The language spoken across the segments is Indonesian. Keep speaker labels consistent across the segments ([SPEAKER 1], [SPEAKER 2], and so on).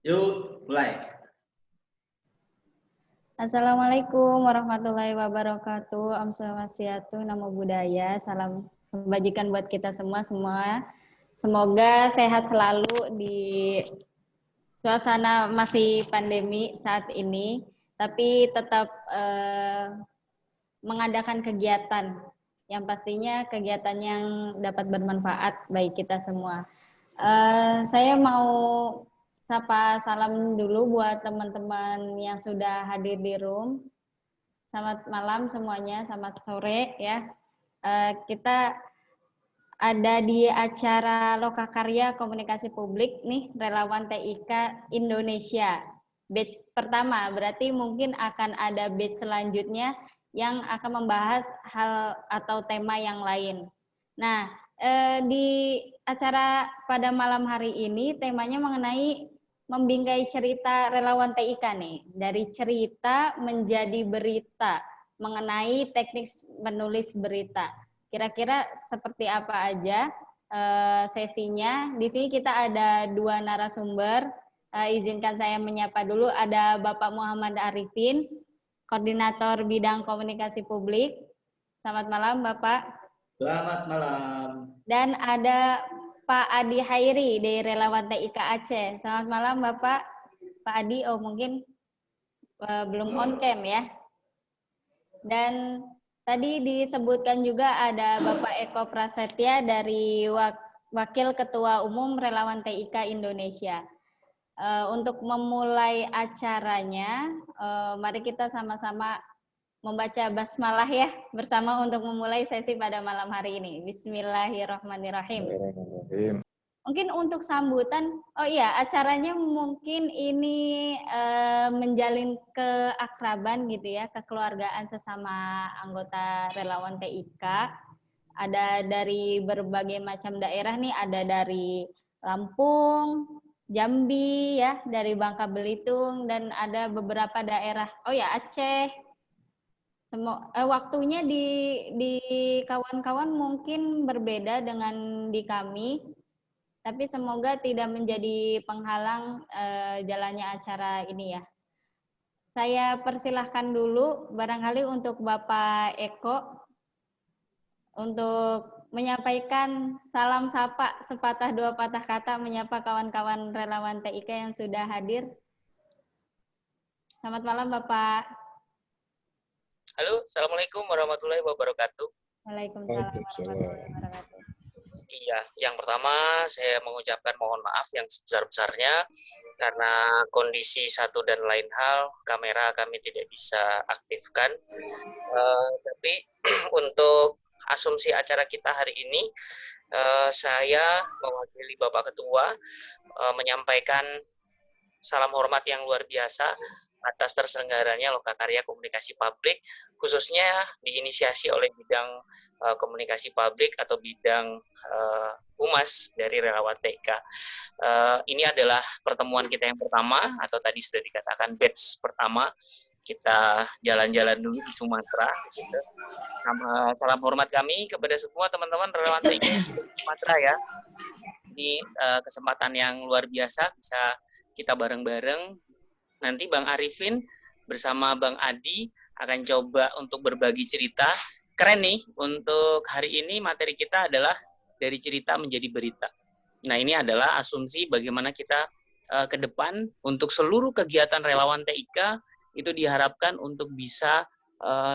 [SPEAKER 1] Yuk, mulai.
[SPEAKER 2] Assalamualaikum warahmatullahi wabarakatuh. Om Swastiastu, Namo Buddhaya. Salam kebajikan buat kita semua. Semoga sehat selalu di suasana masih pandemi saat ini, tapi tetap mengadakan kegiatan yang pastinya kegiatan yang dapat bermanfaat bagi kita semua. Saya mau sapa salam dulu buat teman-teman yang sudah hadir di room. Selamat malam semuanya, selamat sore ya. Kita ada di acara Lokakarya Komunikasi Publik nih, Relawan TIK Indonesia. Batch pertama, berarti mungkin akan ada batch selanjutnya yang akan membahas hal atau tema yang lain. Nah, di acara pada malam hari ini temanya mengenai membingkai cerita relawan TIK nih. Dari cerita menjadi berita, mengenai teknik menulis berita. Kira-kira seperti apa aja sesinya. Di sini kita ada dua narasumber. Izinkan saya menyapa dulu. Ada Bapak Muhammad Arifin, Koordinator Bidang Komunikasi Publik. Selamat malam, Bapak.
[SPEAKER 1] Selamat malam.
[SPEAKER 2] Dan ada Pak Adi Hairi dari Relawan TIK Aceh. Selamat malam, Bapak. Pak Adi, mungkin belum on cam ya. Dan tadi disebutkan juga ada Bapak Eko Prasetya dari Wakil Ketua Umum Relawan TIK Indonesia. Untuk memulai acaranya, mari kita sama-sama membaca basmalah ya bersama untuk memulai sesi pada malam hari ini. Bismillahirrahmanirrahim. Mungkin untuk sambutan, acaranya mungkin ini menjalin keakraban gitu ya, kekeluargaan sesama anggota relawan TIK. Ada dari berbagai macam daerah nih, ada dari Lampung, Jambi ya, dari Bangka Belitung, dan ada beberapa daerah, Aceh. Waktunya di kawan-kawan mungkin berbeda dengan di kami. Tapi semoga tidak menjadi penghalang jalannya acara ini ya. Saya persilahkan dulu barangkali untuk Bapak Eko untuk menyampaikan salam sapa sepatah dua patah kata menyapa kawan-kawan relawan TIK yang sudah hadir. Selamat malam Bapak.
[SPEAKER 3] Halo, Assalamualaikum warahmatullahi wabarakatuh.
[SPEAKER 2] Waalaikumsalam warahmatullahi wabarakatuh.
[SPEAKER 3] Iya, yang pertama saya mengucapkan mohon maaf yang sebesar-besarnya karena kondisi satu dan lain hal kamera kami tidak bisa aktifkan. Tapi untuk asumsi acara kita hari ini, saya mewakili Bapak Ketua menyampaikan salam hormat yang luar biasa atas terselenggaranya Lokakarya Komunikasi Publik, khususnya diinisiasi oleh bidang komunikasi publik atau bidang humas dari Relawan TIK. Ini adalah pertemuan kita yang pertama, atau tadi sudah dikatakan batch pertama. Kita jalan-jalan dulu di Sumatera. Gitu. Salam hormat kami kepada semua teman-teman Relawan TIK di Sumatera ya. Ini kesempatan yang luar biasa bisa kita bareng-bareng. Nanti Bang Arifin bersama Bang Adi akan coba untuk berbagi cerita. Keren nih, untuk hari ini materi kita adalah dari cerita menjadi berita. Nah, ini adalah asumsi bagaimana kita ke depan untuk seluruh kegiatan relawan TIK itu diharapkan untuk bisa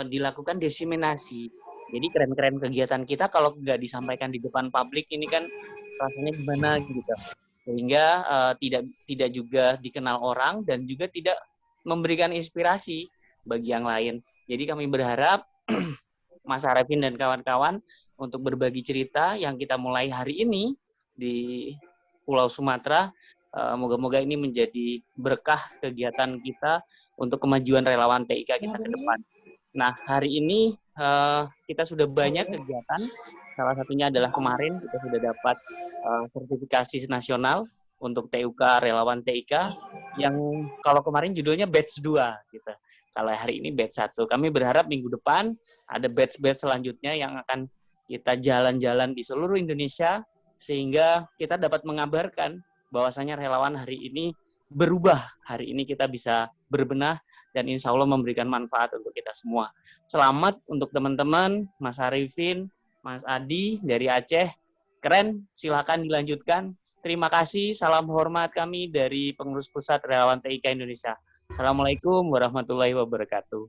[SPEAKER 3] dilakukan diseminasi. Jadi keren-keren kegiatan kita kalau nggak disampaikan di depan publik ini kan rasanya gimana gitu. Sehingga tidak juga dikenal orang dan juga tidak memberikan inspirasi bagi yang lain. Jadi kami berharap Mas Arifin dan kawan-kawan untuk berbagi cerita yang kita mulai hari ini di Pulau Sumatera. Moga-moga ini menjadi berkah kegiatan kita untuk kemajuan relawan TIK kita ke depan. Nah, hari ini kita sudah banyak kegiatan. Salah satunya adalah kemarin kita sudah dapat sertifikasi nasional untuk TUK Relawan TIK yang kalau kemarin judulnya batch 2 gitu. Kalau hari ini batch 1. Kami berharap minggu depan ada batch-batch selanjutnya yang akan kita jalan-jalan di seluruh Indonesia sehingga kita dapat mengabarkan bahwasanya relawan hari ini berubah. Hari ini kita bisa berbenah dan insya Allah memberikan manfaat untuk kita semua. Selamat untuk teman-teman, Mas Arifin, Mas Adi dari Aceh. Keren, silakan dilanjutkan. Terima kasih, salam hormat kami dari Pengurus Pusat Relawan TIK Indonesia. Assalamualaikum warahmatullahi wabarakatuh.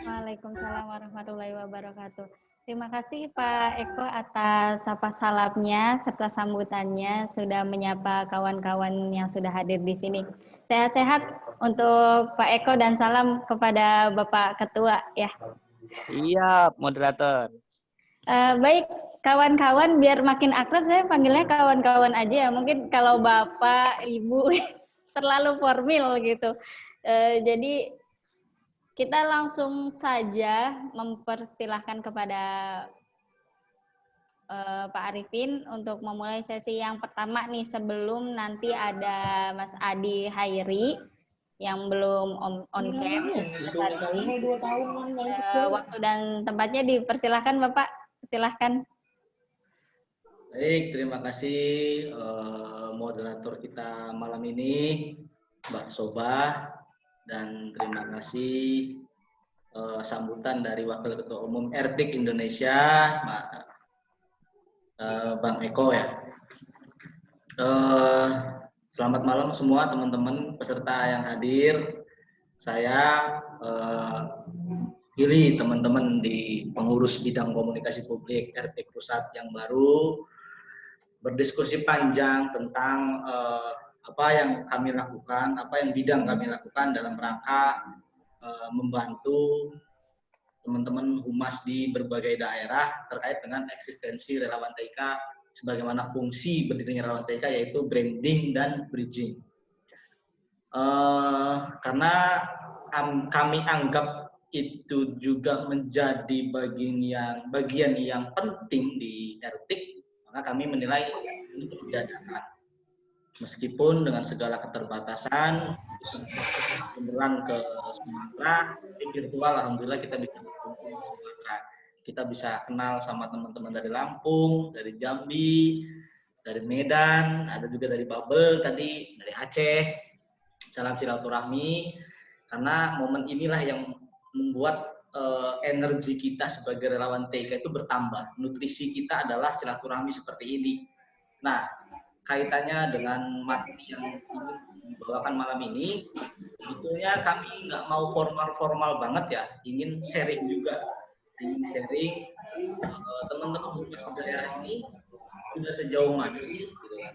[SPEAKER 2] Waalaikumsalam warahmatullahi wabarakatuh. Terima kasih Pak Eko atas sapa salamnya serta sambutannya sudah menyapa kawan-kawan yang sudah hadir di sini. Sehat-sehat untuk Pak Eko dan salam kepada Bapak Ketua ya.
[SPEAKER 3] Iya, moderator.
[SPEAKER 2] Baik, kawan-kawan biar makin akrab saya panggilnya kawan-kawan aja ya. Mungkin kalau Bapak, Ibu terlalu formal gitu. Jadi kita langsung saja mempersilahkan kepada Pak Arifin untuk memulai sesi yang pertama nih sebelum nanti ada Mas Adi Hairi yang belum on cam saat ini. Waktu dan tempatnya dipersilahkan Bapak, silahkan.
[SPEAKER 1] Baik, terima kasih moderator kita malam ini, Mbak Sobah, dan terima kasih sambutan dari Wakil Ketua Umum RTIK Indonesia, Bang Eko ya. Selamat malam semua teman-teman peserta yang hadir. Saya pilih teman-teman di pengurus bidang komunikasi publik RTIK Pusat yang baru berdiskusi panjang tentang apa yang kami lakukan, apa yang bidang kami lakukan dalam rangka membantu teman-teman humas di berbagai daerah terkait dengan eksistensi relawan TIK sebagaimana fungsi berdirinya relawan TIK yaitu branding dan bridging. Karena kami anggap itu juga menjadi bagian yang penting di RTIK, maka kami menilai ini perlu diadakan. Meskipun dengan segala keterbatasan, beneran ke Sumatera, di virtual alhamdulillah kita bisa berkumpul ke Sumatera. Kita bisa kenal sama teman-teman dari Lampung, dari Jambi, dari Medan, ada juga dari Babel tadi, dari Aceh. Salam silaturahmi, karena momen inilah yang membuat energi kita sebagai relawan TIK itu bertambah. Nutrisi kita adalah silaturahmi seperti ini. Nah, kaitannya dengan materi yang ingin dibawakan malam ini, sebetulnya kami nggak mau formal-formal banget ya, ingin sharing juga. Ingin sharing teman-teman humas di daerah ini sudah sejauh mana sih? Gitu kan.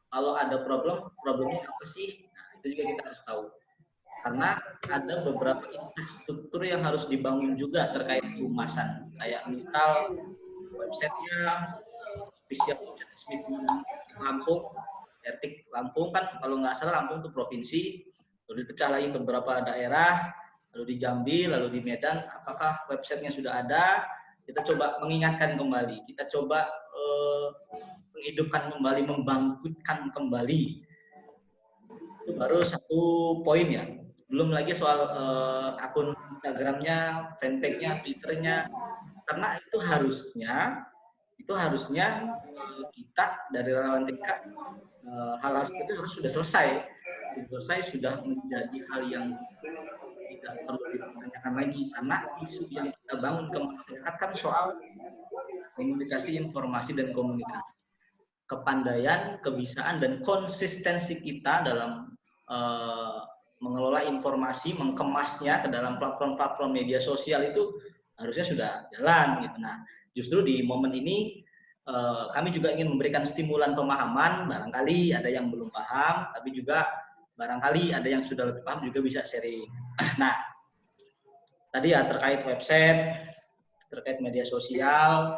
[SPEAKER 1] Kalau ada problemnya apa sih? Nah, itu juga kita harus tahu. Karena ada beberapa infrastruktur yang harus dibangun juga terkait kehumasan. Kayak misal websitenya, official website resmi Lampung, RTIK Lampung kan kalau nggak salah Lampung itu provinsi, lalu dipecah lagi ke beberapa daerah, lalu di Jambi, lalu di Medan, apakah websitenya sudah ada? Kita coba mengingatkan kembali, kita coba menghidupkan kembali, membangkitkan kembali. Itu baru satu poin ya. Belum lagi soal akun Instagramnya, fanpage-nya, Twitter-nya, karena itu harusnya kita dari relawan TIK hal-hal seperti itu harus sudah selesai, sudah menjadi hal yang tidak perlu dipertanyakan lagi, karena isu yang kita bangun ke masyarakat kan soal komunikasi, informasi, dan komunikasi. Kepandaian, kebisaan, dan konsistensi kita dalam mengelola informasi, mengemasnya ke dalam platform-platform media sosial itu harusnya sudah jalan gitu. Nah, justru di momen ini kami juga ingin memberikan stimulan pemahaman, barangkali ada yang belum paham, tapi juga barangkali ada yang sudah lebih paham juga bisa sharing. Nah, tadi ya terkait website, terkait media sosial,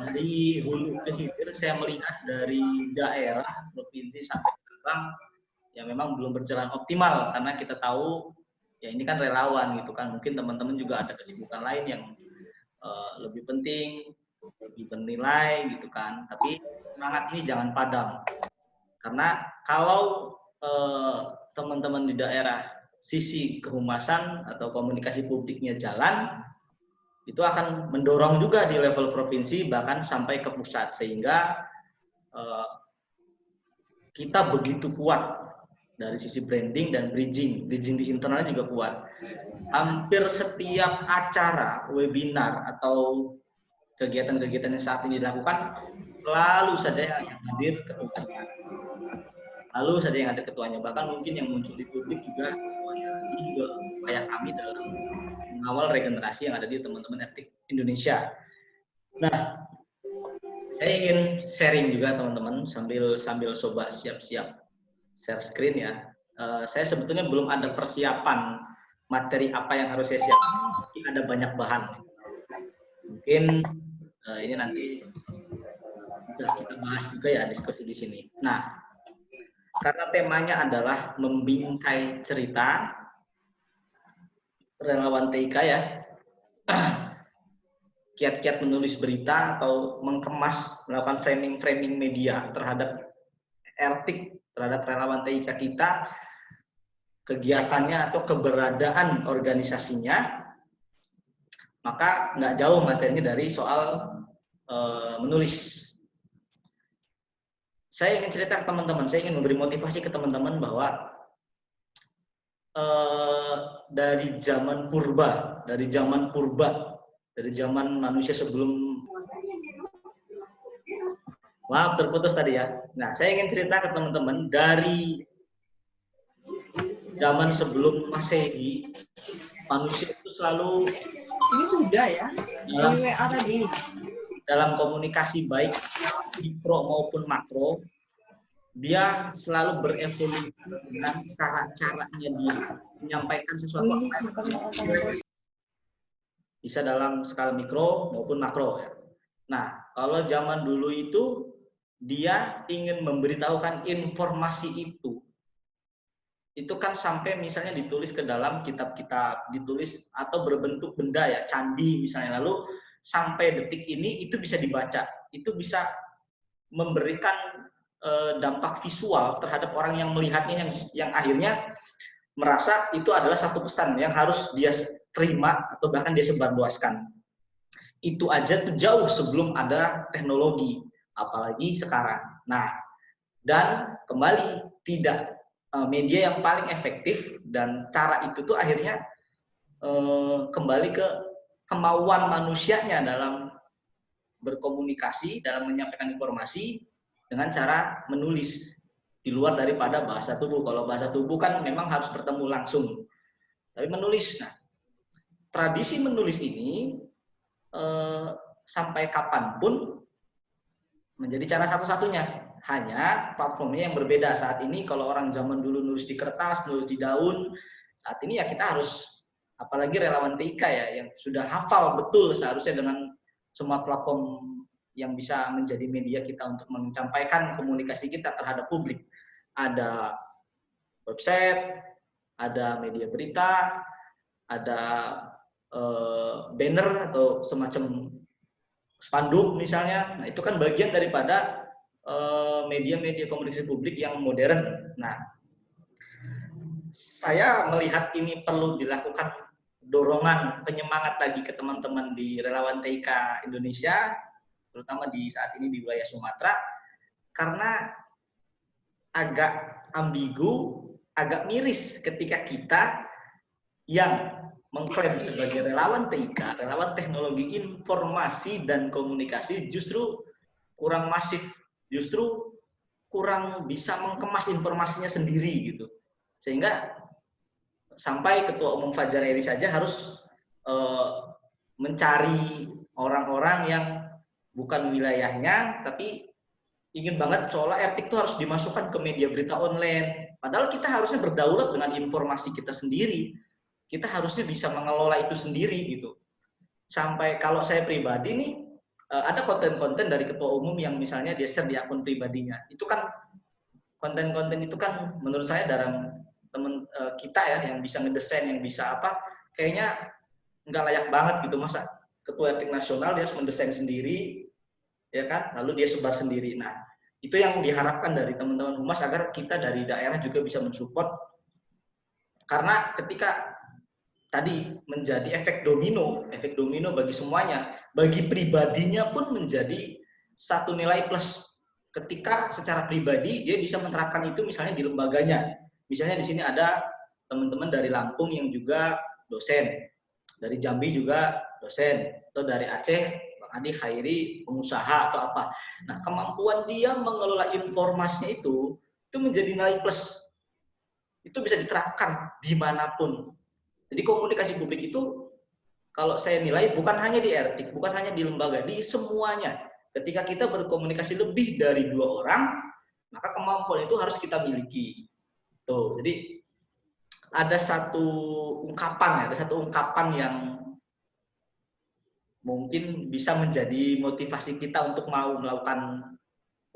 [SPEAKER 1] dari hulu ke hilir saya melihat dari daerah, provinsi sampai Sabang, ya memang belum berjalan optimal, karena kita tahu ya ini kan relawan gitu kan, mungkin teman-teman juga ada kesibukan lain yang lebih penting, lebih bernilai gitu kan, tapi semangat ini jangan padam, karena kalau teman-teman di daerah sisi kehumasan atau komunikasi publiknya jalan, itu akan mendorong juga di level provinsi bahkan sampai ke pusat, sehingga kita begitu kuat dari sisi branding dan bridging di internalnya juga kuat. Hampir setiap acara, webinar atau kegiatan-kegiatan yang saat ini dilakukan, selalu saja yang hadir ketuanya. Lalu saja yang ada ketuanya, bahkan mungkin yang muncul di publik juga ketuanya. Ini juga upaya kami dalam mengawal regenerasi yang ada di teman-teman etik Indonesia. Nah, saya ingin sharing juga teman-teman sambil coba siap-siap share screen ya. Saya sebetulnya belum ada persiapan materi apa yang harus saya siapkan. Mungkin ada banyak bahan. Mungkin ini nanti kita bahas juga ya diskusi di sini. Nah, karena temanya adalah membingkai cerita relawan TIK ya, kiat-kiat menulis berita atau melakukan framing media terhadap etik, terhadap relawan TIK kita, kegiatannya atau keberadaan organisasinya, maka nggak jauh materinya dari soal menulis. Saya ingin cerita ke teman-teman, saya ingin memberi motivasi ke teman-teman bahwa dari zaman purba, dari zaman manusia sebelum, maaf terputus tadi ya. Nah, saya ingin cerita ke teman-teman dari zaman sebelum Masehi, manusia itu selalu
[SPEAKER 4] ini sudah ya dalam WA tadi,
[SPEAKER 1] dalam komunikasi baik mikro maupun makro, dia selalu berevolusi dengan cara-caranya dia menyampaikan sesuatu. Bisa dalam skala mikro maupun makro ya. Nah, kalau zaman dulu itu dia ingin memberitahukan informasi itu kan sampai misalnya ditulis ke dalam kitab-kitab, ditulis atau berbentuk benda ya, candi misalnya, lalu sampai detik ini itu bisa dibaca, itu bisa memberikan dampak visual terhadap orang yang melihatnya, yang akhirnya merasa itu adalah satu pesan yang harus dia terima atau bahkan dia sebarluaskan. Itu aja tuh jauh sebelum ada teknologi, apalagi sekarang. Nah, dan kembali tidak media yang paling efektif dan cara itu tuh akhirnya kembali ke kemauan manusianya dalam berkomunikasi, dalam menyampaikan informasi dengan cara menulis di luar daripada bahasa tubuh. Kalau bahasa tubuh kan memang harus bertemu langsung, tapi menulis. Nah, tradisi menulis ini sampai kapanpun menjadi cara satu-satunya. Hanya platformnya yang berbeda. Saat ini kalau orang zaman dulu nulis di kertas, nulis di daun, saat ini ya kita harus, apalagi relawan TIK ya, yang sudah hafal betul seharusnya dengan semua platform yang bisa menjadi media kita untuk menyampaikan komunikasi kita terhadap publik. Ada website, ada media berita, ada banner atau semacam spanduk misalnya. Nah, itu kan bagian daripada media-media komunikasi publik yang modern. Nah, saya melihat ini perlu dilakukan dorongan, penyemangat lagi ke teman-teman di relawan TIK Indonesia, terutama di saat ini di wilayah Sumatera, karena agak ambigu, agak miris ketika kita yang mengklaim sebagai relawan TIK, relawan teknologi informasi dan komunikasi, justru kurang masif, justru kurang bisa mengemas informasinya sendiri gitu. Sehingga sampai Ketua Umum Fajar Eri saja harus mencari orang-orang yang bukan wilayahnya, tapi ingin banget seolah etik itu harus dimasukkan ke media berita online. Padahal kita harusnya berdaulat dengan informasi kita sendiri. Kita harusnya bisa mengelola itu sendiri gitu. Sampai kalau saya pribadi nih, ada konten-konten dari ketua umum yang misalnya dia share di akun pribadinya. Itu kan konten-konten itu kan menurut saya dalam teman kita ya yang bisa ngedesain, yang bisa apa, kayaknya nggak layak banget gitu. Masa ketua etik nasional dia harus mendesain sendiri, ya kan? Lalu dia sebar sendiri. Nah, itu yang diharapkan dari teman-teman humas agar kita dari daerah juga bisa mensupport. Karena ketika tadi menjadi efek domino bagi semuanya, bagi pribadinya pun menjadi satu nilai plus. ketika secara pribadi dia bisa menerapkan itu misalnya di lembaganya. Misalnya di sini ada teman-teman dari Lampung yang juga dosen, dari Jambi juga dosen, atau dari Aceh Bang Adi Khairi pengusaha atau apa. Nah, kemampuan dia mengelola informasinya itu menjadi nilai plus. Itu bisa diterapkan dimanapun. Jadi komunikasi publik itu kalau saya nilai bukan hanya di RT, bukan hanya di lembaga, di semuanya. Ketika kita berkomunikasi lebih dari 2 orang, maka kemampuan itu harus kita miliki. Tuh, jadi ada satu ungkapan yang mungkin bisa menjadi motivasi kita untuk mau melakukan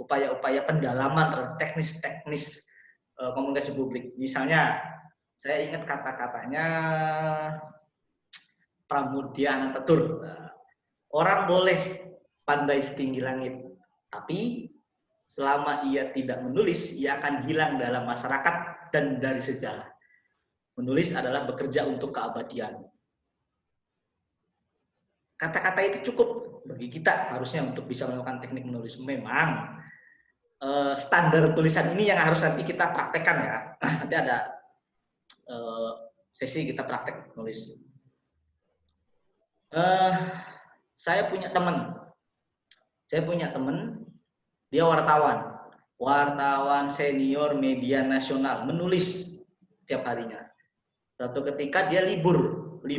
[SPEAKER 1] upaya-upaya pendalaman terhadap teknis-teknis komunikasi publik. Misalnya, saya ingat kata-katanya Pramudia Anantatur. Orang boleh pandai setinggi langit, tapi selama ia tidak menulis, ia akan hilang dalam masyarakat dan dari sejarah. Menulis adalah bekerja untuk keabadian. Kata-kata itu cukup bagi kita harusnya untuk bisa melakukan teknik menulis. Memang standar tulisan ini yang harus nanti kita praktekkan ya. Nanti ada sesi kita praktek nulis. Saya punya teman, dia wartawan senior media nasional, menulis tiap harinya. Suatu ketika dia libur 2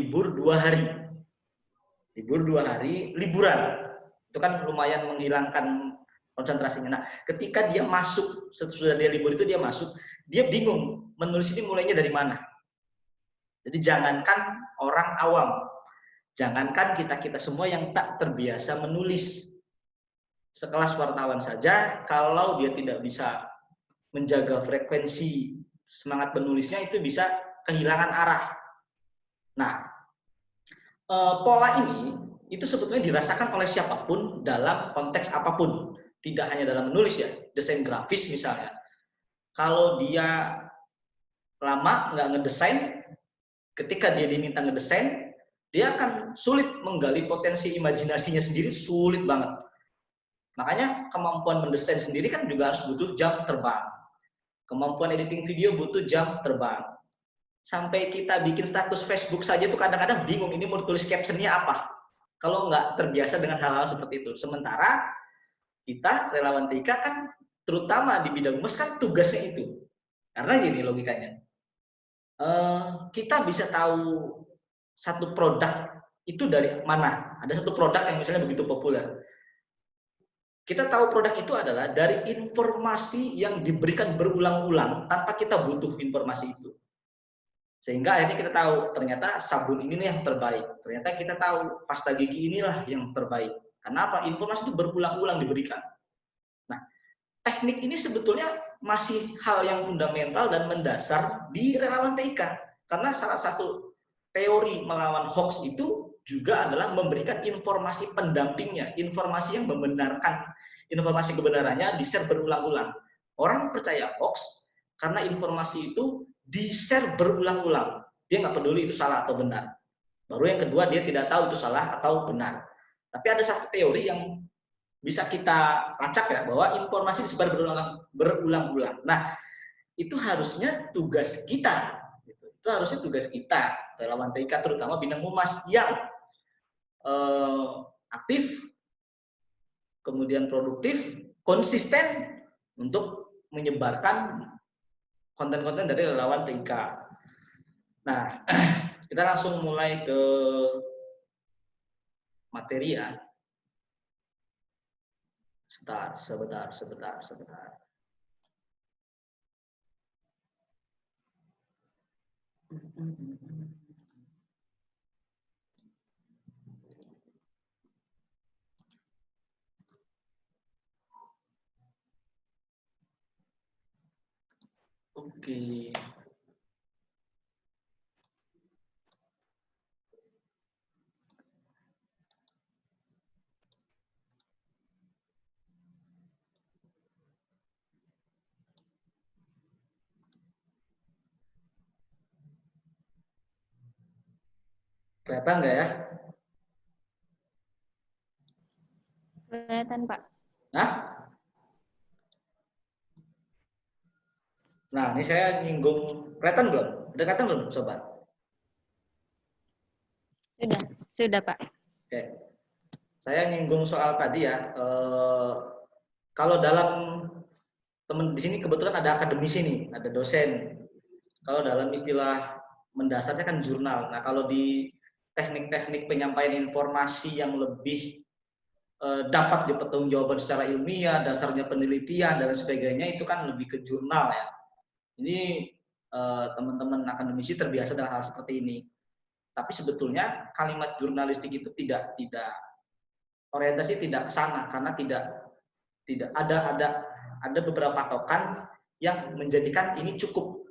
[SPEAKER 1] hari. Liburan. Itu kan lumayan menghilangkan konsentrasinya. Nah, ketika dia masuk, sesudah dia libur itu dia masuk, dia bingung menulis ini mulainya dari mana. Jadi jangankan orang awam, jangankan kita semua yang tak terbiasa menulis, sekelas wartawan saja, kalau dia tidak bisa menjaga frekuensi semangat menulisnya, itu bisa kehilangan arah. Nah, pola ini itu sebetulnya dirasakan oleh siapapun dalam konteks apapun, tidak hanya dalam menulis ya, desain grafis misalnya. Kalau dia lama nggak ngedesain, ketika dia diminta ngedesain, dia akan sulit menggali potensi imajinasinya sendiri, sulit banget. Makanya kemampuan mendesain sendiri kan juga harus butuh jam terbang. Kemampuan editing video butuh jam terbang. Sampai kita bikin status Facebook saja tuh kadang-kadang bingung ini mau tulis captionnya apa. Kalau nggak terbiasa dengan hal-hal seperti itu. Sementara kita relawan TIK kan terutama di bidang humas kan tugasnya itu. Karena gini logikanya. Kita bisa tahu satu produk itu dari mana. Ada satu produk yang misalnya begitu populer. Kita tahu produk itu adalah dari informasi yang diberikan berulang-ulang tanpa kita butuh informasi itu. Sehingga akhirnya kita tahu ternyata sabun ini nih yang terbaik. Ternyata kita tahu pasta gigi inilah yang terbaik. Kenapa? Informasi itu berulang-ulang diberikan. Nah, teknik ini sebetulnya masih hal yang fundamental dan mendasar di relawan TIK. Karena salah satu teori melawan hoax itu juga adalah memberikan informasi pendampingnya, informasi yang membenarkan, informasi kebenarannya di-share berulang-ulang. Orang percaya hoax karena informasi itu di-share berulang-ulang. Dia nggak peduli itu salah atau benar. Baru yang kedua, dia tidak tahu itu salah atau benar. Tapi ada satu teori yang bisa kita lacak ya, bahwa informasi disebar berulang-ulang. Nah, itu harusnya tugas kita. Itu harusnya tugas kita, relawan TIK terutama bidang humas yang aktif, kemudian produktif, konsisten untuk menyebarkan konten-konten dari relawan TIK. Nah, kita langsung mulai ke materi ya. Sebentar. Oke. Kelihatan nggak ya?
[SPEAKER 2] Kelihatan, Pak.
[SPEAKER 1] Nah, Nah, ini saya nyinggung, kelihatan belum? Udah kelihatan belum, sobat?
[SPEAKER 2] Sudah Pak.
[SPEAKER 1] Oke. Saya nyinggung soal tadi ya. Kalau dalam teman di sini kebetulan ada akademisi nih, ada dosen. Kalau dalam istilah mendasarnya kan jurnal. Nah, kalau di teknik-teknik penyampaian informasi yang lebih dapat dipertanggungjawabkan secara ilmiah, dasarnya penelitian dan sebagainya, itu kan lebih ke jurnal ya. Ini teman-teman akademisi terbiasa dengan hal seperti ini. Tapi sebetulnya kalimat jurnalistik itu tidak orientasi tidak ke sana, karena tidak ada beberapa patokan yang menjadikan ini cukup.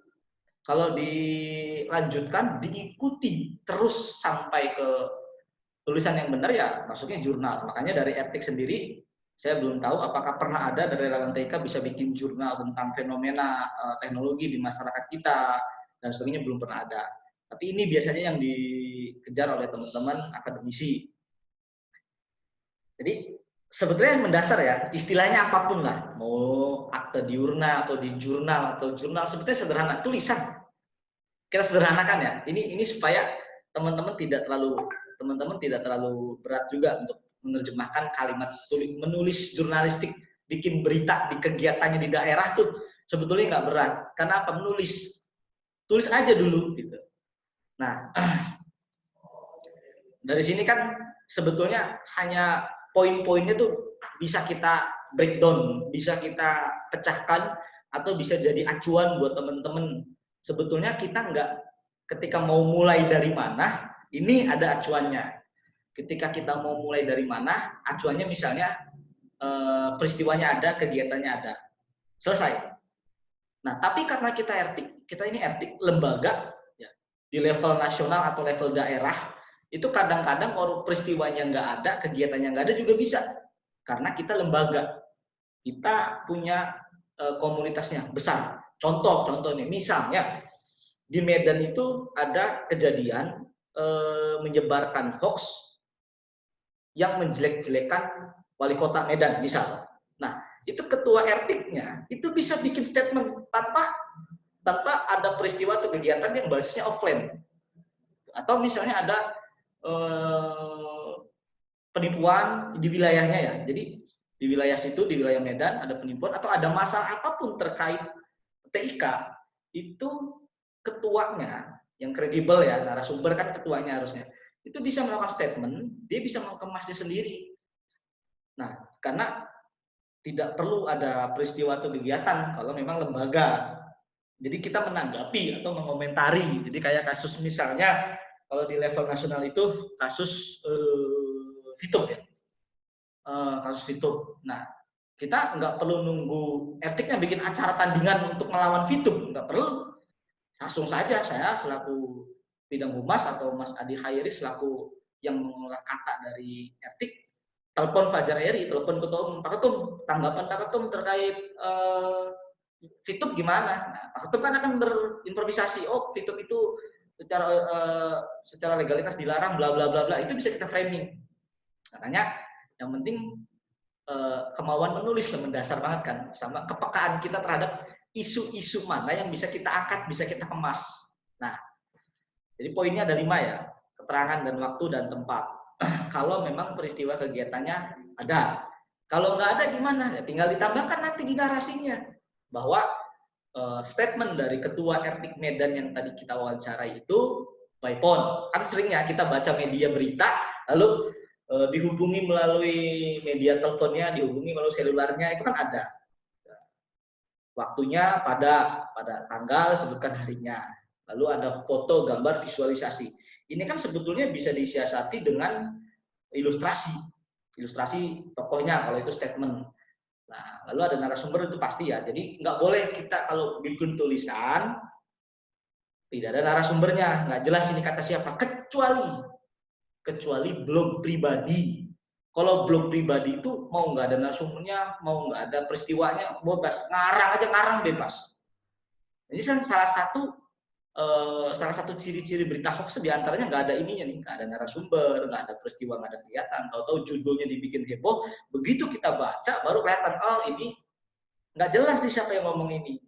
[SPEAKER 1] Kalau dilanjutkan, diikuti terus sampai ke tulisan yang benar, ya masuknya jurnal. Makanya dari etik sendiri, saya belum tahu apakah pernah ada dari relawan TK bisa bikin jurnal tentang fenomena teknologi di masyarakat kita, dan sebagainya, belum pernah ada. Tapi ini biasanya yang dikejar oleh teman-teman akademisi. Jadi sebetulnya mendasar ya, istilahnya apapun lah, mau akte diurna atau di jurnal atau jurnal, sebetulnya sederhana, tulisan. Kita sederhanakan ya. Ini supaya teman-teman tidak terlalu berat juga untuk menerjemahkan kalimat menulis jurnalistik, bikin berita di kegiatannya di daerah tuh sebetulnya nggak berat. Karena apa? Tulis aja dulu gitu. Nah, dari sini kan sebetulnya hanya poin-poinnya tuh bisa kita breakdown, bisa kita pecahkan, atau bisa jadi acuan buat teman-teman. Sebetulnya kita nggak, ketika mau mulai dari mana, ini ada acuannya. Ketika kita mau mulai dari mana, acuannya misalnya peristiwanya ada, kegiatannya ada, selesai. Nah, tapi karena kita ini etik lembaga ya, di level nasional atau level daerah, itu kadang-kadang kalau peristiwanya nggak ada, kegiatannya nggak ada juga bisa. Karena kita lembaga, kita punya komunitasnya besar. Contoh nih, misalnya di Medan itu ada kejadian menyebarkan hoax yang menjelek-jelekan wali kota Medan, misal. Nah, itu ketua etiknya itu bisa bikin statement tanpa ada peristiwa atau kegiatan yang basisnya offline. Atau misalnya ada penipuan di wilayahnya ya. Jadi di wilayah situ, di wilayah Medan ada penipuan atau ada masalah apapun terkait TIK, itu ketuanya yang kredibel ya, narasumber kan ketuanya harusnya, itu bisa melakukan statement, dia bisa mengemasnya sendiri. Nah, karena tidak perlu ada peristiwa atau kegiatan kalau memang lembaga. Jadi kita menanggapi atau mengomentari. Jadi kayak kasus misalnya kalau di level nasional itu kasus Fitup ya, kasus Fitup. Nah, kita nggak perlu nunggu etiknya bikin acara tandingan untuk melawan Fitup, nggak perlu. Langsung saja saya selaku bidang humas atau Mas Adi Khairi selaku yang mengolah kata dari etik, telepon Fajar Eri, telepon Ketua Umum, Pak Ketum, tanggapan Pak Ketum terkait Fitup gimana? Nah, Pak Ketum kan akan berimprovisasi, oh Fitup itu secara legalitas dilarang, bla bla bla bla, itu bisa kita framing. Makanya yang penting kemauan menulis mendasar banget kan, sama kepekaan kita terhadap isu-isu mana yang bisa kita angkat, bisa kita kemas. Nah, jadi poinnya ada 5 ya, keterangan dan waktu dan tempat. Kalau memang peristiwa kegiatannya ada. Kalau nggak ada gimana? Ya, tinggal ditambahkan nanti di narasinya. Bahwa statement dari Ketua Etik Medan yang tadi kita wawancarai itu by phone. Kan sering ya kita baca media berita, lalu dihubungi melalui media teleponnya, dihubungi melalui selularnya, itu kan ada. Waktunya pada tanggal, sebutkan harinya. Lalu ada foto, gambar, visualisasi. Ini kan sebetulnya bisa disiasati dengan ilustrasi tokohnya kalau itu statement. Nah, lalu ada narasumber itu pasti ya. Jadi nggak boleh kita kalau bikin tulisan tidak ada narasumbernya, nggak jelas ini kata siapa, kecuali blog pribadi. Kalau blog pribadi itu mau nggak ada narasumbernya, mau nggak ada peristiwanya, bebas, ngarang bebas. Jadi salah satu ciri-ciri berita hoax diantaranya nggak ada ininya nih, nggak ada narasumber, nggak ada peristiwa, nggak ada kelihatan. Tahu-tahu judulnya dibikin heboh, begitu kita baca baru kelihatan, oh ini nggak jelas nih siapa yang ngomong ini.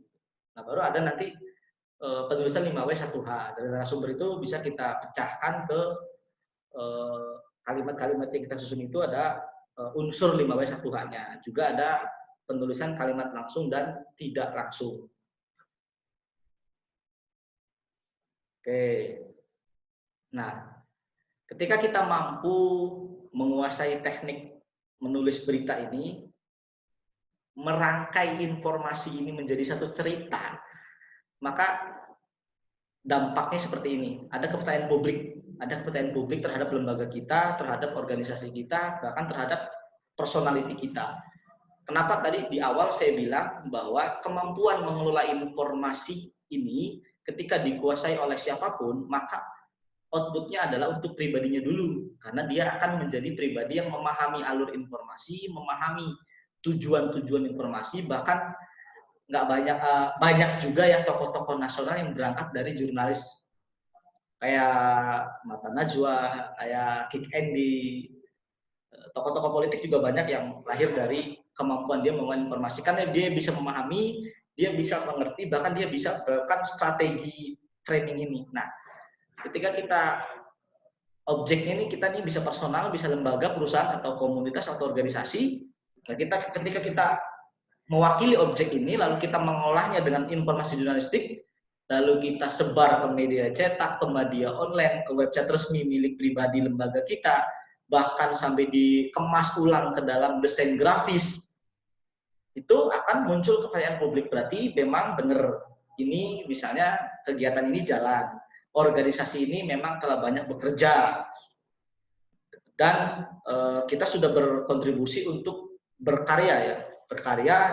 [SPEAKER 1] Nah, baru ada nanti penulisan 5W1H. Dari narasumber itu bisa kita pecahkan ke kalimat-kalimat yang kita susun itu ada unsur 5W1H-nya. Juga ada penulisan kalimat langsung dan tidak langsung. Oke. Nah, ketika kita mampu menguasai teknik menulis berita ini, merangkai informasi ini menjadi satu cerita, maka dampaknya seperti ini. Ada kepercayaan publik terhadap lembaga kita, terhadap organisasi kita, bahkan terhadap personality kita. Kenapa tadi di awal saya bilang bahwa kemampuan mengelola informasi ini ketika dikuasai oleh siapapun, maka outputnya adalah untuk pribadinya dulu, karena dia akan menjadi pribadi yang memahami alur informasi, memahami tujuan-tujuan informasi, bahkan nggak banyak juga yang tokoh-tokoh nasional yang berangkat dari jurnalis kayak Mata Najwa, kayak Kick Andy, tokoh-tokoh politik juga banyak yang lahir dari kemampuan dia mengolah informasi, karena dia bisa memahami, dia bisa mengerti, bahkan dia bisa melakukan strategi framing ini. Nah, ketika kita objeknya ini kita nih bisa personal, bisa lembaga, perusahaan atau komunitas atau organisasi. Nah, ketika kita mewakili objek ini, lalu kita mengolahnya dengan informasi jurnalistik, lalu kita sebar ke media cetak, ke media online, ke website resmi milik pribadi lembaga kita, bahkan sampai dikemas ulang ke dalam desain grafis, itu akan muncul kepercayaan publik. Berarti memang benar ini, misalnya kegiatan ini jalan, organisasi ini memang telah banyak bekerja, dan kita sudah berkontribusi untuk berkarya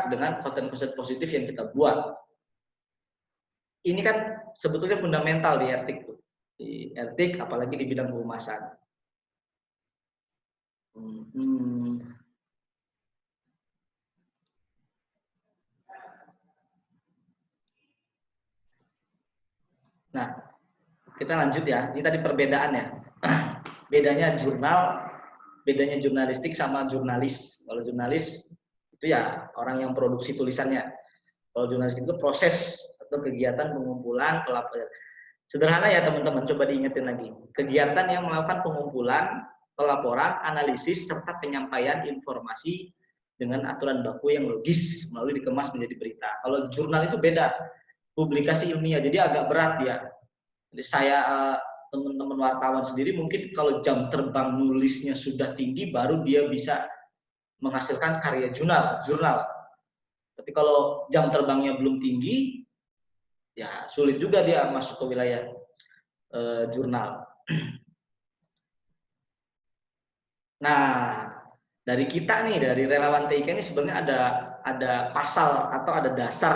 [SPEAKER 1] dengan konten-konten positif yang kita buat. Ini kan sebetulnya fundamental di etik, apalagi di bidang kehumasan. Nah, kita lanjut ya. Ini tadi perbedaannya. Bedanya jurnalistik sama jurnalis. Kalau jurnalis itu ya orang yang produksi tulisannya. Kalau jurnalistik itu proses atau kegiatan pengumpulan pelaporan. Sederhana ya teman-teman, coba diingetin lagi. Kegiatan yang melakukan pengumpulan, pelaporan, analisis, serta penyampaian informasi dengan aturan baku yang logis melalui dikemas menjadi berita. Kalau jurnal itu beda, publikasi ilmiah, jadi agak berat dia. Jadi saya teman-teman wartawan sendiri mungkin kalau jam terbang nulisnya sudah tinggi baru dia bisa menghasilkan karya jurnal. Tapi kalau jam terbangnya belum tinggi, ya sulit juga dia masuk ke wilayah jurnal. Nah, dari kita nih, dari relawan TIK ini sebenarnya ada pasal atau ada dasar.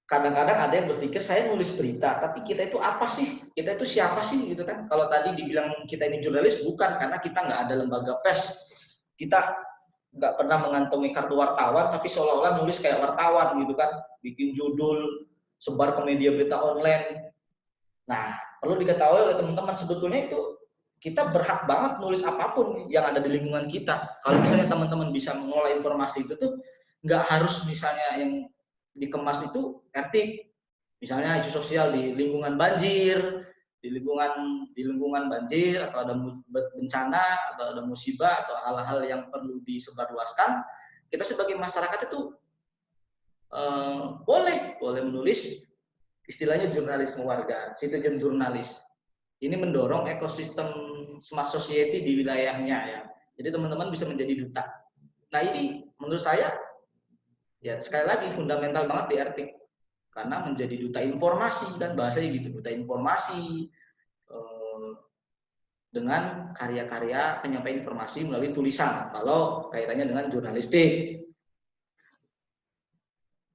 [SPEAKER 1] Kadang-kadang ada yang berpikir saya nulis berita, tapi kita itu apa sih? Kita itu siapa sih gitu kan? Kalau tadi dibilang kita ini jurnalis, bukan, karena kita nggak ada lembaga pers. Kita nggak pernah mengantongi kartu wartawan, tapi seolah-olah nulis kayak wartawan gitu kan, bikin judul, sebar ke media berita online. Nah, perlu diketahui oleh teman-teman, sebetulnya itu kita berhak banget nulis apapun yang ada di lingkungan kita. Kalau misalnya teman-teman bisa mengolah informasi itu tuh, nggak harus misalnya yang dikemas itu etik. Misalnya isu sosial di lingkungan banjir, di lingkungan banjir, atau ada bencana, atau ada musibah, atau hal-hal yang perlu disebarluaskan, kita sebagai masyarakat itu boleh menulis, istilahnya jurnalisme warga, citizen jurnalis. Ini mendorong ekosistem smart society di wilayahnya ya. Jadi teman-teman bisa menjadi duta. Nah ini menurut saya ya sekali lagi fundamental banget di etik. Karena menjadi duta informasi, kan bahasanya gitu, duta informasi dengan karya-karya penyampaian informasi melalui tulisan, kalau kaitannya dengan jurnalistik.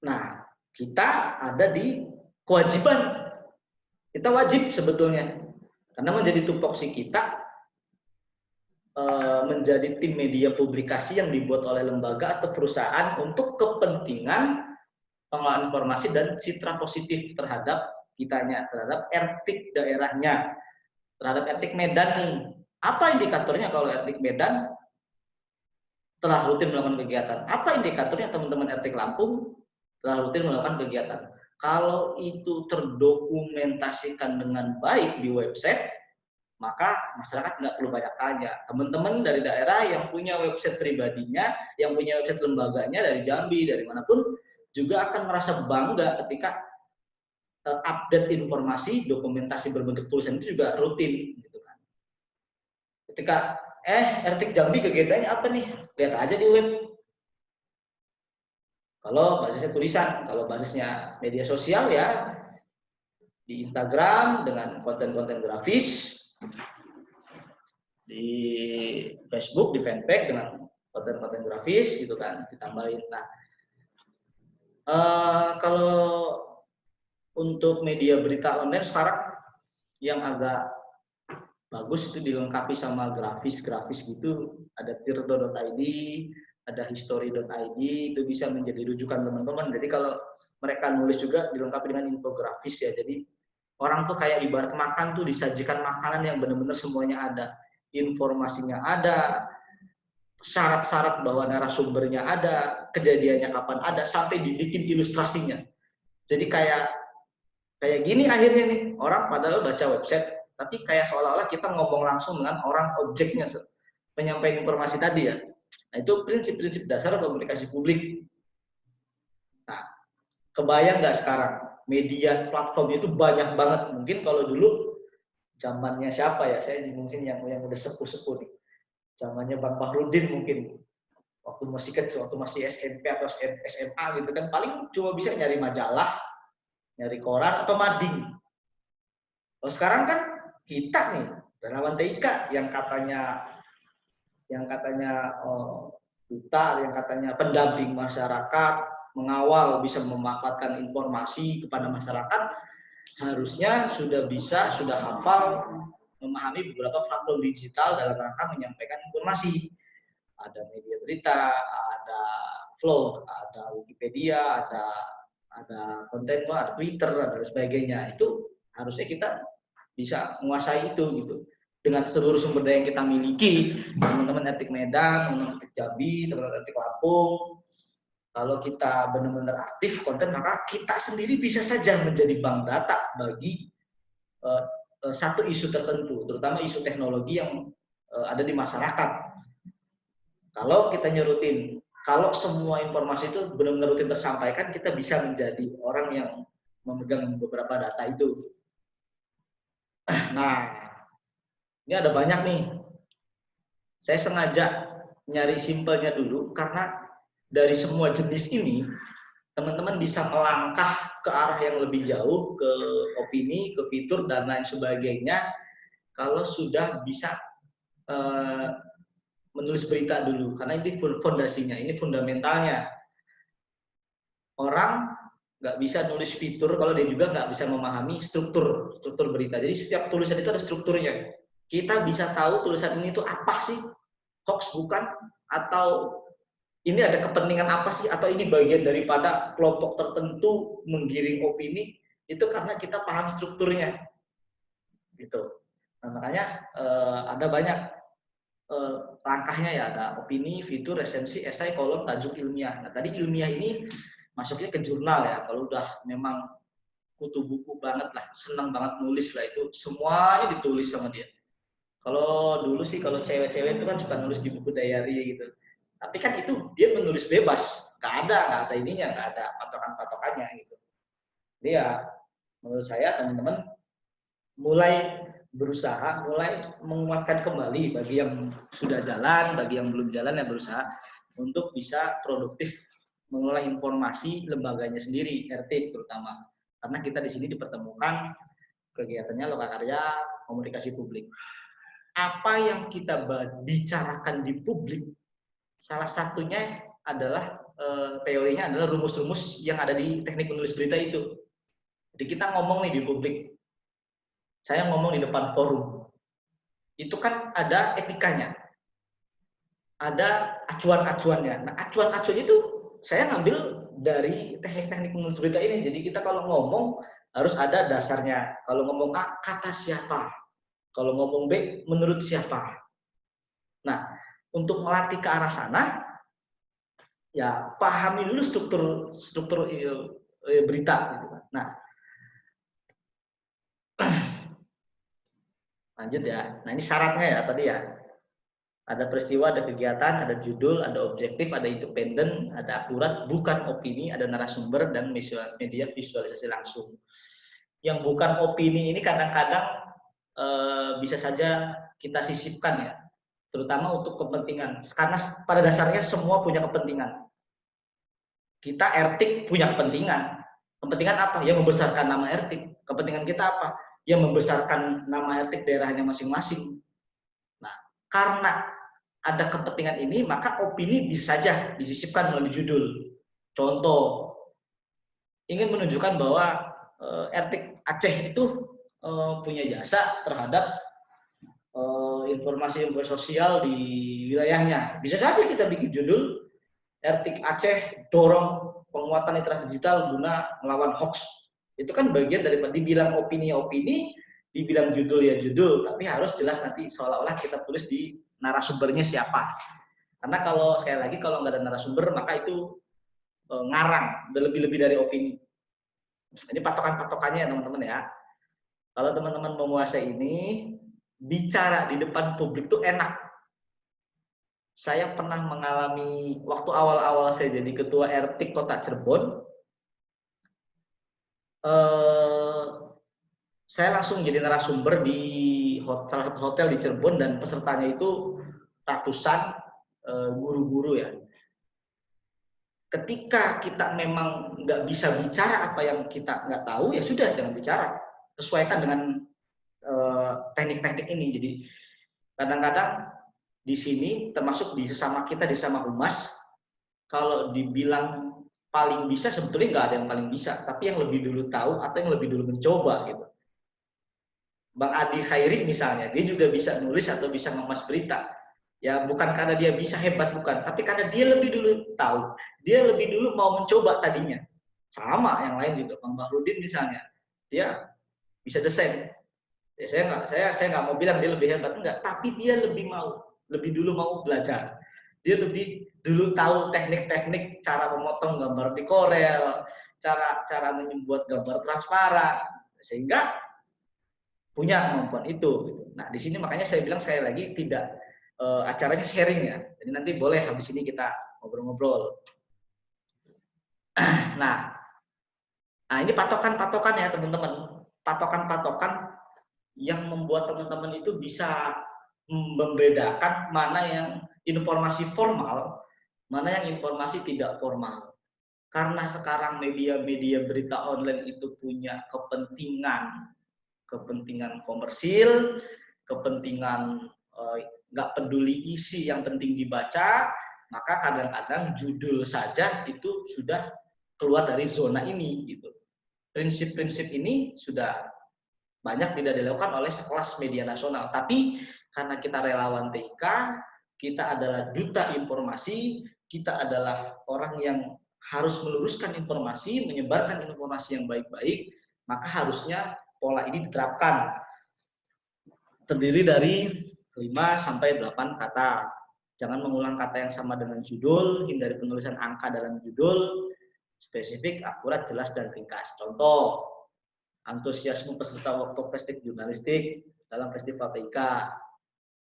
[SPEAKER 1] Nah, kita ada di kewajiban, kita wajib sebetulnya, karena menjadi tupoksi kita menjadi tim media publikasi yang dibuat oleh lembaga atau perusahaan untuk kepentingan pengelolaan informasi dan citra positif terhadap kitanya, terhadap etik daerahnya, terhadap etik Medan nih. Apa indikatornya kalau etik Medan telah rutin melakukan kegiatan? Apa indikatornya teman-teman etik Lampung setelah rutin melakukan kegiatan. Kalau itu terdokumentasikan dengan baik di website, maka masyarakat nggak perlu banyak tanya. Teman-teman dari daerah yang punya website pribadinya, yang punya website lembaganya dari Jambi, dari manapun, juga akan merasa bangga ketika update informasi, dokumentasi berbentuk tulisan itu juga rutin. Gitu kan. Ketika, Ertik Jambi kegiatannya apa nih? Lihat aja di web. Kalau basisnya tulisan, kalau basisnya media sosial ya di Instagram dengan konten-konten grafis, di Facebook, di fanpage dengan konten-konten grafis gitu kan, ditambahin. Nah, kalau untuk media berita online sekarang yang agak bagus itu dilengkapi sama grafis-grafis gitu, ada tirto.id, ada history.id, itu bisa menjadi rujukan teman-teman. Jadi kalau mereka nulis juga dilengkapi dengan infografis ya. Jadi orang tuh kayak ibarat makan tuh disajikan makanan yang benar-benar semuanya ada. Informasinya ada, syarat-syarat bahwa narasumbernya ada, kejadiannya kapan ada, sampai dibikin ilustrasinya. Jadi kayak gini akhirnya nih, orang padahal baca website, tapi kayak seolah-olah kita ngomong langsung dengan orang objeknya, penyampaian informasi tadi ya. Nah, itu prinsip-prinsip dasar komunikasi publik. Nah, kebayang nggak sekarang media platformnya itu banyak banget. Mungkin kalau dulu zamannya siapa ya, saya mungkin yang udah sepuh-sepuh nih. Zamannya Bang Bahrudin mungkin. Waktu masih kecil, waktu masih SMP atau SMA gitu kan, paling cuma bisa nyari majalah, nyari koran atau mading. Kalau sekarang kan kita nih, relawan TIK yang katanya duta, yang katanya pendamping masyarakat, mengawal, bisa memanfaatkan informasi kepada masyarakat, harusnya sudah hafal, memahami beberapa platform digital dalam rangka menyampaikan informasi. Ada media berita, ada vlog, ada Wikipedia, ada konten, ada Twitter, dan sebagainya. Itu harusnya kita bisa menguasai itu gitu. Dengan seluruh sumber daya yang kita miliki, teman-teman Ertik Medan, teman-teman Ertik Jambi, teman-teman Ertik Lampung, kalau kita benar-benar aktif konten, maka kita sendiri bisa saja menjadi bank data bagi satu isu tertentu, terutama isu teknologi yang ada di masyarakat. Kalau kita nyerutin, kalau semua informasi itu benar-benar rutin tersampaikan, kita bisa menjadi orang yang memegang beberapa data itu. Nah, ini ada banyak nih. Saya sengaja nyari simpelnya dulu karena dari semua jenis ini teman-teman bisa melangkah ke arah yang lebih jauh, ke opini, ke fitur dan lain sebagainya kalau sudah bisa menulis berita dulu, karena ini fondasinya, ini fundamentalnya. Orang nggak bisa nulis fitur kalau dia juga nggak bisa memahami struktur berita. Jadi setiap tulisan itu ada strukturnya. Kita bisa tahu tulisan ini tuh apa sih, hoax bukan, atau ini ada kepentingan apa sih, atau ini bagian daripada kelompok tertentu menggiring opini, itu karena kita paham strukturnya. Gitu. Nah, makanya ada banyak langkahnya ya, ada opini, fitur, resensi, esai, kolom, tajuk ilmiah. Nah, tadi ilmiah ini masuknya ke jurnal ya, kalau udah memang kutu buku banget lah, senang banget nulis lah, itu semuanya ditulis sama dia. Kalau dulu sih, kalau cewek-cewek itu kan suka nulis di buku diary gitu. Tapi kan itu dia menulis bebas, nggak ada ininya, nggak ada patokan-patokannya gitu. Jadi ya, menurut saya teman-teman mulai berusaha, mulai menguatkan kembali bagi yang sudah jalan, bagi yang belum jalan ya berusaha untuk bisa produktif mengelola informasi lembaganya sendiri, RT terutama. Karena kita di sini dipertemukan kegiatannya lokakarya komunikasi publik. Apa yang kita bicarakan di publik, salah satunya adalah teorinya adalah rumus-rumus yang ada di teknik menulis berita itu. Jadi kita ngomong nih di publik, saya ngomong di depan forum, itu kan ada etikanya, ada acuan-acuannya. Nah, acuan-acuan itu saya ngambil dari teknik-teknik menulis berita ini. Jadi kita kalau ngomong harus ada dasarnya. Kalau ngomong A, kata siapa? Kalau ngomong B, menurut siapa? Nah, untuk melatih ke arah sana, ya pahami dulu struktur berita gitu kan. Nah, lanjut ya. Nah, ini syaratnya ya tadi ya. Ada peristiwa, ada kegiatan, ada judul, ada objektif, ada independen, ada akurat, bukan opini, ada narasumber, dan media visualisasi langsung. Yang bukan opini ini kadang-kadang bisa saja kita sisipkan ya, terutama untuk kepentingan. Karena pada dasarnya semua punya kepentingan. Kita Ertik punya kepentingan. Kepentingan apa? Ya membesarkan nama Ertik. Kepentingan kita apa? Ya membesarkan nama Ertik daerahnya masing-masing. Nah, karena ada kepentingan ini, maka opini bisa saja disisipkan melalui judul. Contoh, ingin menunjukkan bahwa Ertik Aceh itu punya jasa terhadap informasi sosial di wilayahnya. Bisa saja kita bikin judul, Ertik Aceh dorong penguatan literasi digital guna melawan hoax. Itu kan bagian dari dibilang opini ya opini, dibilang judul ya judul, tapi harus jelas nanti seolah-olah kita tulis di narasumbernya siapa. Karena kalau sekali lagi kalau nggak ada narasumber maka itu ngarang, lebih-lebih dari opini. Ini patokan-patokannya ya teman-teman ya. Kalau teman-teman menguasai ini, bicara di depan publik tuh enak. Saya pernah mengalami waktu awal-awal saya jadi ketua Ertik Kota Cirebon. Saya langsung jadi narasumber di salah satu hotel di Cirebon dan pesertanya itu ratusan guru-guru ya. Ketika kita memang nggak bisa bicara apa yang kita nggak tahu, ya sudah jangan bicara. Sesuaikan dengan teknik-teknik ini. Jadi kadang-kadang di sini termasuk di sesama kita, di sesama humas, kalau dibilang paling bisa sebetulnya nggak ada yang paling bisa, tapi yang lebih dulu tahu atau yang lebih dulu mencoba gitu. Bang Adi Khairi misalnya, dia juga bisa nulis atau bisa ngemas berita. Ya bukan karena dia bisa hebat, bukan, tapi karena dia lebih dulu tahu, dia lebih dulu mau mencoba tadinya. Sama yang lain juga, Bang Bahrudin misalnya, dia bisa desain. Ya, saya nggak mau bilang dia lebih hebat, enggak, tapi dia lebih dulu mau belajar. Dia lebih dulu tahu teknik-teknik cara memotong gambar di Corel, cara membuat gambar transparan, sehingga punya kemampuan itu. Nah, di sini makanya saya bilang sekali lagi tidak acaranya sharing ya. Jadi nanti boleh habis ini kita ngobrol-ngobrol. Nah, ini patokan-patokan ya teman-teman. Patokan-patokan yang membuat teman-teman itu bisa membedakan mana yang informasi formal, mana yang informasi tidak formal. Karena sekarang media-media berita online itu punya kepentingan komersil, kepentingan nggak peduli isi, yang penting dibaca, maka kadang-kadang judul saja itu sudah keluar dari zona ini gitu. Prinsip-prinsip ini sudah banyak tidak dilakukan oleh sekelas media nasional, tapi karena kita relawan TIK, kita adalah duta informasi, kita adalah orang yang harus meluruskan informasi, menyebarkan informasi yang baik-baik, maka harusnya pola ini diterapkan. Terdiri dari 5 sampai 8 kata. Jangan mengulang kata yang sama dengan judul, hindari penulisan angka dalam judul, spesifik, akurat, jelas, dan ringkas. Contoh, antusiasme peserta workshop Festik Jurnalistik dalam Festival TIK.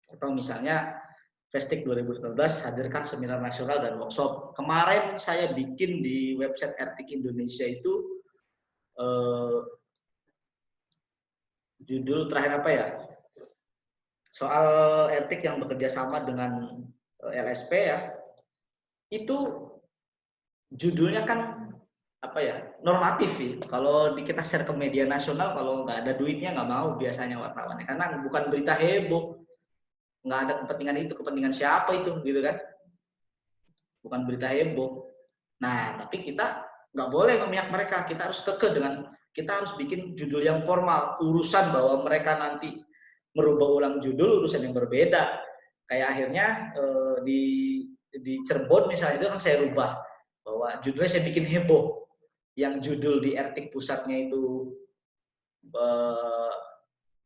[SPEAKER 1] Atau misalnya, Festik 2019 hadirkan seminar nasional dan workshop. Kemarin saya bikin di website Ertik Indonesia itu, judul terakhir apa ya? Soal Ertik yang bekerja sama dengan LSP ya, itu judulnya kan apa ya, normatif sih. Kalau kita share ke media nasional, kalau nggak ada duitnya nggak mau biasanya wartawannya, karena bukan berita heboh, nggak ada kepentingan itu, kepentingan siapa itu gitu kan, bukan berita heboh. Nah tapi kita nggak boleh memihak mereka, kita harus kekeh dengan, kita harus bikin judul yang formal. Urusan bahwa mereka nanti merubah ulang judul urusan yang berbeda. Kayak akhirnya di Cirebon misalnya itu kan saya rubah, bahwa judulnya saya bikin heboh. Yang judul di Ertik pusatnya itu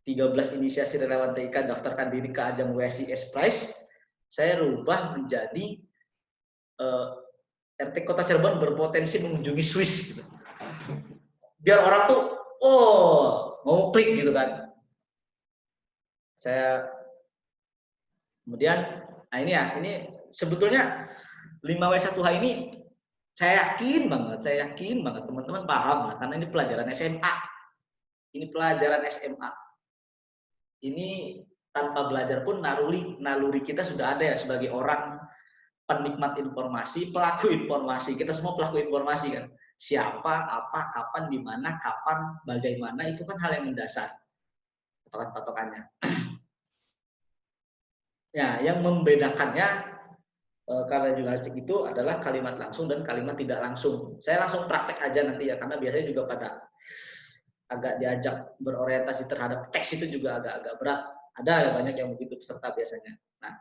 [SPEAKER 1] 13 inisiasi relawan TIK daftarkan diri ke ajang WSIS Prize, saya rubah menjadi RT Kota Cirebon berpotensi mengunjungi Swiss gitu. Biar orang tuh, oh, mau klik gitu kan. Kemudian, nah ini ya, ini sebetulnya 5W1H ini saya yakin banget teman-teman paham lah, karena ini pelajaran SMA. Ini pelajaran SMA. Ini tanpa belajar pun naluri kita sudah ada ya sebagai orang penikmat informasi, pelaku informasi. Kita semua pelaku informasi kan. Siapa, apa, kapan, di mana, kapan, bagaimana, itu kan hal yang mendasar. Patokan-patokannya. Ya, yang membedakannya karena jurnalistik itu adalah kalimat langsung dan kalimat tidak langsung. Saya langsung praktek aja nanti ya, karena biasanya juga pada agak diajak berorientasi terhadap teks itu juga agak-agak berat. Ada ya banyak yang begitu peserta biasanya. Nah,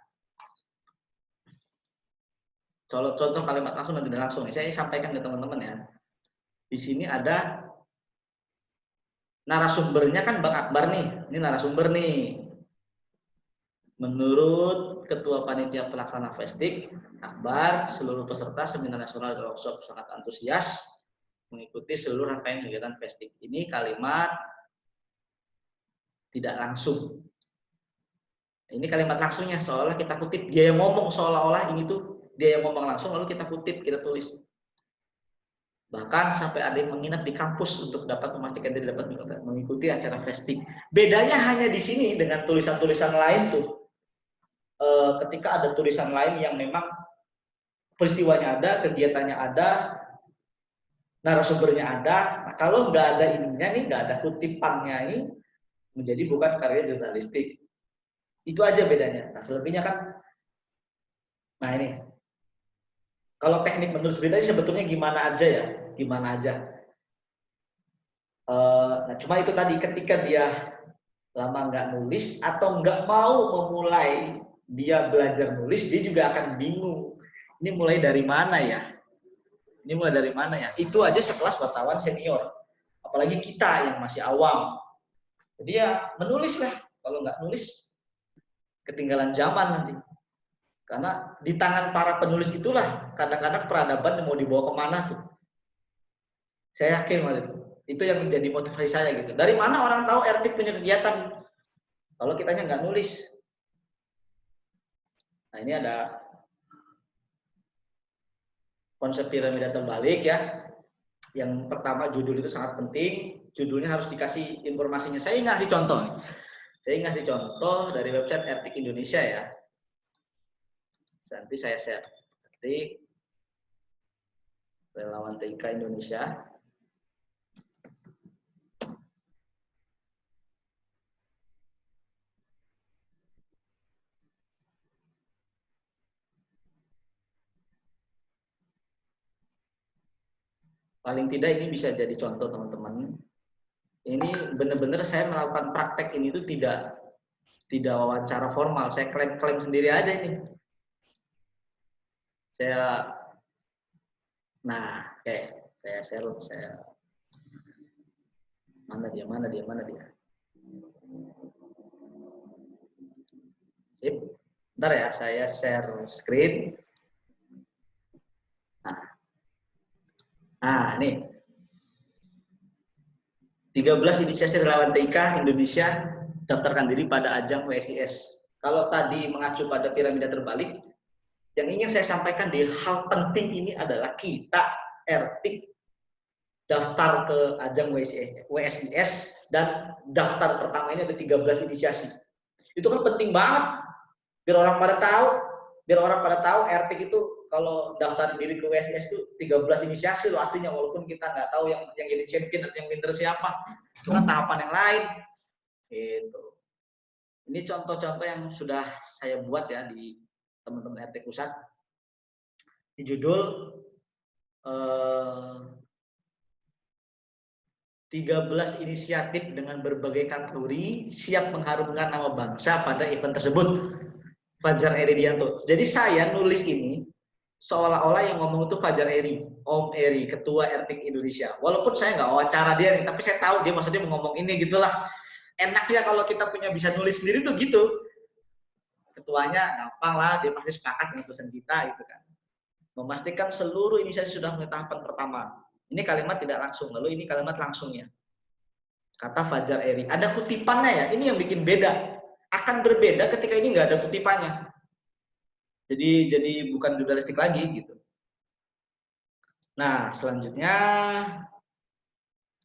[SPEAKER 1] contoh kalimat langsung dan tidak langsung. Saya sampaikan ke teman-teman ya. Di sini ada narasumbernya kan Bang Akbar nih. Ini narasumber nih. Menurut Ketua Panitia Pelaksana Festik, Akbar, seluruh peserta seminar nasional dan workshop sangat antusias mengikuti seluruh rangkaian kegiatan Festik. Ini kalimat tidak langsung. Ini kalimat langsungnya, seolah kita kutip. Dia yang ngomong seolah-olah ini tuh, dia yang ngomong langsung, lalu kita kutip, kita tulis. Bahkan sampai ada yang menginap di kampus untuk dapat memastikan dia dapat mengikuti acara Festik. Bedanya hanya di sini dengan tulisan-tulisan lain tuh. Ketika ada tulisan lain yang memang peristiwanya ada, kegiatannya ada, narasumbernya ada. Nah, kalau nggak ada ininya nih, nggak ada kutipannya ini, menjadi bukan karya jurnalistik. Itu aja bedanya. Nah, selebihnya kan, nah ini, kalau teknik menulis berita sebetulnya gimana aja ya, gimana aja. Nah, cuma itu tadi ketika dia lama nggak nulis atau nggak mau memulai dia belajar nulis, dia juga akan bingung. Ini mulai dari mana ya? Ini mulai dari mana ya? Itu aja sekelas wartawan senior. Apalagi kita yang masih awam. Jadi ya menulis lah. Kalau nggak nulis, ketinggalan zaman nanti. Karena di tangan para penulis itulah kadang-kadang peradaban yang mau dibawa kemana tuh. Saya yakin banget. Itu yang menjadi motivasi saya gitu. Dari mana orang tahu RT punya kegiatan? Kalau kitanya nggak nulis. Nah, ini ada konsep piramida terbalik ya. Yang pertama judul itu sangat penting. Judulnya harus dikasih informasinya. Saya ngasih contoh. Saya ngasih contoh dari website RT Indonesia ya. Nanti saya share. RT Relawan TIK Indonesia. Paling tidak ini bisa jadi contoh teman-teman. Ini benar-benar saya melakukan praktek ini tuh tidak wawancara formal. Saya klaim sendiri aja ini. Saya share mana dia. Sip. Bentar ya, saya share screen. Nah, ini 13 inisiasi relawan TIK Indonesia daftarkan diri pada ajang WSIS. Kalau tadi mengacu pada piramida terbalik, yang ingin saya sampaikan di hal penting ini adalah kita RT daftar ke ajang WSIS dan daftar pertama ini ada 13 inisiasi. Itu kan penting banget biar orang pada tahu RT itu kalau daftar diri ke WSIS itu 13 inisiasi loh aslinya, walaupun kita nggak tahu yang jadi champion atau yang winner siapa. Itu kan tahapan yang lain. Gitu. Ini contoh-contoh yang sudah saya buat ya di teman-teman RT Pusat. Di judul 13 inisiatif dengan berbagai kategori siap mengharumkan nama bangsa pada event tersebut. Fajar Eridianto. Jadi saya nulis ini seolah-olah yang ngomong itu Fajar Eri, Om Eri, Ketua RT Indonesia. Walaupun saya nggak wawancara dia nih, tapi saya tahu dia maksudnya mau ngomong ini gitulah. Enaknya kalau kita punya bisa nulis sendiri tuh gitu. Ketuanya gampang lah, dia pasti sepakat dengan tulisan kita gitu kan. Memastikan seluruh inisiasi sudah melalui tahapan pertama. Ini kalimat tidak langsung, lalu ini kalimat langsungnya. Kata Fajar Eri. Ada kutipannya ya, ini yang bikin beda. Akan berbeda ketika ini nggak ada kutipannya. Jadi bukan jurnalistik lagi gitu. Nah, selanjutnya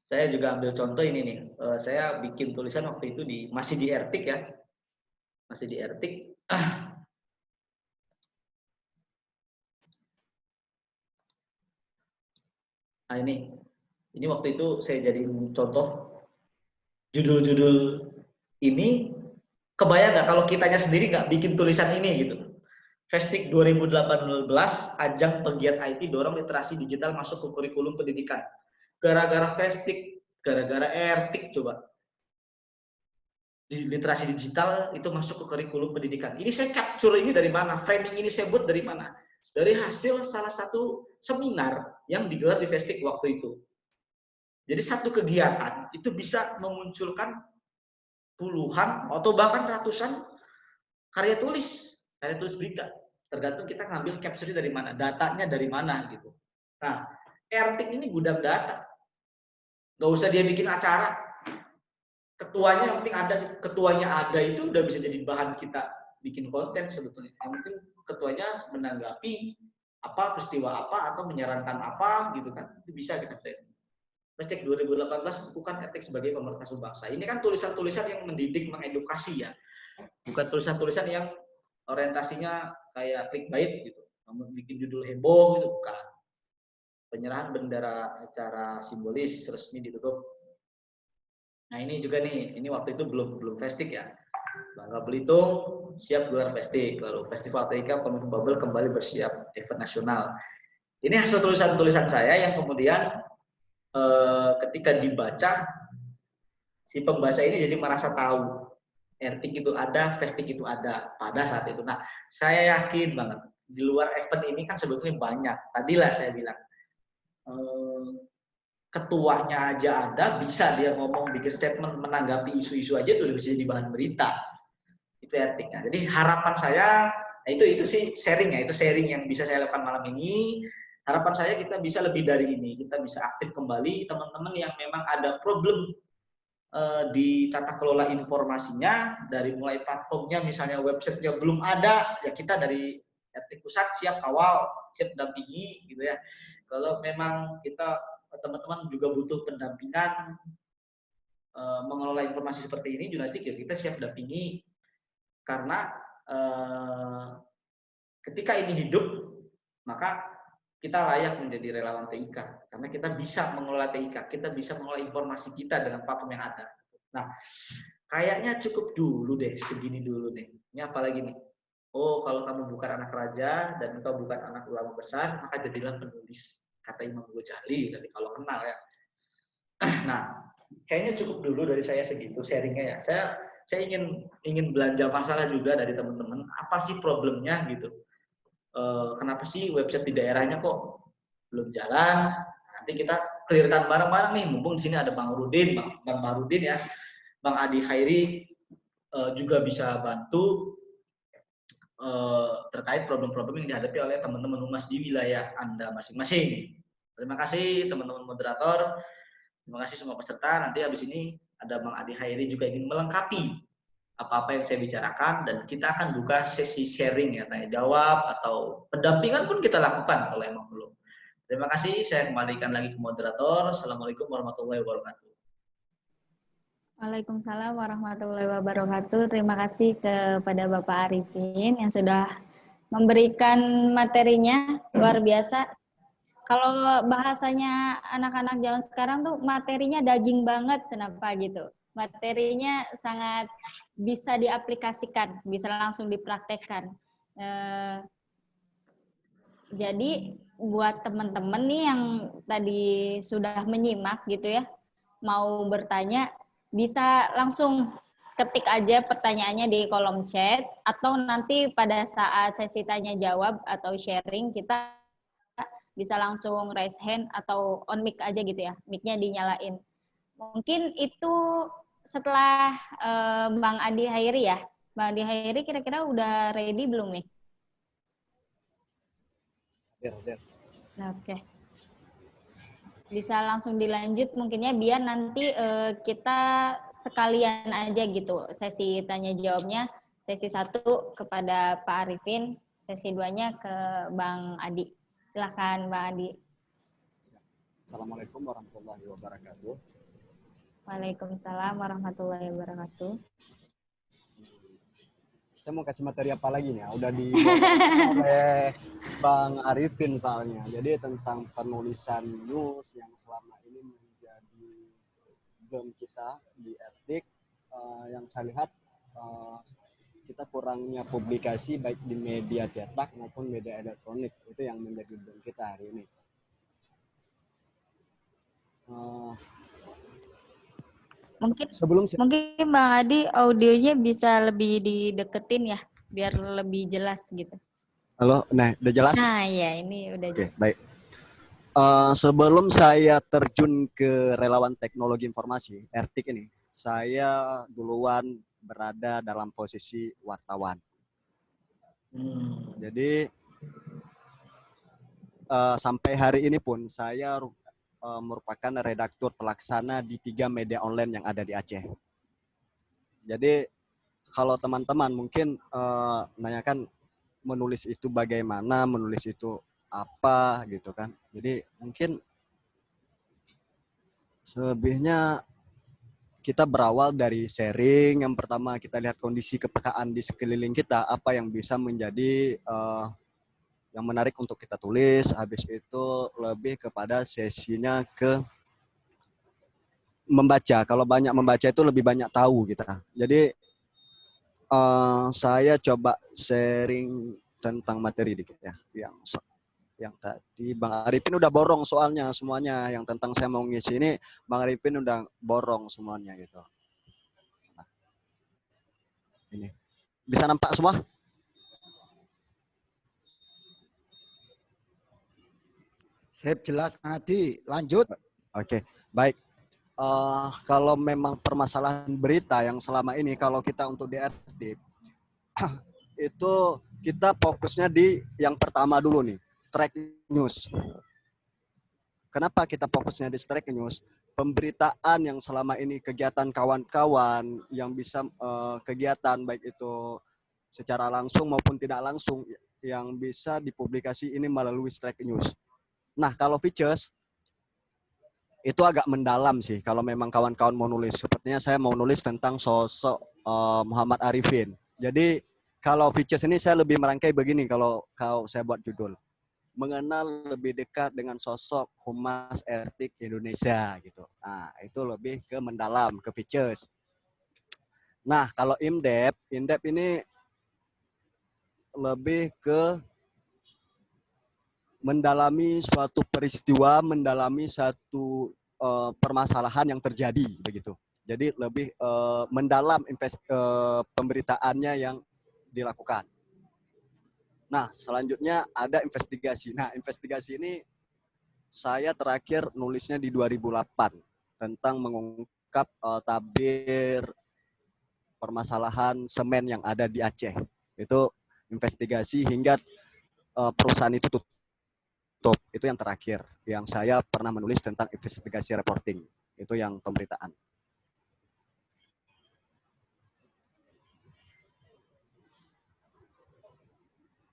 [SPEAKER 1] saya juga ambil contoh ini nih. Saya bikin tulisan waktu itu masih di Ertik ya. Masih di Ertik. Nah, ini waktu itu saya jadiin contoh judul-judul ini. Kebayang nggak kalau kitanya sendiri nggak bikin tulisan ini gitu. Festik 2018, ajang pegiat IT dorong literasi digital masuk ke kurikulum pendidikan. Gara-gara Festik, gara-gara Ertik coba. Di literasi digital itu masuk ke kurikulum pendidikan. Ini saya capture ini dari mana? Framing ini saya buat dari mana? Dari hasil salah satu seminar yang digelar di Festik waktu itu. Jadi satu kegiatan itu bisa memunculkan puluhan atau bahkan ratusan karya tulis berita. Tergantung kita ngambil capture dari mana, datanya dari mana gitu. Nah, Ertik ini gudang data. Nggak usah dia bikin acara. Ketuanya yang penting ada, ketuanya ada itu udah bisa jadi bahan kita bikin konten sebetulnya. Yang penting ketuanya menanggapi apa peristiwa apa atau menyarankan apa gitu kan. Itu bisa kita frame. Festik 2018 bukan Ertik sebagai pemersatu bangsa. Ini kan tulisan-tulisan yang mendidik, mengedukasi ya. Bukan tulisan-tulisan yang orientasinya kayak clickbait gitu. Bikin judul heboh gitu, bukan. Penyerahan bendera secara simbolis resmi ditutup. Nah, ini juga nih, ini waktu itu belum Festik ya. Bangka Belitung siap gelar Festik, lalu Festival TIK Komitmen Bubble kembali bersiap event nasional. Ini hasil tulisan-tulisan saya yang kemudian ketika dibaca si pembaca ini jadi merasa tahu Ertik itu ada, Festik itu ada pada saat itu. Nah, saya yakin banget di luar event ini kan sebetulnya banyak. Tadilah saya bilang ketuanya aja ada, bisa dia ngomong bikin statement menanggapi isu-isu aja tuh bisa jadi bahan berita. Itu Ertik. Nah, jadi harapan saya itu sih sharing ya, itu sharing yang bisa saya lakukan malam ini. Harapan saya kita bisa lebih dari ini, kita bisa aktif kembali teman-teman yang memang ada problem di tata kelola informasinya, dari mulai platformnya misalnya websitenya belum ada, ya kita dari Ertik Pusat siap kawal, siap dampingi gitu ya. Kalau memang kita teman-teman juga butuh pendampingan mengelola informasi seperti ini jurnalistik, ya kita siap dampingi karena ketika ini hidup maka kita layak menjadi relawan TIK karena kita bisa mengelola TIK, kita bisa mengelola informasi kita dengan platform yang ada. Nah, kayaknya cukup dulu deh, segini dulu deh. Ini apalagi nih? Oh, kalau kamu bukan anak raja dan engkau bukan anak ulama besar, maka jadilah penulis. Kata Imam Ghazali tadi kalau kenal ya. Nah, kayaknya cukup dulu dari saya segitu sharingnya ya. Saya ingin belanja masalah juga dari teman-teman. Apa sih problemnya gitu? Kenapa sih website di daerahnya kok belum jalan? Nanti kita clearkan bareng-bareng nih. Mumpung di sini ada Bang Rudin, Bang Marudin ya, Bang Adi Khairi juga bisa bantu terkait problem-problem yang dihadapi oleh teman-teman humas di wilayah Anda masing-masing. Terima kasih teman-teman moderator. Terima kasih semua peserta. Nanti habis ini ada Bang Adi Khairi juga ingin melengkapi apa-apa yang saya bicarakan dan kita akan buka sesi sharing ya, tanya jawab atau pendampingan pun kita lakukan kalau emang perlu. Terima kasih, saya kembalikan lagi ke moderator. Assalamualaikum warahmatullahi wabarakatuh.
[SPEAKER 2] Waalaikumsalam warahmatullahi wabarakatuh. Terima kasih kepada Bapak Arifin yang sudah memberikan materinya luar biasa. Kalau bahasanya anak-anak zaman sekarang tuh materinya daging banget, kenapa gitu. Materinya sangat bisa diaplikasikan, bisa langsung dipraktekkan. Jadi buat teman-teman nih yang tadi sudah menyimak gitu ya, mau bertanya, bisa langsung ketik aja pertanyaannya di kolom chat, atau nanti pada saat sesi tanya jawab atau sharing, kita bisa langsung raise hand atau on mic aja gitu ya, mic-nya dinyalain. Mungkin itu setelah Bang Adi Hairi ya. Bang Adi Hairi kira-kira udah ready belum nih? Oke. Bisa langsung dilanjut mungkinnya biar nanti kita sekalian aja gitu sesi tanya jawabnya, sesi 1 kepada Pak Arifin, sesi 2-nya ke Bang Adi. Silakan Bang Adi.
[SPEAKER 5] Assalamualaikum warahmatullahi wabarakatuh.
[SPEAKER 2] Waalaikumsalam warahmatullahi wabarakatuh.
[SPEAKER 5] Saya mau kasih materi apa lagi nih? Udah dibawa oleh Bang Arifin soalnya. Jadi tentang penulisan news yang selama ini menjadi game kita di etik, yang saya lihat kita kurangnya publikasi baik di media cetak maupun media elektronik. Itu yang menjadi game kita hari ini.
[SPEAKER 2] Mungkin Bang Adi audionya bisa lebih dideketin ya biar lebih jelas gitu.
[SPEAKER 5] Halo, nah udah jelas?
[SPEAKER 2] Nah ya ini udah jelas.
[SPEAKER 5] Oke, baik. Sebelum saya terjun ke relawan teknologi informasi (RTIK) ini, saya duluan berada dalam posisi wartawan. Jadi sampai hari ini pun saya merupakan redaktur pelaksana di 3 media online yang ada di Aceh. Jadi kalau teman-teman mungkin menanyakan menulis itu bagaimana, menulis itu apa gitu kan. Jadi mungkin selebihnya kita berawal dari sharing. Yang pertama kita lihat kondisi kepekaan di sekeliling kita, apa yang bisa menjadi yang menarik untuk kita tulis. Habis itu lebih kepada sesinya ke membaca. Kalau banyak membaca itu lebih banyak tahu kita. Jadi saya coba sharing tentang materi dikit ya. Yang tadi Bang Arifin udah borong soalnya semuanya. Yang tentang saya mau ngisi ini Bang Arifin udah borong semuanya gitu. Nah, ini bisa nampak semua?
[SPEAKER 6] Sip, jelas Adi, lanjut.
[SPEAKER 5] Oke, baik. Kalau memang permasalahan berita yang selama ini kalau kita untuk DRT itu kita fokusnya di yang pertama dulu nih, strike news. Kenapa kita fokusnya di strike news? Pemberitaan yang selama ini kegiatan kawan-kawan yang bisa kegiatan baik itu secara langsung maupun tidak langsung yang bisa dipublikasi ini melalui strike news. Nah, kalau features itu agak mendalam sih kalau memang kawan-kawan mau nulis. Sepertinya saya mau nulis tentang sosok Muhammad Arifin. Jadi kalau features ini saya lebih merangkai begini kalau saya buat judul. Mengenal lebih dekat dengan sosok Humas RTIK Indonesia gitu. Nah, itu lebih ke mendalam, ke features. Nah, kalau in-depth ini lebih ke mendalami suatu peristiwa, mendalami satu permasalahan yang terjadi begitu. Jadi lebih mendalam pemberitaannya yang dilakukan. Nah, selanjutnya ada investigasi. Nah, investigasi ini saya terakhir nulisnya di 2008 tentang mengungkap tabir permasalahan semen yang ada di Aceh. Itu investigasi hingga perusahaan itu tutup. Itu yang terakhir yang saya pernah menulis tentang investigasi reporting. Itu yang pemberitaan.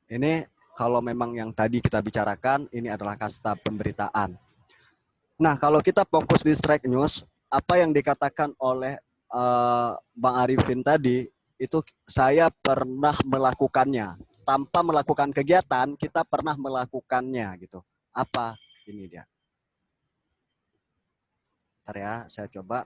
[SPEAKER 5] Ini kalau memang yang tadi kita bicarakan, ini adalah kasta pemberitaan. Nah, kalau kita fokus di strike news, apa yang dikatakan oleh Bang Arifin tadi, itu saya pernah melakukannya. Tanpa melakukan kegiatan, kita pernah melakukannya gitu. Apa? Ini dia. Bentar ya, saya coba.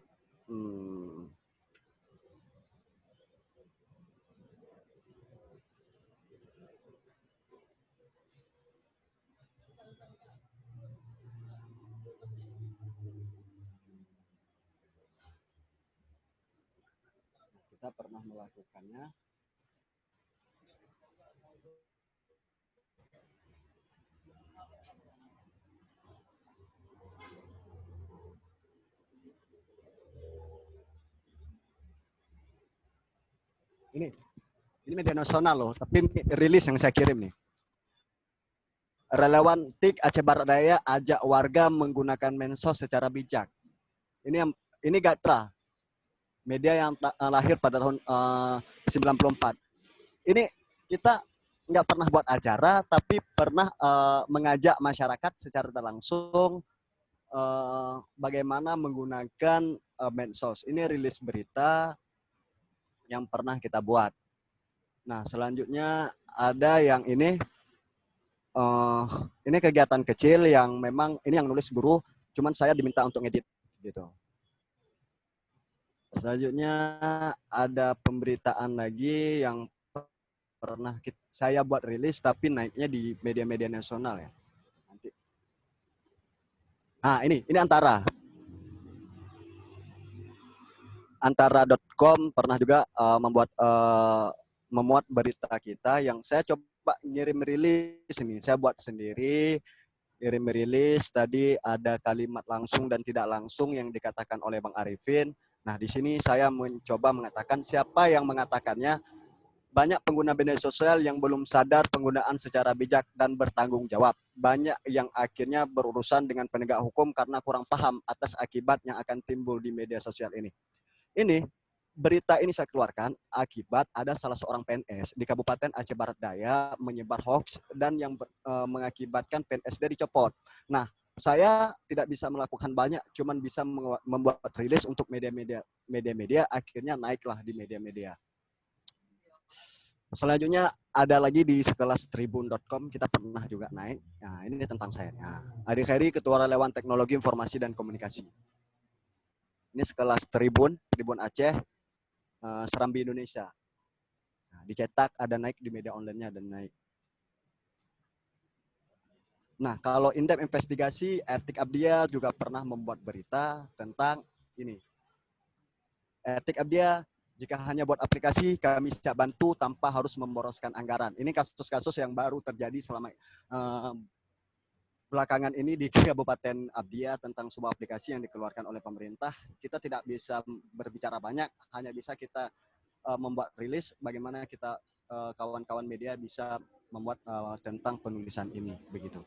[SPEAKER 5] Kita pernah melakukannya. Ini media nasional loh, tapi ini rilis yang saya kirim nih. Relawan TIK Aceh Barat Daya ajak warga menggunakan mensos secara bijak. Ini Gatra, media yang lahir pada tahun 94. Ini kita nggak pernah buat acara, tapi pernah mengajak masyarakat secara langsung bagaimana menggunakan medsos. Ini rilis berita yang pernah kita buat. Nah, selanjutnya ada yang ini kegiatan kecil yang memang ini yang nulis guru, cuman saya diminta untuk ngedit gitu. Selanjutnya ada pemberitaan lagi yang pernah saya buat rilis tapi naiknya di media-media nasional ya. Nanti. Nah, ini Antara.com pernah juga memuat berita kita yang saya coba ngirim rilis ini. Saya buat sendiri, kirim rilis. Tadi ada kalimat langsung dan tidak langsung yang dikatakan oleh Bang Arifin. Nah, di sini saya mencoba mengatakan siapa yang mengatakannya. Banyak pengguna media sosial yang belum sadar penggunaan secara bijak dan bertanggung jawab. Banyak yang akhirnya berurusan dengan penegak hukum karena kurang paham atas akibat yang akan timbul di media sosial ini. Berita ini saya keluarkan akibat ada salah seorang PNS di Kabupaten Aceh Barat Daya menyebar hoax dan yang mengakibatkan PNS dia dicopot. Nah, saya tidak bisa melakukan banyak, cuman bisa membuat rilis untuk media-media, akhirnya naiklah di media-media. Selanjutnya ada lagi di sekelas tribun.com kita pernah juga naik. Nah, ini tentang saya. Nah, Adi Khairi, Ketua Relawan Teknologi Informasi dan Komunikasi. Ini sekelas Tribun Aceh, Serambi Indonesia. Nah, dicetak ada naik di media online-nya ada naik. Nah, kalau in-depth investigasi, Ertik Abdia juga pernah membuat berita tentang ini. Ertik Abdia, jika hanya buat aplikasi, kami siap bantu tanpa harus memboroskan anggaran. Ini kasus-kasus yang baru terjadi selama belakangan ini di Kabupaten Abdia tentang sebuah aplikasi yang dikeluarkan oleh pemerintah. Kita tidak bisa berbicara banyak, hanya bisa kita membuat rilis bagaimana kita kawan-kawan media bisa membuat tentang penulisan ini, begitu.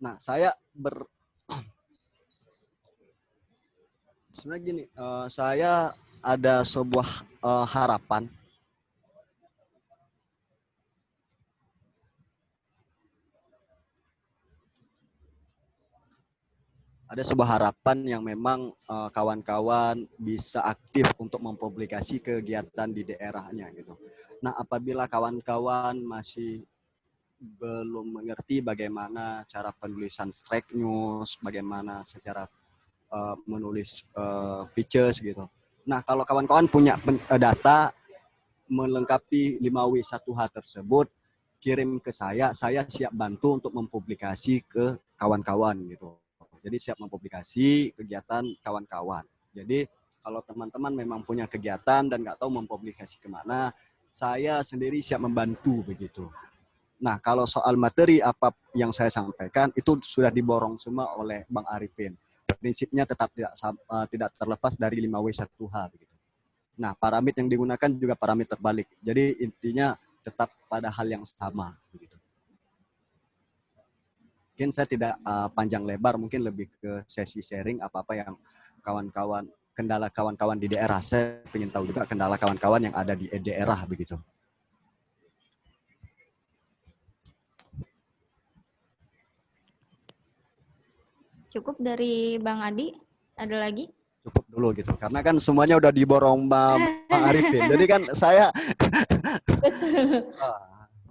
[SPEAKER 5] Nah, saya sebenarnya gini, saya ada sebuah harapan. Ada sebuah harapan yang memang kawan-kawan bisa aktif untuk mempublikasi kegiatan di daerahnya gitu. Nah, apabila kawan-kawan masih belum mengerti bagaimana cara penulisan strike news, bagaimana secara menulis features gitu. Nah, kalau kawan-kawan punya data melengkapi 5W1H tersebut, kirim ke saya siap bantu untuk mempublikasi ke kawan-kawan gitu. Jadi siap mempublikasi kegiatan kawan-kawan. Jadi kalau teman-teman memang punya kegiatan dan nggak tahu mempublikasi kemana, saya sendiri siap membantu begitu. Nah, kalau soal materi apa yang saya sampaikan itu sudah diborong semua oleh Bang Arifin. Prinsipnya tetap tidak terlepas dari 5W1H begitu. Nah, paramid yang digunakan juga paramid terbalik. Jadi intinya tetap pada hal yang sama begitu. Mungkin saya tidak panjang lebar, mungkin lebih ke sesi sharing apa-apa yang kawan-kawan, kendala kawan-kawan di daerah. Saya ingin tahu juga kendala kawan-kawan yang ada di daerah begitu.
[SPEAKER 2] Cukup dari Bang Adi? Ada lagi?
[SPEAKER 5] Cukup dulu gitu. Karena kan semuanya udah diborong Bang Arifin. Jadi kan saya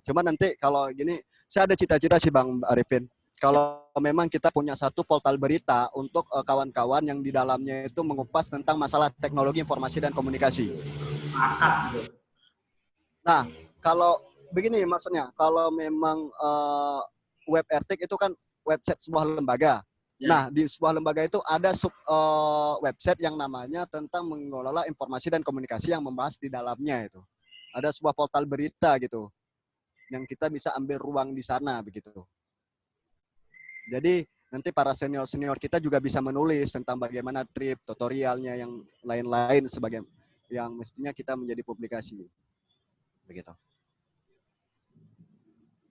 [SPEAKER 5] cuma nanti kalau gini, saya ada cita-cita sih Bang Arifin. Kalau memang kita punya satu portal berita untuk kawan-kawan yang di dalamnya itu mengupas tentang masalah teknologi informasi dan komunikasi. Nah, kalau begini maksudnya, kalau memang web Ertik itu kan website sebuah lembaga. Nah, di sebuah lembaga itu ada website yang namanya tentang mengelola informasi dan komunikasi yang membahas di dalamnya itu. Ada sebuah portal berita gitu, yang kita bisa ambil ruang di sana begitu. Jadi nanti para senior-senior kita juga bisa menulis tentang bagaimana trip, tutorialnya, yang lain-lain sebagai yang mestinya kita menjadi publikasi. Begitu.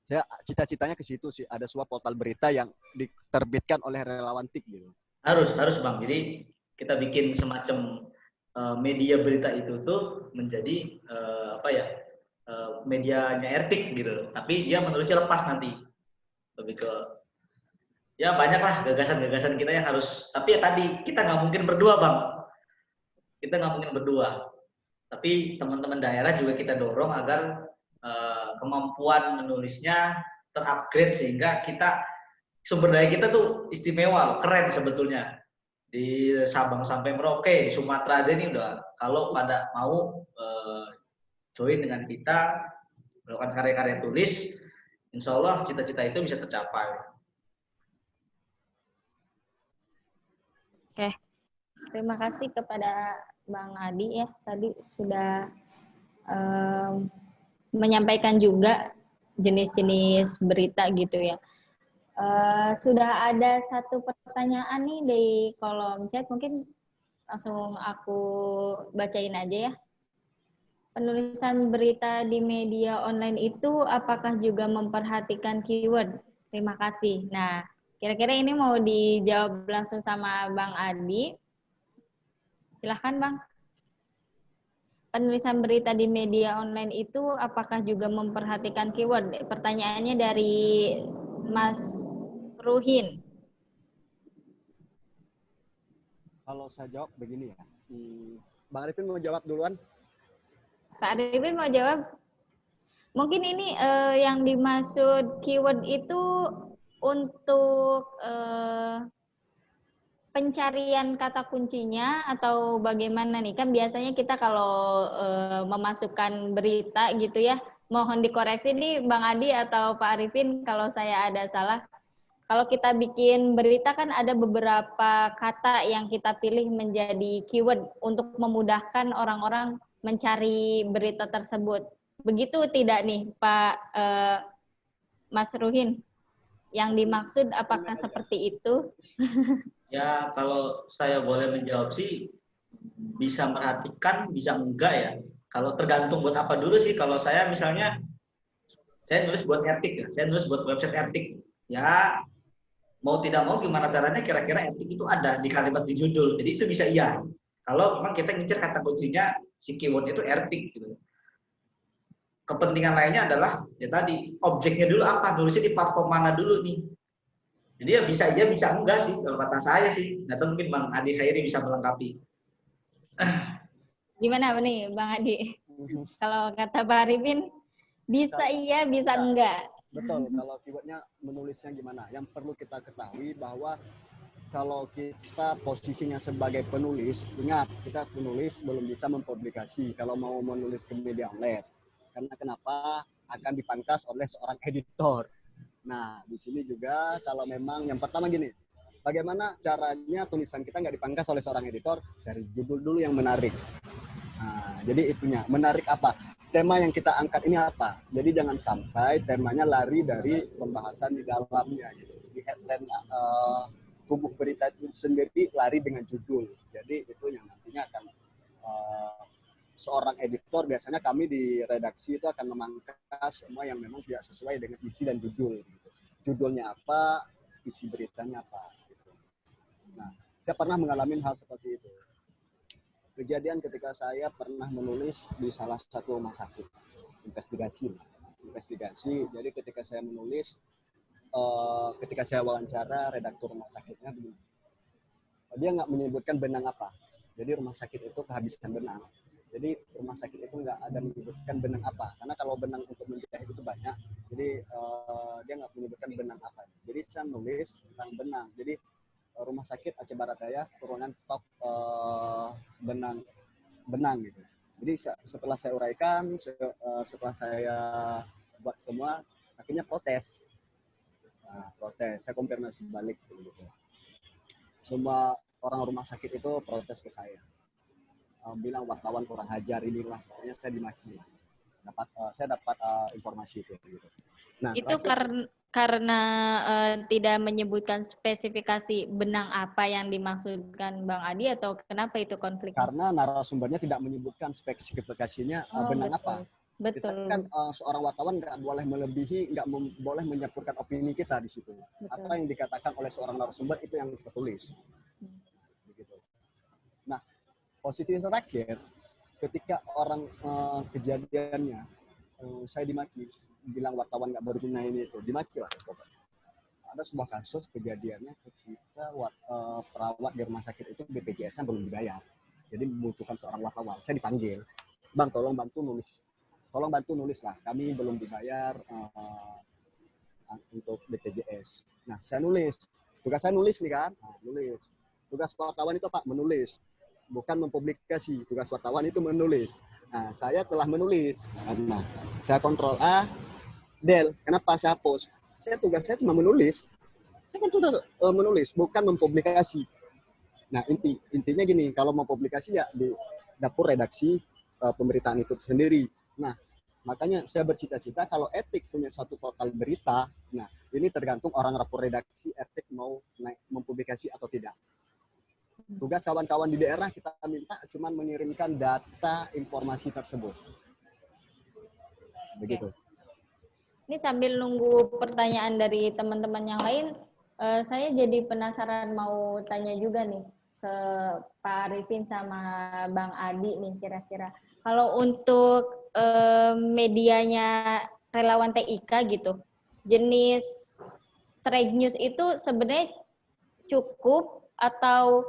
[SPEAKER 5] Saya cita-citanya ke situ sih, ada sebuah portal berita yang diterbitkan oleh relawan TIK gitu.
[SPEAKER 1] Harus Bang. Jadi kita bikin semacam media berita itu tuh menjadi medianya RTIK gitu. Tapi dia menulisnya lepas nanti. Lebih ke ya banyak lah gagasan-gagasan kita yang harus. Tapi ya tadi kita nggak mungkin berdua Bang. Kita nggak mungkin berdua. Tapi teman-teman daerah juga kita dorong agar kemampuan menulisnya terupgrade sehingga kita sumber daya kita tuh istimewa, keren sebetulnya. Di Sabang sampai Merauke, di Sumatera aja ini udah kalau pada mau join dengan kita melakukan karya-karya tulis, insya Allah cita-cita itu bisa tercapai.
[SPEAKER 2] Oke, terima kasih kepada Bang Adi ya, tadi sudah menyampaikan juga jenis-jenis berita gitu ya. Sudah ada satu pertanyaan nih di kolom chat, mungkin langsung aku bacain aja ya. Penulisan berita di media online itu apakah juga memperhatikan keyword? Terima kasih. Nah, kira-kira ini mau dijawab langsung sama Bang Adi. Silahkan Bang. Penulisan berita di media online itu apakah juga memperhatikan keyword? Pertanyaannya dari Mas Ruhin.
[SPEAKER 5] Kalau saya jawab begini ya, Bang Arifin mau jawab duluan?
[SPEAKER 2] Pak Arifin mau jawab? Mungkin ini yang dimaksud keyword itu untuk pencarian kata kuncinya atau bagaimana nih? Kan biasanya kita kalau memasukkan berita gitu ya, mohon dikoreksi nih Bang Adi atau Pak Arifin kalau saya ada salah. Kalau kita bikin berita kan ada beberapa kata yang kita pilih menjadi keyword untuk memudahkan orang-orang mencari berita tersebut. Begitu tidak nih Pak Mas Ruhin? Yang dimaksud apakah seperti itu?
[SPEAKER 1] Ya kalau saya boleh menjawab sih bisa merhatikan, bisa enggak ya. Kalau tergantung buat apa dulu sih. Kalau saya misalnya saya nulis buat RTIK ya, saya nulis buat website RTIK. Ya mau tidak mau gimana caranya kira-kira RTIK itu ada di kalimat di judul. Jadi itu bisa iya. Kalau memang kita ngincer kata kuncinya si keyword itu RTIK gitu. Kepentingan lainnya adalah ya tadi objeknya dulu apa, nulisnya di platform mana dulu nih. Jadi ya bisa iya bisa enggak sih kalau kata saya sih. Nah, mungkin Bang Adi Khairi bisa melengkapi.
[SPEAKER 2] Gimana nih Bang Adi? Kalau kata Pak Arifin bisa iya bisa enggak.
[SPEAKER 5] Betul, kalau keywordnya menulisnya gimana. Yang perlu kita ketahui bahwa kalau kita posisinya sebagai penulis, ingat kita penulis belum bisa mempublikasi kalau mau menulis ke media online. Karena kenapa? Akan dipangkas oleh seorang editor. Nah, di sini juga kalau memang yang pertama gini, bagaimana caranya tulisan kita nggak dipangkas oleh seorang editor? Dari judul dulu yang menarik. Nah, jadi itunya, menarik apa? Tema yang kita angkat ini apa? Jadi jangan sampai temanya lari dari pembahasan di dalamnya. Gitu. Di headline tubuh berita itu sendiri lari dengan judul. Jadi itu yang nantinya akan seorang editor, biasanya kami di redaksi itu akan memangkas semua yang memang tidak sesuai dengan isi dan judul. Gitu. Judulnya apa, isi beritanya apa. Gitu. Nah, saya pernah mengalami hal seperti itu. Kejadian ketika saya pernah menulis di salah satu rumah sakit investigasi. Jadi ketika saya menulis, ketika saya wawancara redaktur rumah sakitnya begini, dia nggak menyebutkan benang apa. Jadi rumah sakit itu kehabisan benang. Jadi rumah sakit itu nggak ada menyebutkan benang apa, karena kalau benang untuk menjahit itu banyak. Jadi dia nggak menyebutkan benang apa. Jadi saya menulis tentang benang. Jadi rumah sakit Aceh Barat Daya kekurangan stok benang gitu. Jadi setelah saya uraikan, setelah saya buat semua, akhirnya protes. Nah, protes, saya konfirmasi balik gitu. Semua orang rumah sakit itu protes ke saya, bilang wartawan kurang ajar, inilah, pokoknya saya dimaki. Saya dapat informasi itu. Gitu. Nah,
[SPEAKER 2] itu karena tidak menyebutkan spesifikasi benang apa yang dimaksudkan Bang Adi atau kenapa itu konflik?
[SPEAKER 5] Karena narasumbernya tidak menyebutkan spesifikasinya benang
[SPEAKER 2] betul.
[SPEAKER 5] apa.
[SPEAKER 2] Betul.
[SPEAKER 5] Kita kan seorang wartawan nggak boleh melebihi, nggak boleh menyampurkan opini kita di situ.
[SPEAKER 2] Betul.
[SPEAKER 5] Apa yang dikatakan oleh seorang narasumber itu yang kita tulis. Begitu. Nah, posisi yang terakhir, ketika orang kejadiannya, saya dimaki, bilang wartawan nggak berguna ini itu, dimaki lah. Ada sebuah kasus kejadiannya ketika perawat di rumah sakit itu BPJS-nya belum dibayar. Jadi membutuhkan seorang wartawan. Saya dipanggil, Bang, tolong bantu nulis lah. Kami belum dibayar untuk BPJS. Nah, saya nulis. Tugas saya nulis nih kan. Nah, nulis. Tugas wartawan itu Pak, menulis. Bukan mempublikasi. Tugas wartawan itu menulis. Nah, saya telah menulis. Nah, saya kontrol A. Del, kenapa saya hapus? Tugas saya cuma menulis. Saya kan sudah menulis, bukan mempublikasi. Nah, intinya gini, kalau mau publikasi ya di dapur redaksi pemberitaan itu sendiri. Nah, makanya saya bercita-cita kalau etik punya satu portal berita, nah ini tergantung orang dapur redaksi etik mau mempublikasi atau tidak. Tugas kawan-kawan di daerah kita minta cuma mengirimkan data informasi tersebut. Begitu.
[SPEAKER 2] Ini sambil nunggu pertanyaan dari teman-teman yang lain, saya jadi penasaran mau tanya juga nih ke Pak Arifin sama Bang Adi nih kira-kira. Kalau untuk medianya relawan TIK gitu, jenis strike news itu sebenarnya cukup atau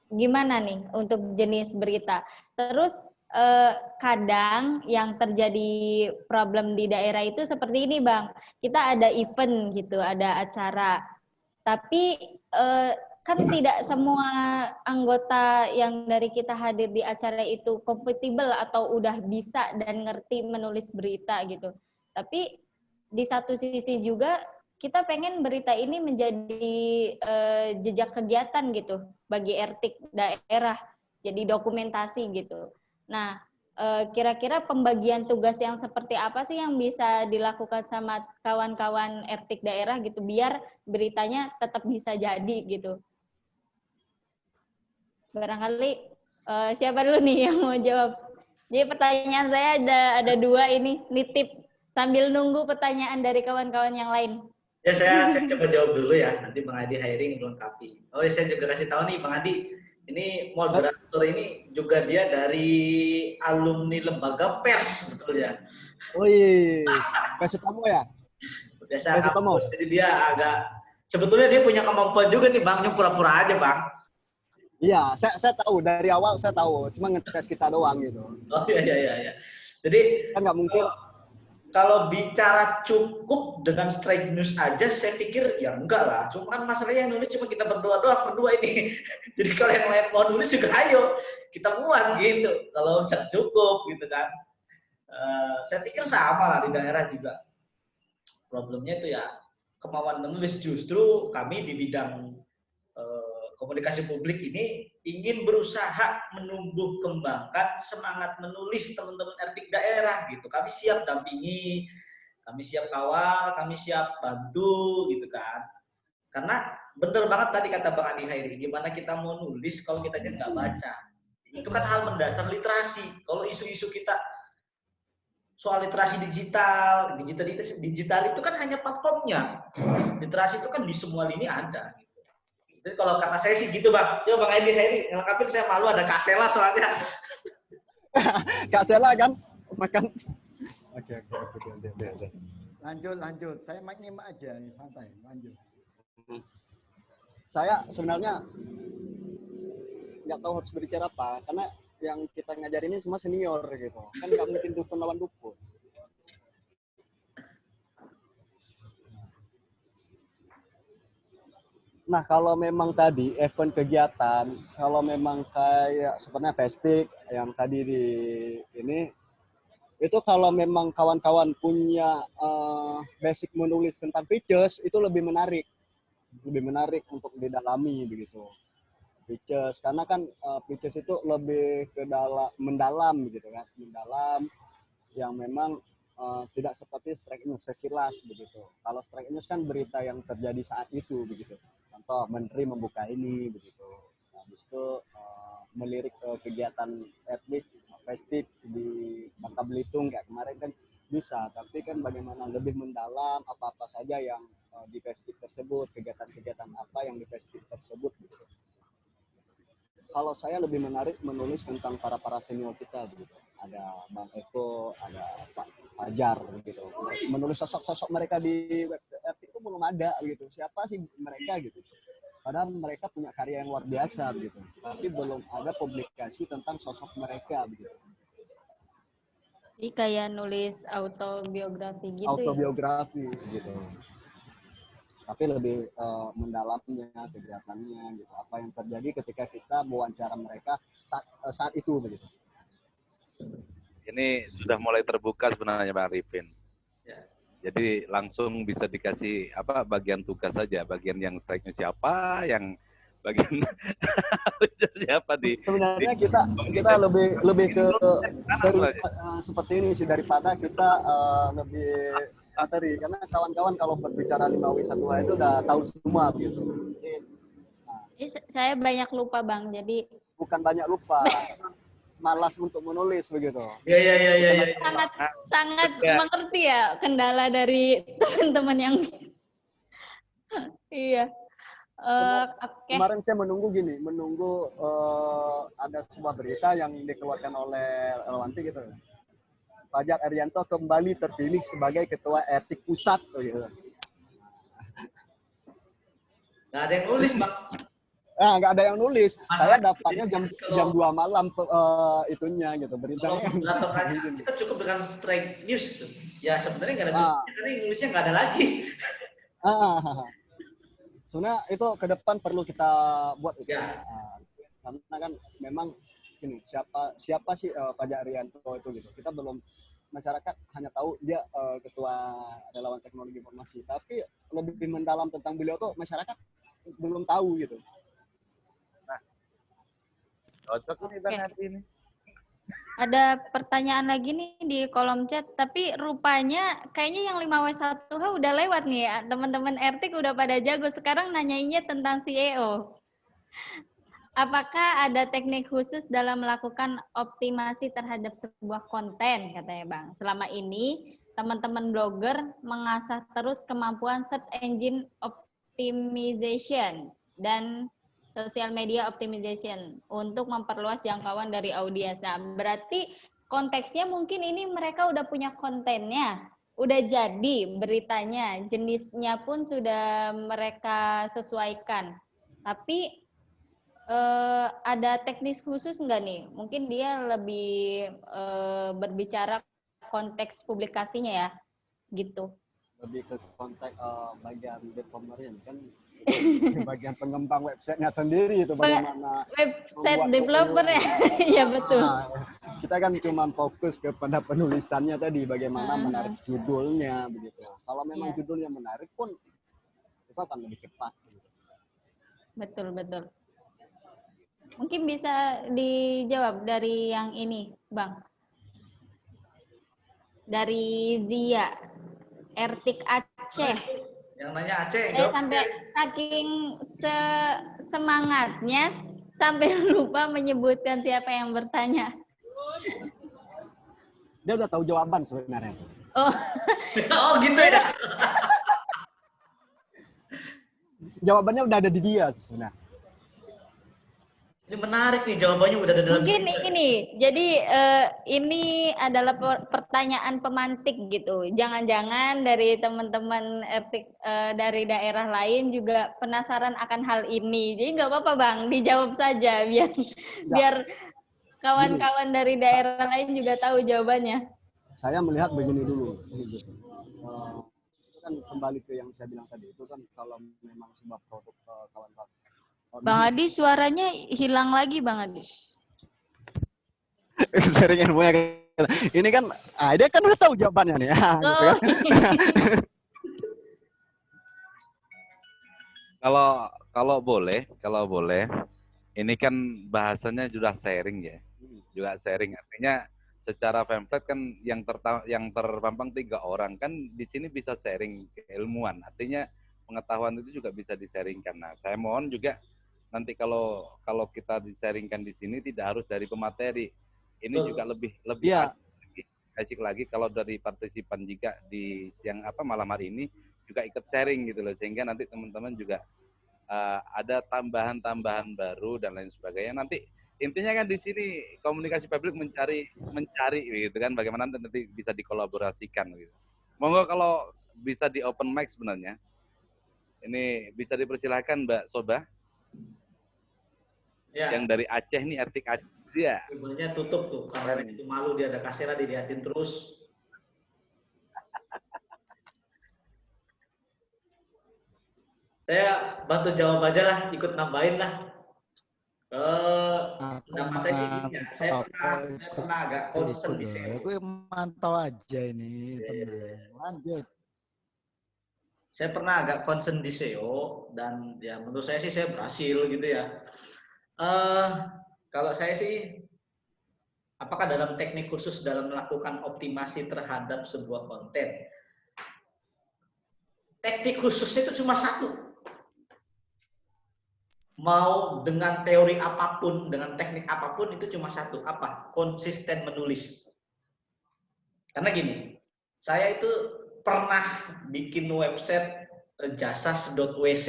[SPEAKER 2] gimana nih untuk jenis berita? Terus kadang yang terjadi problem di daerah itu seperti ini Bang, kita ada event gitu, ada acara, tapi kan tidak semua anggota yang dari kita hadir di acara itu kompatibel atau udah bisa dan ngerti menulis berita gitu. Tapi di satu sisi juga kita pengen berita ini menjadi jejak kegiatan gitu bagi RTIK daerah, jadi dokumentasi gitu. Nah, kira-kira pembagian tugas yang seperti apa sih yang bisa dilakukan sama kawan-kawan RTIK daerah gitu biar beritanya tetap bisa jadi gitu. Barangkali siapa dulu nih yang mau jawab? Jadi pertanyaan saya ada dua ini, nitip sambil nunggu pertanyaan dari kawan-kawan yang lain.
[SPEAKER 1] Ya, saya coba jawab dulu ya, nanti Bang Adi Hairing melengkapi. Oh, saya juga kasih tahu nih Bang Adi, ini moderator ini juga dia dari alumni lembaga pers, betul ya?
[SPEAKER 5] Oh iya, Persitomo ya?
[SPEAKER 1] Biasa kampus, jadi dia agak, sebetulnya dia punya kemampuan juga nih Bang, pura-pura aja Bang.
[SPEAKER 5] Iya, saya tahu, dari awal saya tahu, cuma ngetes kita doang gitu.
[SPEAKER 1] Oh iya. Jadi,
[SPEAKER 5] kan nggak mungkin.
[SPEAKER 1] Kalau bicara cukup dengan strike news aja, saya pikir ya enggak lah. Cuma kan masalahnya yang nulis cuma kita berdua ini. Jadi kalau yang lain mau nulis juga ayo, kita muat gitu. Kalau bisa cukup gitu kan. Saya pikir sama lah di daerah juga. Problemnya itu ya kemauan menulis, justru kami di bidang komunikasi publik ini ingin berusaha menumbuh kembangkan semangat menulis teman-teman RTIK daerah gitu. Kami siap dampingi, kami siap kawal, kami siap bantu gitu kan. Karena bener banget tadi kata Bang Adi Hairi, gimana kita mau nulis kalau kita nggak baca. Itu kan hal mendasar literasi. Kalau isu-isu kita soal literasi digital itu kan hanya platformnya. Literasi itu kan di semua lini ada. Jadi kalau kata saya sih gitu Bang. Coba Bang Edi Hairi ngelengkapin, saya malu ada Kak Sela soalnya.
[SPEAKER 5] Kak Sela kan makan. Oke.
[SPEAKER 6] Lanjut. Saya nyimak aja nih, santai. Lanjut.
[SPEAKER 5] Saya sebenarnya nggak tahu harus berbicara apa, karena yang kita ngajar ini semua senior gitu. Kan nggak mungkin dukun lawan dukun. Nah, kalau memang tadi event kegiatan, kalau memang kayak sebenarnya Pestik yang tadi di ini, itu kalau memang kawan-kawan punya basic menulis tentang pitches, itu lebih menarik untuk didalami begitu. Pitches, karena kan pitches itu lebih ke mendalam begitu kan, mendalam yang memang tidak seperti strike news sekilas begitu. Kalau strike news kan berita yang terjadi saat itu begitu. Contoh menteri membuka ini begitu. Habis itu melirik kegiatan etnik festif di Bangka Belitung kayak kemarin kan bisa, tapi kan bagaimana lebih mendalam apa-apa saja yang di festif tersebut, kegiatan-kegiatan apa yang di festif tersebut gitu. Kalau saya lebih menarik menulis tentang para senior kita gitu. Ada Bang Eko, ada Pak Fajar gitu. Menulis sosok-sosok mereka di web itu belum ada gitu. Siapa sih mereka gitu. Padahal mereka punya karya yang luar biasa gitu. Tapi belum ada publikasi tentang sosok mereka gitu.
[SPEAKER 2] Jadi kayak nulis autobiografi gitu ya?
[SPEAKER 5] Autobiografi gitu. Tapi lebih mendalamnya kegiatannya gitu, apa yang terjadi ketika kita mewawancara mereka saat itu begitu.
[SPEAKER 7] Ini sudah mulai terbuka sebenarnya Bang Arifin.
[SPEAKER 1] Ya.
[SPEAKER 7] Jadi langsung bisa dikasih apa bagian tugas saja, bagian yang strike-nya siapa, yang bagian siapa di.
[SPEAKER 5] Sebenarnya kita lebih ke seri seperti ini sih daripada kita lebih materi, karena kawan-kawan kalau berbicara 5W1H itu udah tahu semua begitu.
[SPEAKER 2] Saya banyak lupa Bang, jadi
[SPEAKER 5] bukan banyak lupa, malas untuk menulis begitu.
[SPEAKER 1] Iya.
[SPEAKER 2] Sangat mengerti ya kendala dari teman-teman yang iya. Oke.
[SPEAKER 5] Kemarin saya menunggu ada sebuah berita yang dikeluarkan oleh Elwanti gitu. Fajar Arianto kembali terpilih sebagai Ketua Etik Pusat. Gitu.
[SPEAKER 1] Nggak ada yang nulis, Bang.
[SPEAKER 5] Nggak ada yang nulis. Saya dapatnya jam 2 malam itunya gitu, beritanya.
[SPEAKER 1] Kalau kita cukup dengan strike news itu. Ya sebenarnya nggak ada tulisnya, karena nulisnya nggak ada lagi.
[SPEAKER 5] Sebenarnya itu ke depan perlu kita buat itu.
[SPEAKER 1] Ya.
[SPEAKER 5] Karena kan memang ini siapa sih Fajar Arianto itu gitu. Kita belum, masyarakat hanya tahu dia ketua relawan teknologi informasi, tapi lebih mendalam tentang beliau tuh masyarakat belum tahu gitu.
[SPEAKER 7] Nah, cocok nih Bang Arifin.
[SPEAKER 2] Ada pertanyaan lagi nih di kolom chat, tapi rupanya kayaknya yang 5W1H udah lewat nih ya. Teman-teman RTIK udah pada jago. Sekarang nanyainnya tentang CEO. Apakah ada teknik khusus dalam melakukan optimasi terhadap sebuah konten, katanya Bang. Selama ini, teman-teman blogger mengasah terus kemampuan search engine optimization dan social media optimization untuk memperluas jangkauan dari audiens. Nah, berarti konteksnya mungkin ini mereka udah punya kontennya, udah jadi beritanya, jenisnya pun sudah mereka sesuaikan. Tapi ada teknis khusus nggak nih? Mungkin dia lebih berbicara konteks publikasinya ya, gitu.
[SPEAKER 5] Lebih ke konteks bagian developer kan, bagian pengembang websitenya sendiri itu bagaimana
[SPEAKER 2] website developer ya. Ya betul.
[SPEAKER 5] Kita kan cuma fokus kepada penulisannya tadi, bagaimana menarik judulnya begitu. Kalau memang judulnya menarik pun itu akan lebih cepat.
[SPEAKER 2] Betul. Mungkin bisa dijawab dari yang ini, Bang. Dari Zia, RTIK Aceh.
[SPEAKER 1] Yang nanya Aceh.
[SPEAKER 2] Sampai saking semangatnya sampai lupa menyebutkan siapa yang bertanya.
[SPEAKER 5] Dia udah tahu jawaban sebenarnya.
[SPEAKER 1] Oh gitu ya.
[SPEAKER 5] Jawabannya udah ada di dia sebenarnya.
[SPEAKER 1] Ini menarik nih, jawabannya udah ada dalam.
[SPEAKER 2] Mungkin ini, jadi ini adalah pertanyaan pemantik gitu. Jangan-jangan dari teman-teman dari daerah lain juga penasaran akan hal ini. Jadi nggak apa-apa Bang, dijawab saja biar kawan-kawan dari daerah lain juga tahu jawabannya.
[SPEAKER 5] Saya melihat begini dulu. Kan kembali ke yang saya bilang tadi, itu kan kalau memang sebuah produk kawan-kawan.
[SPEAKER 2] Bang Adi, suaranya hilang lagi, Bang Adi.
[SPEAKER 5] Sering ilmunya. Ini kan, dia kan udah tahu jawabannya nih.
[SPEAKER 2] Oh.
[SPEAKER 7] Kalau boleh, ini kan bahasanya sudah sharing ya, juga sharing. Artinya secara pamflet kan yang terpampang 3 orang kan di sini bisa sharing keilmuan. Artinya pengetahuan itu juga bisa di-sharingkan. Nah, saya mohon juga nanti kalau kita di-sharingkan di sini tidak harus dari pemateri. ini
[SPEAKER 1] Betul.
[SPEAKER 7] juga lebih
[SPEAKER 5] Iya.
[SPEAKER 7] asik lagi kalau dari partisipan juga di siang malam hari ini juga ikut sharing gitu loh, sehingga nanti teman-teman juga ada tambahan-tambahan baru dan lain sebagainya. Nanti intinya kan di sini komunikasi publik mencari gitu kan, bagaimana nanti bisa dikolaborasikan gitu. Monggo kalau bisa di open mic sebenarnya. Ini bisa dipersilahkan Mbak Soba.
[SPEAKER 1] Ya.
[SPEAKER 7] Yang dari Aceh nih, Etik Aceh. Ya.
[SPEAKER 1] Sebenarnya tutup tuh, karena itu malu dia ada kasirnya dilihatin terus. Saya bantu jawab aja lah, ikut nambahin lah. Pendapat saya sih gini ya, saya pernah agak concern di SEO.
[SPEAKER 6] Gue mantau aja ini, tenang. Lanjut.
[SPEAKER 1] Saya pernah agak concern di SEO dan ya menurut saya sih saya berhasil gitu ya. Kalau saya sih, apakah dalam teknik khusus dalam melakukan optimasi terhadap sebuah konten? Teknik khususnya itu cuma satu. Mau dengan teori apapun, dengan teknik apapun itu cuma satu. Apa? Konsisten menulis. Karena gini, saya itu pernah bikin website jasas.wc.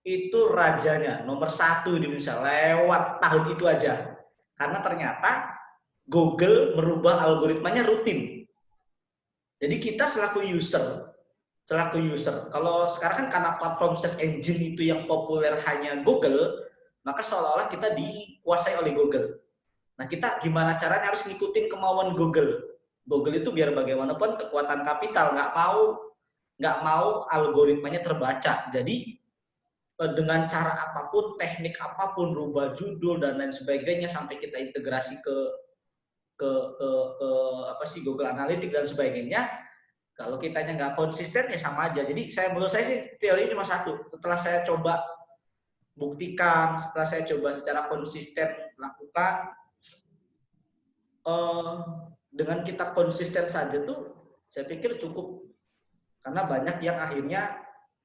[SPEAKER 1] Itu rajanya, nomor 1 di Indonesia, lewat tahun itu aja. Karena ternyata Google merubah algoritmanya rutin. Jadi kita selaku user, kalau sekarang kan karena platform search engine itu yang populer hanya Google, maka seolah-olah kita dikuasai oleh Google. Nah, kita gimana caranya harus ngikutin kemauan Google. Google itu biar bagaimanapun kekuatan kapital, nggak mau algoritmanya terbaca. Jadi dengan cara apapun, teknik apapun, rubah judul dan lain sebagainya sampai kita integrasi ke Google Analytics dan sebagainya. Kalau kitanya nggak konsisten ya sama aja. Jadi menurut saya sih teorinya cuma satu. Setelah saya coba buktikan, setelah saya coba secara konsisten lakukan, dengan kita konsisten saja tuh saya pikir cukup. Karena banyak yang akhirnya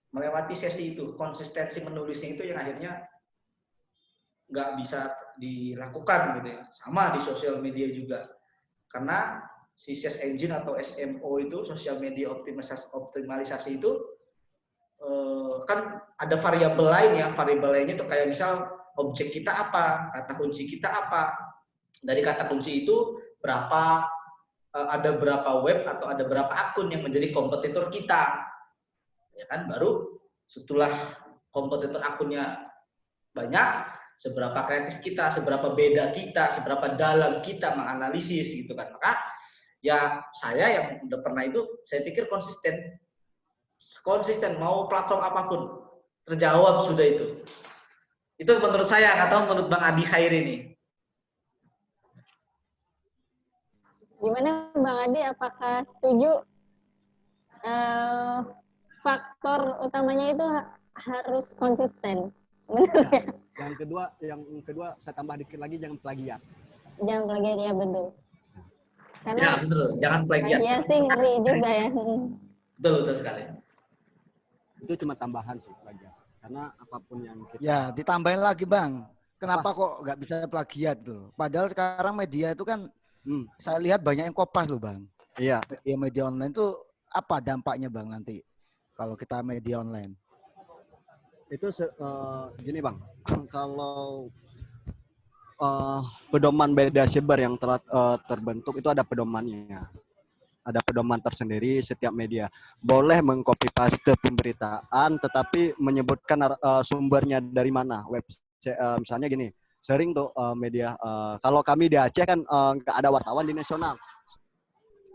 [SPEAKER 1] melewati sesi itu, konsistensi menulisnya itu yang akhirnya nggak bisa dilakukan gitu ya. Sama di sosial media juga. Karena si search engine atau SMO itu, social media optimalisasi itu kan ada variabel lain ya. Variabel lainnya itu kayak misal objek kita apa, kata kunci kita apa. Dari kata kunci itu ada berapa web atau ada berapa akun yang menjadi kompetitor kita. Ya kan, baru setelah kompetitor akunnya banyak, seberapa kreatif kita, seberapa beda kita, seberapa dalam kita menganalisis gitu kan. Maka ya saya yang udah pernah itu, saya pikir konsisten mau platform apapun terjawab sudah itu. Itu menurut saya, atau menurut Bang Adi Khairi ini.
[SPEAKER 2] Gimana Bang Adi, apakah setuju faktor utamanya itu harus konsisten? Benar ya?
[SPEAKER 5] Yang kedua saya tambah dikit lagi, jangan plagiat.
[SPEAKER 2] Jangan plagiat, ya betul. Karena
[SPEAKER 1] Ya betul, jangan plagiat.
[SPEAKER 2] Iya sih, ngeri juga ya.
[SPEAKER 1] Betul sekali.
[SPEAKER 5] Itu cuma tambahan sih plagiat. Karena apapun yang kita...
[SPEAKER 6] Ya, ditambahin lagi Bang. Kenapa kok nggak bisa plagiat tuh? Padahal sekarang media itu kan, saya lihat banyak yang kopas loh Bang.
[SPEAKER 5] Iya.
[SPEAKER 6] Media online itu apa dampaknya Bang nanti kalau kita media online?
[SPEAKER 5] Itu gini Bang, kalau pedoman media cyber yang telah terbentuk itu ada pedomannya. Ada pedoman tersendiri. Setiap media boleh mengcopy paste pemberitaan, tetapi menyebutkan sumbernya dari mana. Misalnya gini, sering tuh media, kalau kami di Aceh kan nggak ada wartawan di nasional.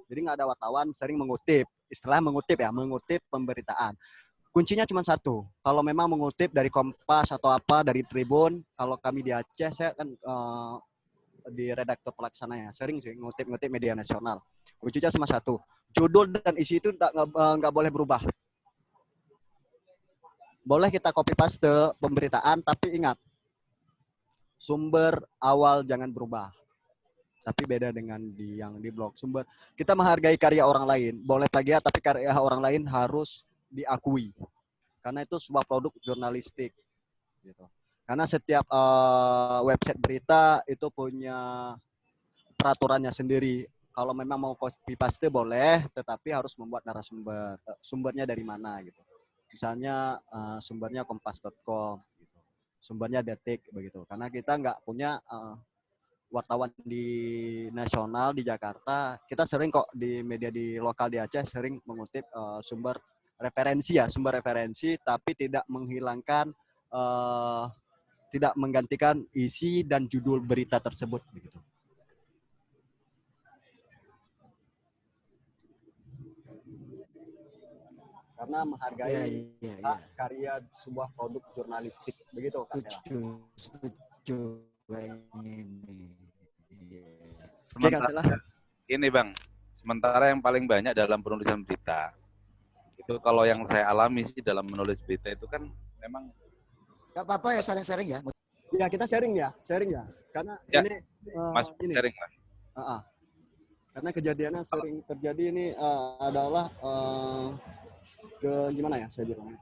[SPEAKER 5] Jadi nggak ada wartawan, sering mengutip, mengutip pemberitaan. Kuncinya cuma satu, kalau memang mengutip dari Kompas atau apa, dari Tribun, kalau kami di Aceh, saya kan di redaktor pelaksananya, sering sih ngutip media nasional. Kuncinya cuma satu, judul dan isi itu nggak boleh berubah. Boleh kita copy paste pemberitaan, tapi ingat, sumber awal jangan berubah. Tapi beda dengan yang di blog. Sumber, kita menghargai karya orang lain, boleh plagiat, tapi karya orang lain harus diakui, karena itu sebuah produk jurnalistik gitu. Karena setiap website berita itu punya peraturannya sendiri. Kalau memang mau copy paste boleh, tetapi harus membuat narasumber. Sumbernya dari mana gitu. Misalnya sumbernya kompas.com gitu. Sumbernya Detik begitu. Karena kita nggak punya wartawan di nasional di Jakarta. Kita sering kok di media di lokal di Aceh sering mengutip sumber referensi, tapi tidak menghilangkan tidak menggantikan isi dan judul berita tersebut begitu. Karena menghargai karya sebuah produk jurnalistik begitu Kak Sela.
[SPEAKER 6] Setuju.
[SPEAKER 7] Ini Bang, sementara yang paling banyak dalam penulisan berita itu kalau yang saya alami sih dalam menulis berita itu kan memang
[SPEAKER 6] nggak apa-apa ya sharing-sharing ya.
[SPEAKER 5] Ya kita sharing ya. Karena
[SPEAKER 7] ya,
[SPEAKER 5] ini
[SPEAKER 7] Mas
[SPEAKER 5] ini.
[SPEAKER 7] sharing lah.
[SPEAKER 5] Karena kejadiannya sering terjadi ini adalah gimana ya saya bilangnya.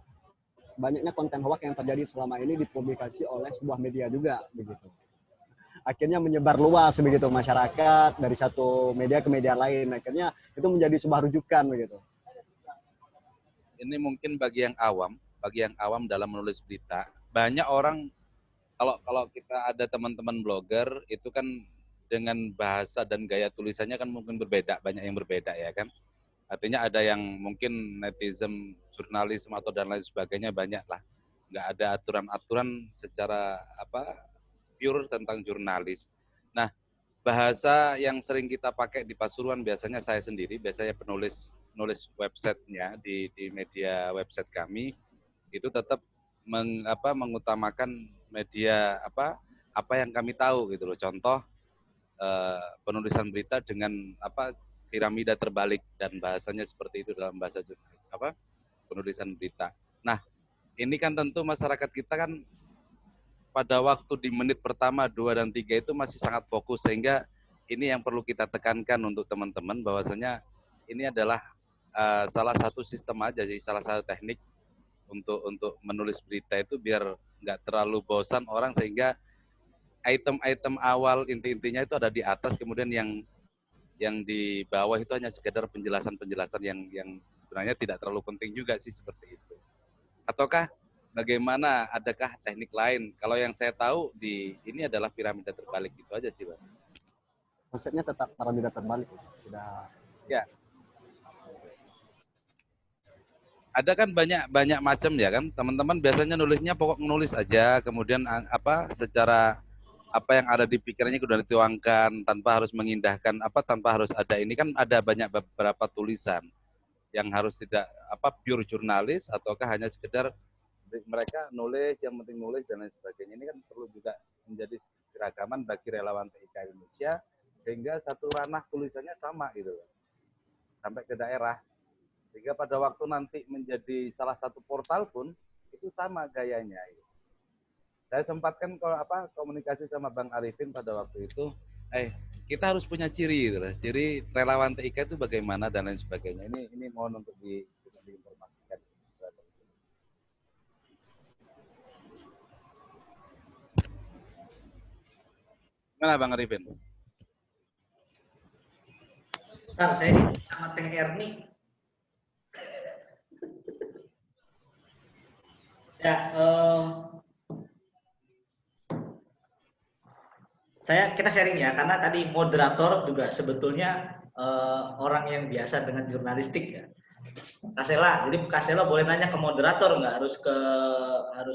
[SPEAKER 5] Banyaknya konten hoax yang terjadi selama ini dipublikasi oleh sebuah media juga begitu. Akhirnya menyebar luas begitu masyarakat dari satu media ke media lain. Akhirnya itu menjadi sebuah rujukan begitu.
[SPEAKER 7] Ini mungkin bagi yang awam dalam menulis berita. Banyak orang kalau kita ada teman-teman blogger itu kan dengan bahasa dan gaya tulisannya kan mungkin berbeda, banyak yang berbeda ya kan. Artinya ada yang mungkin netizen, jurnalisme atau dan lain sebagainya banyak lah. Nggak ada aturan-aturan secara pure tentang jurnalis. Nah, bahasa yang sering kita pakai di Pasuruan biasanya saya sendiri, biasanya penulis websitenya di media website kami itu tetap mengutamakan media apa yang kami tahu gitu loh. Contoh penulisan berita dengan piramida terbalik dan bahasanya seperti itu dalam bahasa penulisan berita. Nah, ini kan tentu masyarakat kita kan pada waktu di menit pertama 2 dan 3 itu masih sangat fokus, sehingga ini yang perlu kita tekankan untuk teman-teman bahwasanya ini adalah salah satu sistem aja sih, salah satu teknik untuk menulis berita itu biar nggak terlalu bosan orang, sehingga item-item awal inti-intinya itu ada di atas, kemudian yang di bawah itu hanya sekedar penjelasan-penjelasan yang sebenarnya tidak terlalu penting juga sih, seperti itu. Ataukah bagaimana, adakah teknik lain? Kalau yang saya tahu ini adalah piramida terbalik, gitu aja sih, Bang.
[SPEAKER 5] Konsepnya tetap piramida terbalik, tidak. Ya.
[SPEAKER 7] Ada kan banyak macam ya kan, teman-teman biasanya nulisnya pokok nulis aja, kemudian secara apa yang ada di pikirannya sudah dituangkan tanpa harus mengindahkan tanpa harus ada, ini kan ada banyak beberapa tulisan yang harus tidak pure jurnalis ataukah hanya sekedar mereka nulis yang penting nulis dan lain sebagainya. Ini kan perlu juga menjadi keragaman bagi relawan TIK Indonesia sehingga satu ranah tulisannya sama gitu loh sampai ke daerah, sehingga pada waktu nanti menjadi salah satu portal pun itu sama gayanya. Saya sempatkan komunikasi sama Bang Arifin pada waktu itu, kita harus punya ciri gitu lah. Ciri relawan TIK itu bagaimana dan lain sebagainya. Ini mohon untuk diinformasikan. Gimana Bang Arifin?
[SPEAKER 1] Bentar, saya ini sama Teng Erni. Ya, kita sharing ya, karena tadi moderator juga sebetulnya orang yang biasa dengan jurnalistik ya. Kasela, jadi Kasela boleh nanya ke moderator, nggak harus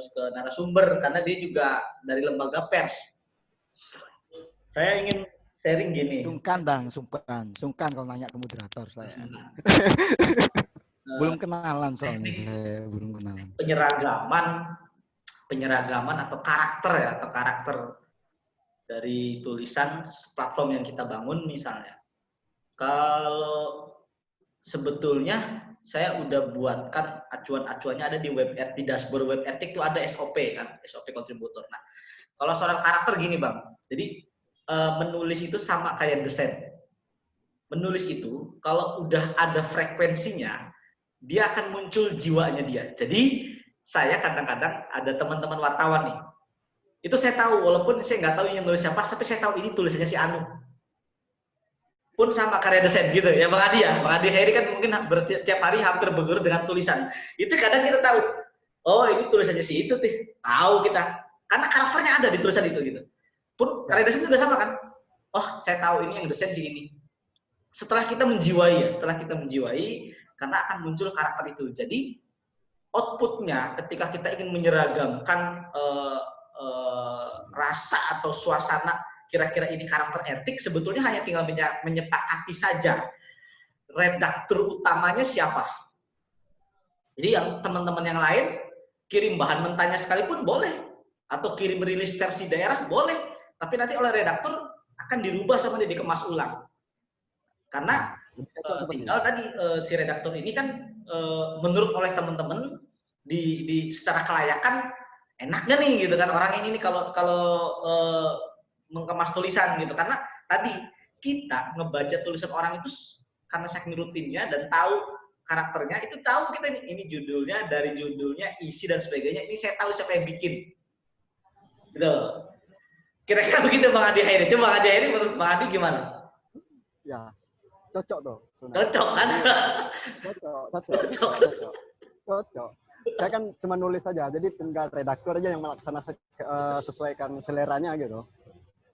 [SPEAKER 1] ke narasumber, karena dia juga dari lembaga pers. Saya ingin sharing gini.
[SPEAKER 6] Sungkan Bang, sungkan kalau nanya ke moderator saya. Belum kenalan soalnya, saya belum kenalan.
[SPEAKER 1] Penyeragaman atau karakter dari tulisan platform yang kita bangun misalnya. Kalau sebetulnya saya udah buatkan acuan-acuannya ada di WebRT, di dashboard WebRT itu ada SOP kan, SOP kontributor. Nah, kalau soal karakter gini Bang, jadi menulis itu sama kayak desain. Menulis itu kalau udah ada frekuensinya, dia akan muncul jiwanya dia. Jadi saya kadang-kadang ada teman-teman wartawan nih, itu saya tahu walaupun saya nggak tahu ini nulis siapa, tapi saya tahu ini tulisannya si Anu. pun sama karya desain gitu ya Bang Adi ya. Bang Adi Heri kan mungkin setiap hari hampir bergelut dengan tulisan. Itu kadang kita tahu, oh ini tulisannya si itu tuh, tahu kita. Karena karakternya ada di tulisan itu gitu. Pun karya desain juga sama kan. Oh saya tahu ini yang desain si ini. Setelah kita menjiwai karena akan muncul karakter itu. Jadi outputnya ketika kita ingin menyeragamkan rasa atau suasana kira-kira ini karakter etik, sebetulnya hanya tinggal menyepakati saja redaktur utamanya siapa. Jadi yang teman-teman yang lain kirim bahan mentahnya sekalipun boleh, atau kirim rilis versi daerah boleh, tapi nanti oleh redaktur akan dirubah sama dia, dikemas ulang. Karena tinggal tadi si redaktur ini kan menurut oleh teman-teman di secara kelayakan enak gak nih gitu kan, orang ini nih kalau mengemas tulisan gitu. Karena tadi kita ngebaca tulisan orang itu karena saking rutinnya dan tahu karakternya, itu tahu kita ini judulnya, dari judulnya, isi dan sebagainya, ini saya tahu siapa yang bikin gitu. Kira-kira begitu Bang Adi Hairi. Coba Bang Adi Hairi, menurut Bang Adi gimana?
[SPEAKER 5] Ya cocok tuh.
[SPEAKER 1] Cocok kan?
[SPEAKER 5] Cocok. Saya kan cuma nulis saja, jadi tinggal redaktur aja yang melaksana sesuaikan seleranya gitu.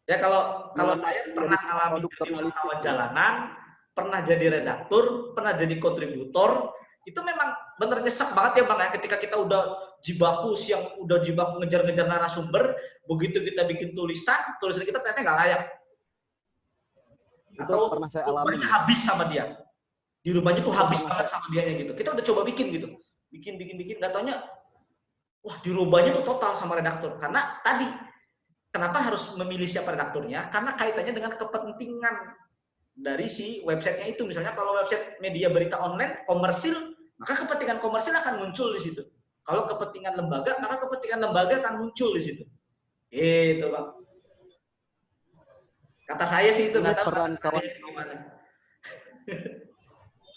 [SPEAKER 1] Ya kalau saya pernah alami wartawan jalanan, pernah jadi redaktur, pernah jadi kontributor, itu memang bener nyesek banget ya Bang ya, ketika kita udah jibaku ngejar-ngejar narasumber, begitu kita bikin tulisan kita ternyata nggak layak.
[SPEAKER 5] Itu
[SPEAKER 1] atau
[SPEAKER 5] pernah saya alami.
[SPEAKER 1] Habis sama dia. Di rumahnya tuh habis banget sama dianya gitu. Kita udah coba bikin gitu. Bikin, nggak taunya, wah dirubahnya tuh total sama redaktur. Karena tadi, kenapa harus memilih siapa redakturnya? Karena kaitannya dengan kepentingan dari si websitenya itu. Misalnya kalau website media berita online, komersil, maka kepentingan komersil akan muncul di situ. Kalau kepentingan lembaga, maka kepentingan lembaga akan muncul di situ. Gitu Bang. Kata saya sih itu, nggak tahu
[SPEAKER 5] peran
[SPEAKER 1] gimana.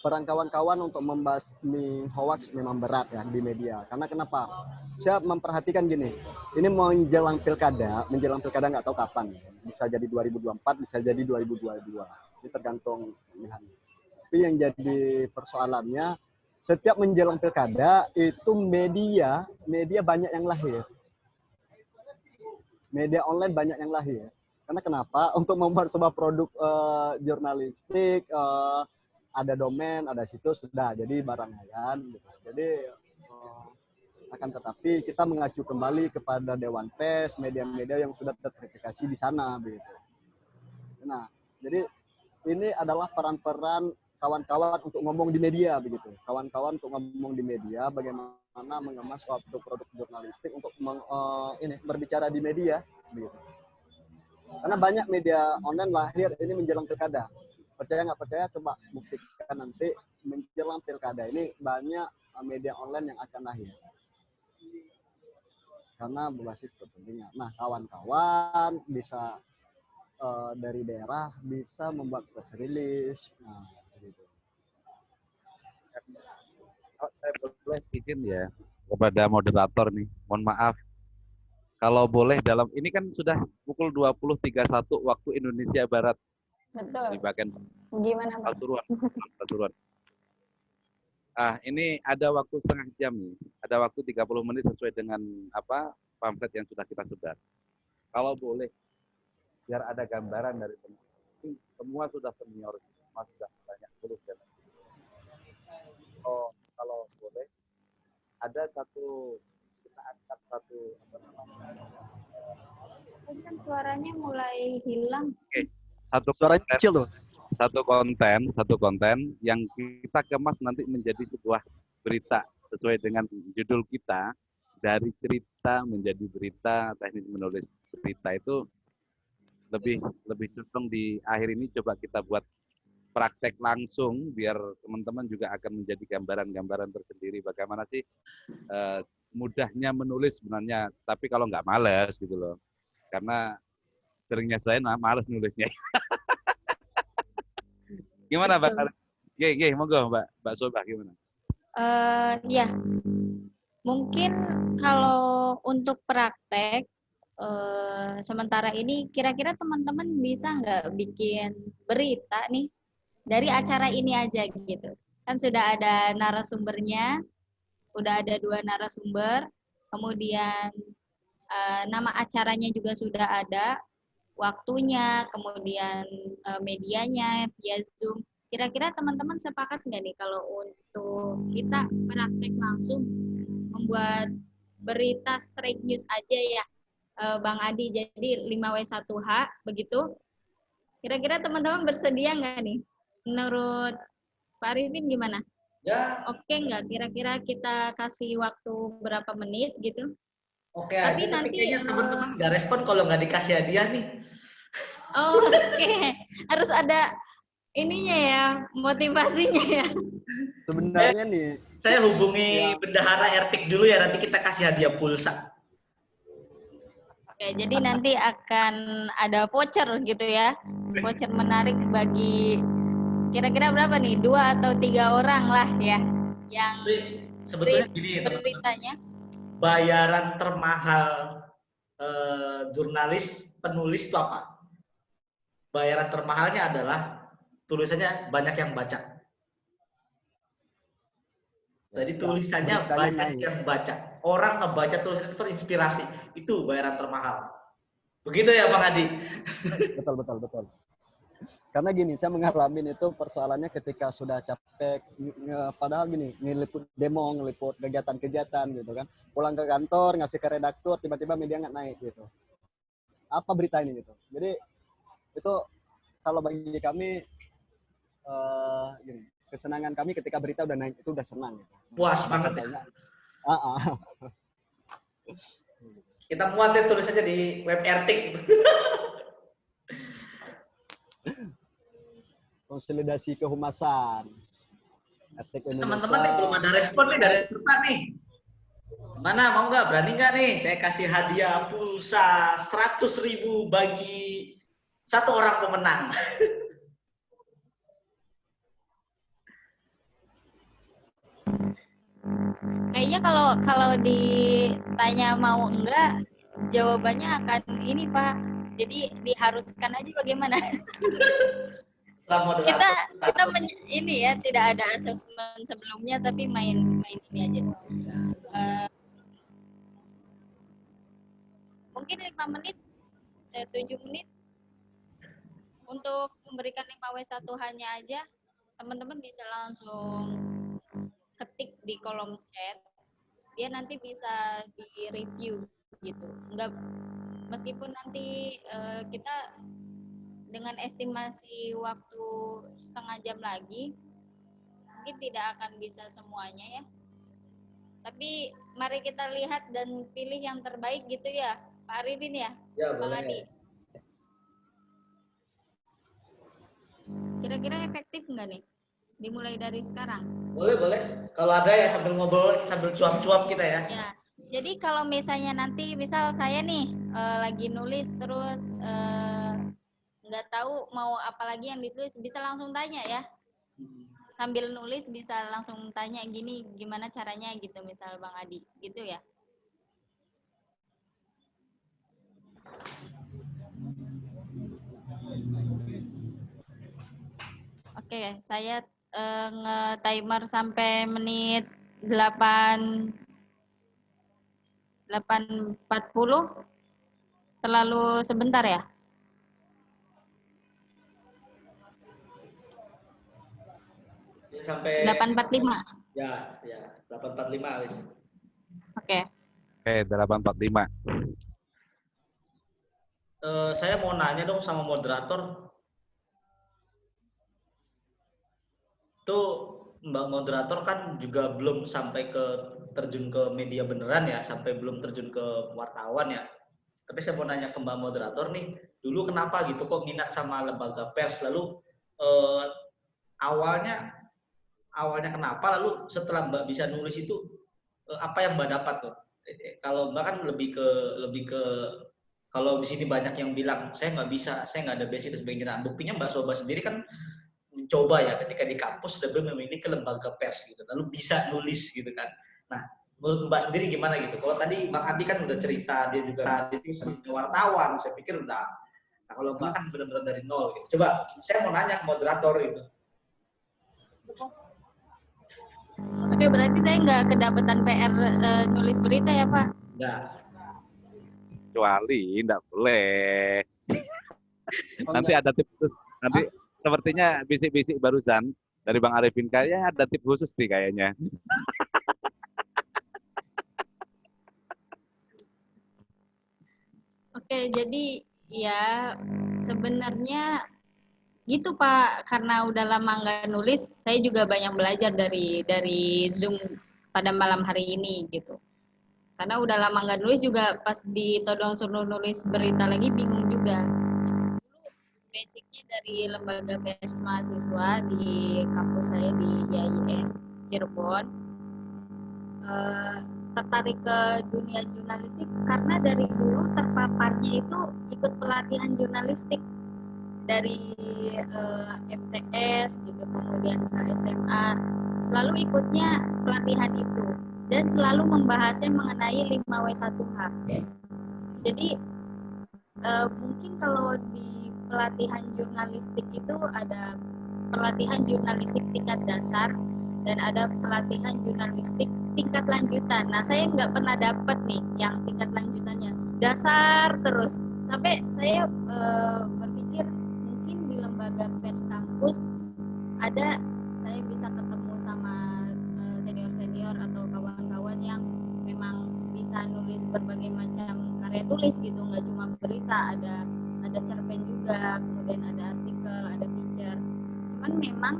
[SPEAKER 5] Peran kawan-kawan untuk membasmi hoax memang berat ya di media. Karena kenapa? Saya memperhatikan gini, ini menjelang pilkada nggak tahu kapan. Bisa jadi 2024, bisa jadi 2022. Ini tergantung pilihan. Tapi yang jadi persoalannya, setiap menjelang pilkada itu media banyak yang lahir. Media online banyak yang lahir. Karena kenapa? Untuk membuat sebuah produk jurnalistik, ada domain, ada situs, sudah jadi barang hayan. Gitu. Jadi akan tetapi kita mengacu kembali kepada Dewan Pers, media-media yang sudah terverifikasi di sana. Gitu. Nah, jadi ini adalah peran-peran kawan-kawan untuk ngomong di media, begitu. Kawan-kawan untuk ngomong di media, bagaimana mengemas suatu produk jurnalistik untuk berbicara di media, begitu. Karena banyak media online lahir ini menjelang pilkada. Percaya nggak percaya, coba buktikan nanti menjelang pilkada ini banyak media online yang akan lahir. Karena berbasis kepentingan. Nah, kawan-kawan bisa dari daerah bisa membuat press release. Nah, gitu.
[SPEAKER 7] Saya boleh izin ya kepada moderator nih, mohon maaf. Kalau boleh dalam ini kan sudah pukul 20.31 waktu Indonesia Barat.
[SPEAKER 2] Betul.
[SPEAKER 7] Di bagian
[SPEAKER 2] gimana Pak?
[SPEAKER 7] Pasuruan. Ini ada waktu setengah jam nih. Ada waktu 30 menit sesuai dengan pamflet yang sudah kita sebar. Kalau boleh biar ada gambaran dari teman-teman. Semua sudah senior, semua sudah banyak tulis ya. Kalau boleh ada kita angkat satu
[SPEAKER 2] Kan suaranya mulai hilang.
[SPEAKER 7] Oke.
[SPEAKER 5] Suara kecil tuh.
[SPEAKER 7] Satu konten yang kita kemas nanti menjadi sebuah berita sesuai dengan judul kita, dari cerita menjadi berita, teknik menulis berita itu lebih cenderung di akhir ini coba kita buat praktek langsung biar teman-teman juga akan menjadi gambaran-gambaran tersendiri bagaimana sih mudahnya menulis sebenarnya, tapi kalau nggak malas gitu loh, karena seringnya saya malas nulisnya. Gimana Mbak? Monggo Mbak Sobah gimana?
[SPEAKER 2] Ya, mungkin kalau untuk praktek sementara ini kira-kira teman-teman bisa nggak bikin berita nih dari acara ini aja gitu. Kan sudah ada narasumbernya, udah ada 2 narasumber, kemudian nama acaranya juga sudah ada, waktunya, kemudian medianya via Zoom. Kira-kira teman-teman sepakat nggak nih kalau untuk kita praktek langsung membuat berita straight news aja ya, Bang Adi, jadi 5W1H begitu. Kira-kira teman-teman bersedia nggak nih? Menurut Pak Arifin gimana?
[SPEAKER 1] Ya.
[SPEAKER 2] Oke nggak? Kira-kira kita kasih waktu berapa menit gitu?
[SPEAKER 1] Oke
[SPEAKER 2] Tapi
[SPEAKER 1] aja,
[SPEAKER 2] nanti
[SPEAKER 1] kayaknya teman-teman nggak respon kalau nggak dikasih hadiah nih.
[SPEAKER 2] Oh, oke. Harus ada ininya ya, motivasinya ya.
[SPEAKER 5] Sebenarnya nih,
[SPEAKER 1] Saya hubungi bendahara Ertik dulu ya, nanti kita kasih hadiah pulsa.
[SPEAKER 2] Oke, jadi nanti akan ada voucher gitu ya. Voucher menarik bagi kira-kira berapa nih? 2 atau 3 orang lah ya yang
[SPEAKER 1] sebetulnya gini,
[SPEAKER 2] beritanya.
[SPEAKER 1] Bayaran termahal jurnalis penulis itu apa? Bayaran termahalnya adalah tulisannya banyak yang baca. Jadi tulisannya banyak yang baca. Orang ngebaca tulisan itu terinspirasi. Itu bayaran termahal. Begitu ya Bang Adi?
[SPEAKER 5] Betul. Karena gini, saya mengalami itu persoalannya ketika sudah capek, padahal gini, ngeliput demo, ngeliput kegiatan-kegiatan gitu kan. Pulang ke kantor, ngasih ke redaktur, tiba-tiba media nggak naik gitu. Apa berita ini gitu. Jadi itu kalau bagi kami, gini, kesenangan kami ketika berita udah naik, itu udah senang gitu.
[SPEAKER 1] Puas banget ya. Kita muat ya, tulis aja di web Ertik.
[SPEAKER 5] Konsolidasi kehumasan.
[SPEAKER 1] Teman-teman nih belum ada respon nih dari kita nih. Mana mau nggak? Berani nggak nih? Saya kasih hadiah pulsa 100.000 bagi 1 orang pemenang.
[SPEAKER 2] Kayaknya kalau ditanya mau enggak, jawabannya akan ini Pak. Jadi diharuskan aja bagaimana? kita ini ya, tidak ada asesmen sebelumnya, tapi main ini aja. Mungkin 5 menit, 7 menit untuk memberikan 5W1H-nya aja. Teman-teman bisa langsung ketik di kolom chat, dia nanti bisa di-review gitu. Enggak, meskipun nanti kita dengan estimasi waktu setengah jam lagi, mungkin tidak akan bisa semuanya ya. Tapi mari kita lihat dan pilih yang terbaik gitu ya, Pak Arifin ya, Bang Adi. Kira-kira efektif nggak nih? Dimulai dari sekarang.
[SPEAKER 1] Boleh. Kalau ada ya sambil ngobrol, sambil cuap-cuap kita ya.
[SPEAKER 2] Ya. Jadi kalau misalnya nanti misal saya nih lagi nulis terus nggak tahu mau apa lagi yang ditulis, bisa langsung tanya ya. Sambil nulis bisa langsung tanya gini, gimana caranya gitu, misal Bang Adi, gitu ya. Oke, saya nge-timer sampai menit 8.40. Terlalu sebentar ya?
[SPEAKER 1] Sampai
[SPEAKER 2] 8.45.
[SPEAKER 1] Ya, 8.45 wis.
[SPEAKER 2] Oke.
[SPEAKER 7] Oke, 8.45.
[SPEAKER 1] Saya mau nanya dong sama moderator. Tuh Mbak moderator kan juga belum sampai terjun ke media beneran ya, sampai belum terjun ke wartawan ya. Tapi saya mau nanya ke Mbak moderator nih, dulu kenapa gitu kok minat sama lembaga pers, lalu awalnya kenapa, lalu setelah Mbak bisa nulis itu apa yang Mbak dapat tuh? Kalau Mbak kan lebih ke kalau di sini banyak yang bilang saya nggak bisa, saya nggak ada basic dan sebagainya. Buktinya Mbak Soba sendiri kan mencoba ya ketika di kampus sudah memiliki lembaga pers gitu, lalu bisa nulis gitu kan. Nah, menurut Mbak sendiri gimana gitu? Kalau tadi Bang Adi kan udah cerita, dia juga itu sebagai wartawan, saya pikir udah. Nah, kalau Mbak kan benar-benar dari nol gitu. Coba saya mau nanya ke moderator gitu.
[SPEAKER 2] Oke, berarti saya nggak kedapetan PR nulis berita ya, Pak?
[SPEAKER 1] Enggak.
[SPEAKER 7] Kecuali enggak boleh. Nanti ada tips khusus. Nanti sepertinya bisik-bisik barusan dari Bang Arifin kayaknya ada tips khusus nih kayaknya.
[SPEAKER 2] Oke, jadi ya sebenarnya gitu Pak, karena udah lama nggak nulis, saya juga banyak belajar dari Zoom pada malam hari ini gitu. Karena udah lama nggak nulis juga, pas ditodong suruh nulis berita lagi bingung juga. Dulu basicnya dari lembaga pers mahasiswa di kampus saya di IAIN Cirebon, tertarik ke dunia jurnalistik karena dari dulu terpaparnya itu ikut pelatihan jurnalistik dari MTS gitu, kemudian ke SMA, selalu ikutnya pelatihan itu dan selalu membahasnya mengenai 5W1H. Jadi mungkin kalau di pelatihan jurnalistik itu ada pelatihan jurnalistik tingkat dasar dan ada pelatihan jurnalistik tingkat lanjutan. Nah, saya nggak pernah dapat nih yang tingkat lanjutannya, dasar terus. Sampai saya berpikir mungkin di lembaga pers kampus ada saya bisa ketemu sama senior-senior atau kawan-kawan yang memang bisa nulis berbagai macam karya tulis gitu, nggak cuma berita, ada cerpen juga, kemudian ada artikel, ada feature. Cuman memang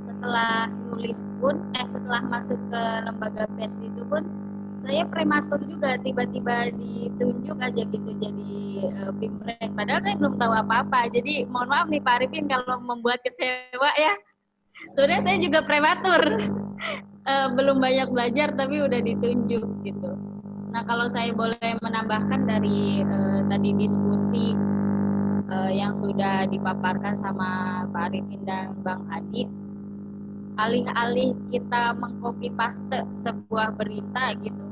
[SPEAKER 2] setelah nulis pun, setelah masuk ke lembaga pers itu pun, saya prematur juga, tiba-tiba ditunjuk aja gitu jadi pimprek. Padahal saya belum tahu apa-apa. Jadi mohon maaf nih Pak Arifin kalau membuat kecewa ya. Sebenarnya saya juga prematur, belum banyak belajar tapi udah ditunjuk gitu. Nah kalau saya boleh menambahkan dari tadi diskusi yang sudah dipaparkan sama Pak Arifin dan Bang Adi, alih-alih kita mengcopy paste sebuah berita gitu,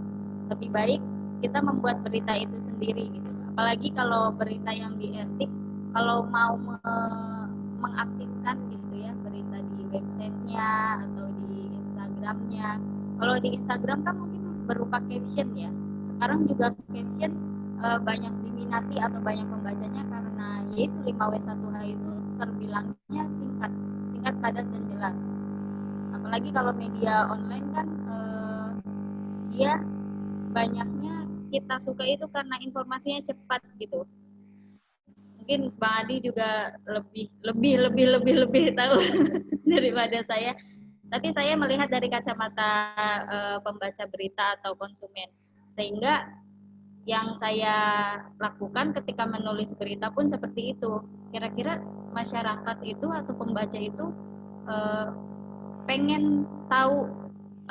[SPEAKER 2] lebih baik kita membuat berita itu sendiri gitu. Apalagi kalau berita yang dietik, kalau mau mengaktifkan gitu ya berita di websitenya atau di Instagramnya. Kalau di Instagram kan mungkin berupa caption ya. Sekarang juga caption banyak diminati atau banyak pembacanya karena yaitu 5W1H itu terbilangnya singkat, padat dan jelas. Apalagi kalau media online kan dia banyaknya kita suka itu karena informasinya cepat gitu. Mungkin Bang Adi juga lebih tahu daripada saya. Tapi saya melihat dari kacamata pembaca berita atau konsumen. Sehingga yang saya lakukan ketika menulis berita pun seperti itu. Kira-kira masyarakat itu atau pembaca itu pengen tahu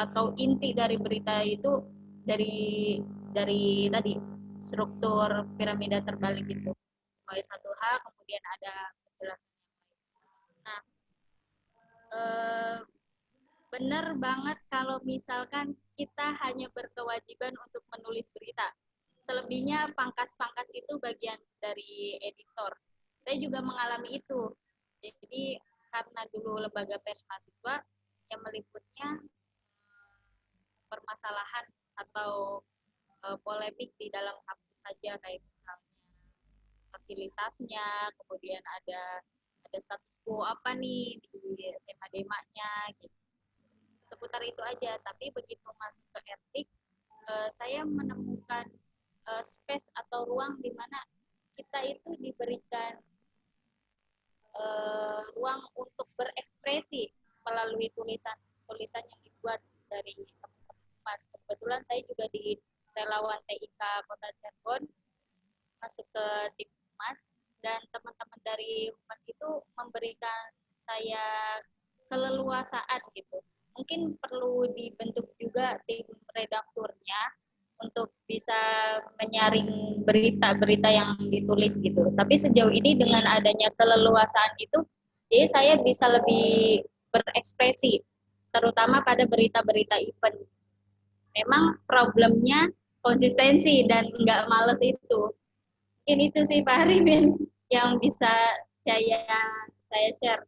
[SPEAKER 2] atau inti dari berita itu dari tadi struktur piramida terbalik itu. W1H, kemudian ada penjelasan yang lain. Nah, benar banget kalau misalkan kita hanya berkewajiban untuk menulis berita. Selebihnya pangkas-pangkas itu bagian dari editor. Saya juga mengalami itu. Jadi karena dulu lembaga pers mahasiswa yang meliputnya permasalahan atau polemik di dalam kampus saja, kayak misalnya fasilitasnya, kemudian ada status quo apa nih di SMA Demaknya gitu. Seputar itu aja. Tapi begitu masuk ke etik, saya menemukan space atau ruang di mana kita itu diberikan ruang untuk berekspresi melalui tulisan yang dibuat dari teman-teman Humas. Kebetulan saya juga di relawan TIK Kota Cirebon masuk ke tim Humas, dan teman-teman dari Humas itu memberikan saya keleluasaan gitu. Mungkin perlu dibentuk juga tim redakturnya untuk bisa menyaring berita-berita yang ditulis gitu. Tapi sejauh ini dengan adanya keleluasaan itu, jadi saya bisa lebih berekspresi, terutama pada berita-berita event Memang problemnya konsistensi dan nggak males itu. Mungkin itu sih Pak Arifin yang bisa saya share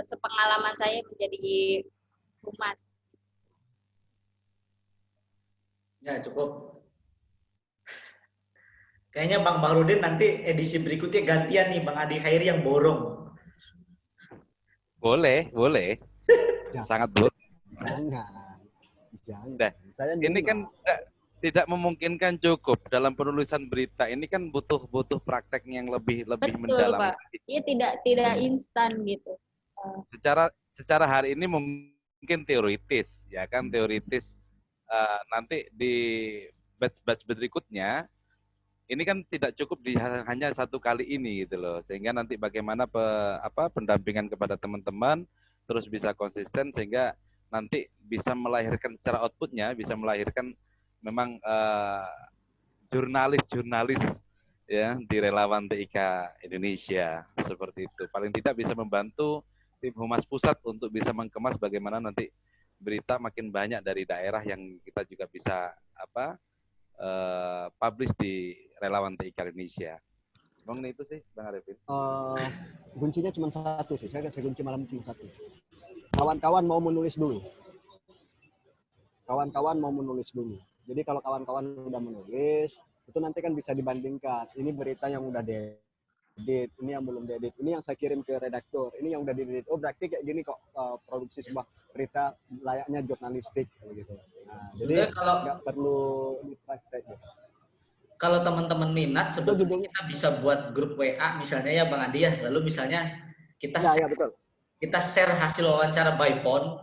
[SPEAKER 2] sepengalaman saya menjadi humas.
[SPEAKER 1] Ya, cukup. Kayaknya Bang Bahrudin nanti edisi berikutnya gantian nih Bang Adi Khairi yang borong.
[SPEAKER 7] Boleh. Sangat boleh.
[SPEAKER 5] Jangan.
[SPEAKER 7] Nah,
[SPEAKER 5] Saya
[SPEAKER 7] ini kan tidak memungkinkan cukup dalam penulisan berita. Ini kan butuh praktek yang lebih
[SPEAKER 2] Betul,
[SPEAKER 7] mendalam.
[SPEAKER 2] Pak. Iya, tidak instan gitu.
[SPEAKER 7] Secara hari ini mungkin teoritis, ya kan, teoritis. Nanti di batch berikutnya ini kan tidak cukup hanya satu kali ini gitu loh, sehingga nanti bagaimana pendampingan kepada teman-teman terus bisa konsisten sehingga nanti bisa melahirkan secara outputnya bisa melahirkan memang jurnalis ya di relawan TIK Indonesia seperti itu. Paling tidak bisa membantu tim Humas Pusat untuk bisa mengemas bagaimana nanti berita makin banyak dari daerah yang kita juga bisa publish di relawan TIK Indonesia. Bang, itu sih Bang Arifin.
[SPEAKER 5] Kuncinya cuma satu sih. Saya kasih kunci malam cuma satu. Kawan-kawan mau menulis dulu. Jadi kalau kawan-kawan udah menulis, itu nanti kan bisa dibandingkan. Ini berita yang udah diedit, ini yang belum diedit, ini yang saya kirim ke redaktur, ini yang udah diedit. Oh berarti kayak gini kok produksi sebuah berita layaknya jurnalistik gitu. Nah, jadi nggak perlu dipraktek. Gitu.
[SPEAKER 1] Kalau teman-teman minat, sebetulnya kita bisa buat grup WA misalnya ya Bang Adi ya. Lalu misalnya kita kita share hasil wawancara by phone.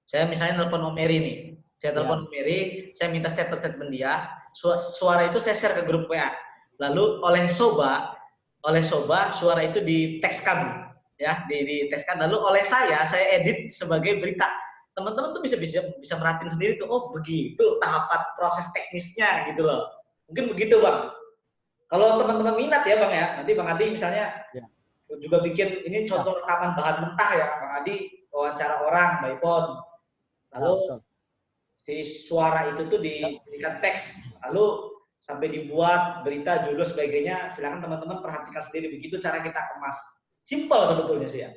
[SPEAKER 1] Saya misalnya telepon Om Eri nih. Saya telepon Om Eri, saya minta statement dia. Suara itu saya share ke grup WA. Lalu oleh Soba suara itu ditekskan ya, ditekskan. Lalu oleh saya edit sebagai berita. Teman-teman tuh bisa merhatiin sendiri tuh, oh begitu tahapan proses teknisnya gitu loh. Mungkin begitu Bang. Kalau teman-teman minat ya Bang ya, nanti Bang Adi misalnya juga bikin ini contoh rekaman bahan mentah ya Bang Adi, wawancara orang by phone. Lalu si suara itu tuh diberikan teks, lalu sampai dibuat berita, judul sebagainya. Silakan teman-teman perhatikan sendiri, begitu cara kita kemas. Simple sebetulnya sih ya.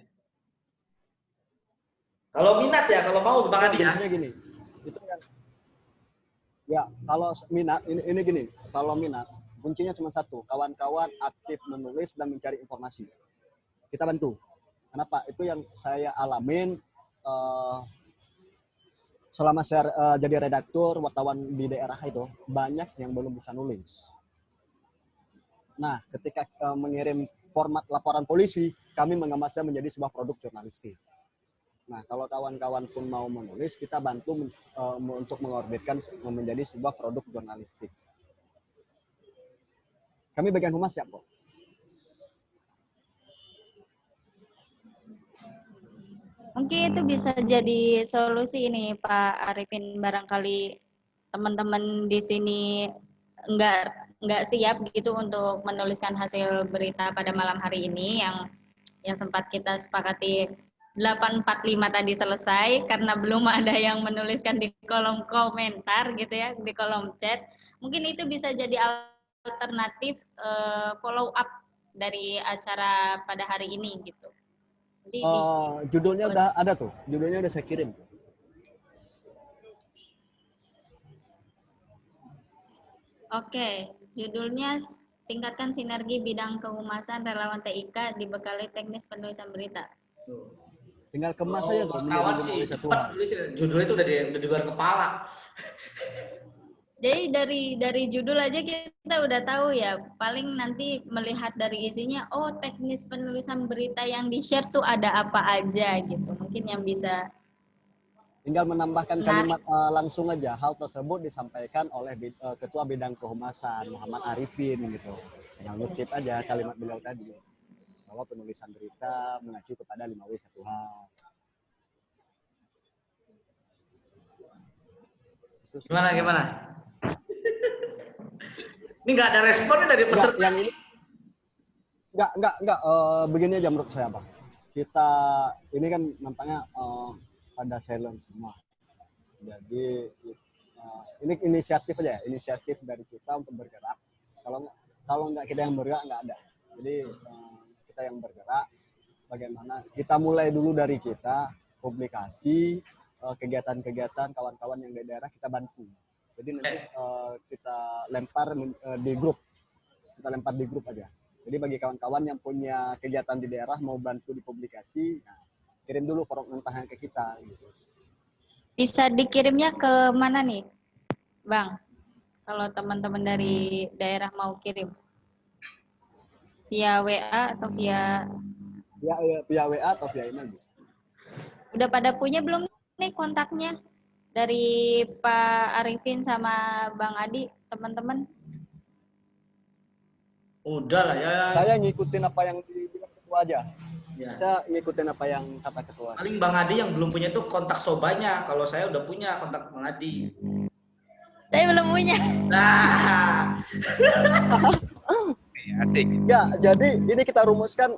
[SPEAKER 1] Kalau minat ya, kalau mau Bang Adi ya.
[SPEAKER 5] Gini. Itu yang ya, kalau minat ini gini, kalau minat kuncinya cuma satu, kawan-kawan aktif menulis dan mencari informasi. Kita bantu. Kenapa? Itu yang saya alamin selama saya jadi redaktur wartawan di daerah itu, banyak yang belum bisa nulis. Nah, ketika mengirim format laporan polisi, kami mengemasnya menjadi sebuah produk jurnalistik. Nah, kalau kawan-kawan pun mau menulis, kita bantu untuk mengorbitkan menjadi sebuah produk jurnalistik. Kami bagian humas siap kok.
[SPEAKER 2] Mungkin itu bisa jadi solusi ini Pak Arifin, barangkali teman-teman di sini nggak siap gitu untuk menuliskan hasil berita pada malam hari ini yang sempat kita sepakati 845 tadi selesai karena belum ada yang menuliskan di kolom komentar gitu ya, di kolom chat. Mungkin itu bisa jadi alternatif follow up dari acara pada hari ini gitu.
[SPEAKER 5] Judulnya udah ada tuh, judulnya udah saya kirim.
[SPEAKER 2] Oke, judulnya tingkatkan sinergi bidang kehumasan relawan TIK dibekali teknis penulisan berita.
[SPEAKER 5] Tinggal kemas aja tuh menjadi jurnalis satu hal.
[SPEAKER 1] Judulnya itu udah di luar kepala.
[SPEAKER 2] Jadi dari judul aja kita udah tahu ya, paling nanti melihat dari isinya, oh teknis penulisan berita yang di-share tuh ada apa aja gitu. Mungkin yang bisa
[SPEAKER 5] tinggal menambahkan kalimat langsung aja, hal tersebut disampaikan oleh Ketua Bidang Kehumasan Muhammad Arifin gitu. Yang ngutip aja kalimat beliau tadi. Bahwa penulisan berita mengacu kepada 5W1H.
[SPEAKER 1] Gimana? Ini nggak ada responnya dari peserta.
[SPEAKER 5] Yang ini nggak begini aja menurut saya Pak. Kita ini kan nampaknya pada silent semua. Jadi ini inisiatif aja ya, inisiatif dari kita untuk bergerak. Kalau nggak kita yang bergerak nggak ada. Jadi kita yang bergerak, bagaimana kita mulai dulu dari kita publikasi kegiatan-kegiatan kawan-kawan yang di daerah kita bantu. Jadi nanti kita lempar di grup, aja. Jadi bagi kawan-kawan yang punya kegiatan di daerah mau bantu di publikasi, nah, kirim dulu form mentahnya ke kita. Gitu.
[SPEAKER 2] Bisa dikirimnya ke mana nih, Bang? Kalau teman-teman dari daerah mau kirim, via WA atau via
[SPEAKER 5] WA atau via email bisa.
[SPEAKER 2] Udah pada punya belum nih kontaknya dari Pak Arifin sama Bang Adi, teman-teman?
[SPEAKER 1] Udah lah ya.
[SPEAKER 5] Saya ngikutin apa yang dibilang ketua aja.
[SPEAKER 1] Ya.
[SPEAKER 5] Saya ngikutin apa yang kata ketua.
[SPEAKER 1] Paling Bang Adi yang belum punya itu kontak sobanya. Kalau saya udah punya kontak Bang Adi.
[SPEAKER 2] Saya belum punya.
[SPEAKER 1] Nah.
[SPEAKER 5] Ya, jadi ini kita rumuskan,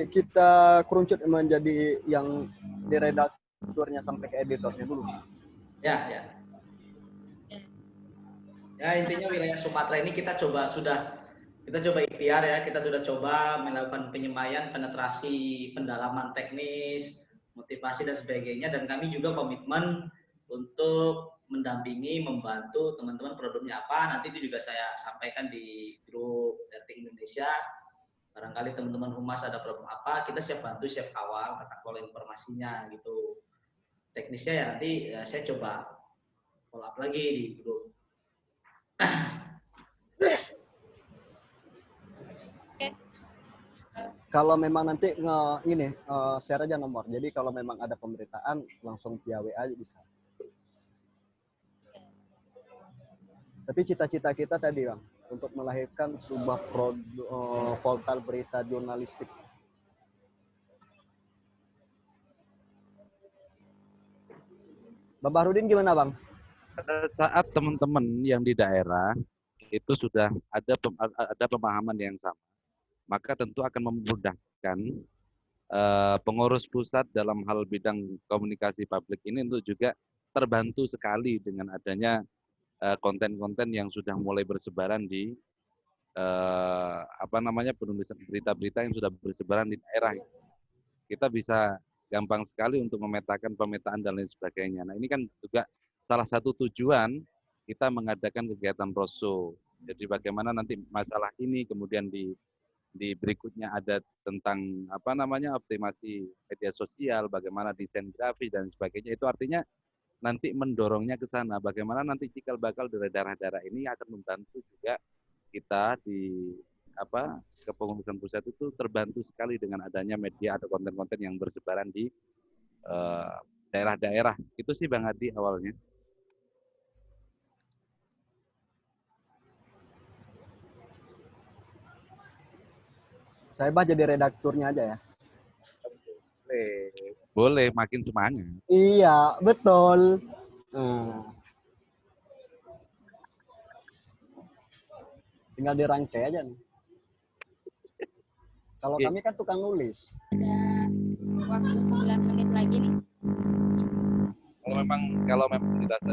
[SPEAKER 5] kita kerucut menjadi yang di redakturnya sampai ke editornya dulu.
[SPEAKER 1] Ya. Ya, intinya wilayah Sumatera ini kita coba ikhtiar ya, kita sudah coba melakukan penyemayan, penetrasi, pendalaman teknis, motivasi dan sebagainya, dan kami juga komitmen untuk mendampingi, membantu teman-teman problemnya apa. Nanti itu juga saya sampaikan di grup RT Indonesia. Barangkali teman-teman humas ada problem apa, kita siap bantu, siap kawal, tata kelola informasinya gitu. Teknisnya ya nanti saya coba follow up lagi di grup.
[SPEAKER 5] Kalau memang nanti share aja nomor. Jadi kalau memang ada pemberitaan langsung via WA bisa. Tapi cita-cita kita tadi, Bang, untuk melahirkan sebuah portal berita jurnalistik. Bang Bahrudin gimana, Bang?
[SPEAKER 7] Saat teman-teman yang di daerah itu sudah ada pemahaman yang sama, maka tentu akan memudahkan pengurus pusat dalam hal bidang komunikasi publik ini untuk juga terbantu sekali dengan adanya konten-konten yang sudah mulai bersebaran di penulisan berita-berita yang sudah bersebaran di daerah. Kita bisa gampang sekali untuk memetakan pemetaan dan lain sebagainya. Nah, ini kan juga salah satu tujuan kita mengadakan kegiatan roadshow. Jadi bagaimana nanti masalah ini kemudian di berikutnya ada tentang optimasi media sosial, bagaimana desain grafis dan sebagainya. Itu artinya nanti mendorongnya ke sana. Bagaimana nanti cikal bakal dari daerah-daerah ini akan membantu juga kita di kepengurusan pusat itu terbantu sekali dengan adanya media atau konten-konten yang bersebaran di daerah-daerah. Itu sih Bang Adi awalnya.
[SPEAKER 5] Saya jadi redakturnya aja ya.
[SPEAKER 7] Boleh, makin semangat.
[SPEAKER 5] Iya, betul. Tinggal dirangkai aja nih. Kalau kami kan tukang nulis.
[SPEAKER 2] Ada waktu 9 menit lagi nih.
[SPEAKER 7] Kalau memang dirasa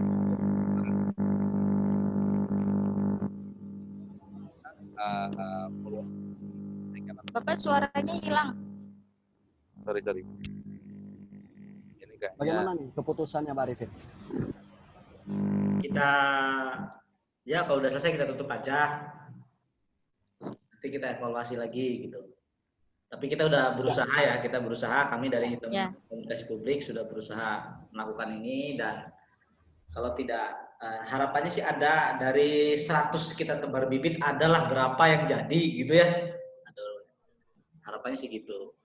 [SPEAKER 2] Bapak suaranya hilang.
[SPEAKER 7] Sorry.
[SPEAKER 5] Bagaimana nih keputusannya Pak Arifin?
[SPEAKER 1] Kita kalau udah selesai kita tutup aja. Nanti kita evaluasi lagi gitu. Tapi kita udah berusaha kami dari komunikasi publik sudah berusaha melakukan ini, dan kalau tidak harapannya sih ada dari 100 kita tebar bibit adalah berapa yang jadi gitu ya. Harapannya sih gitu.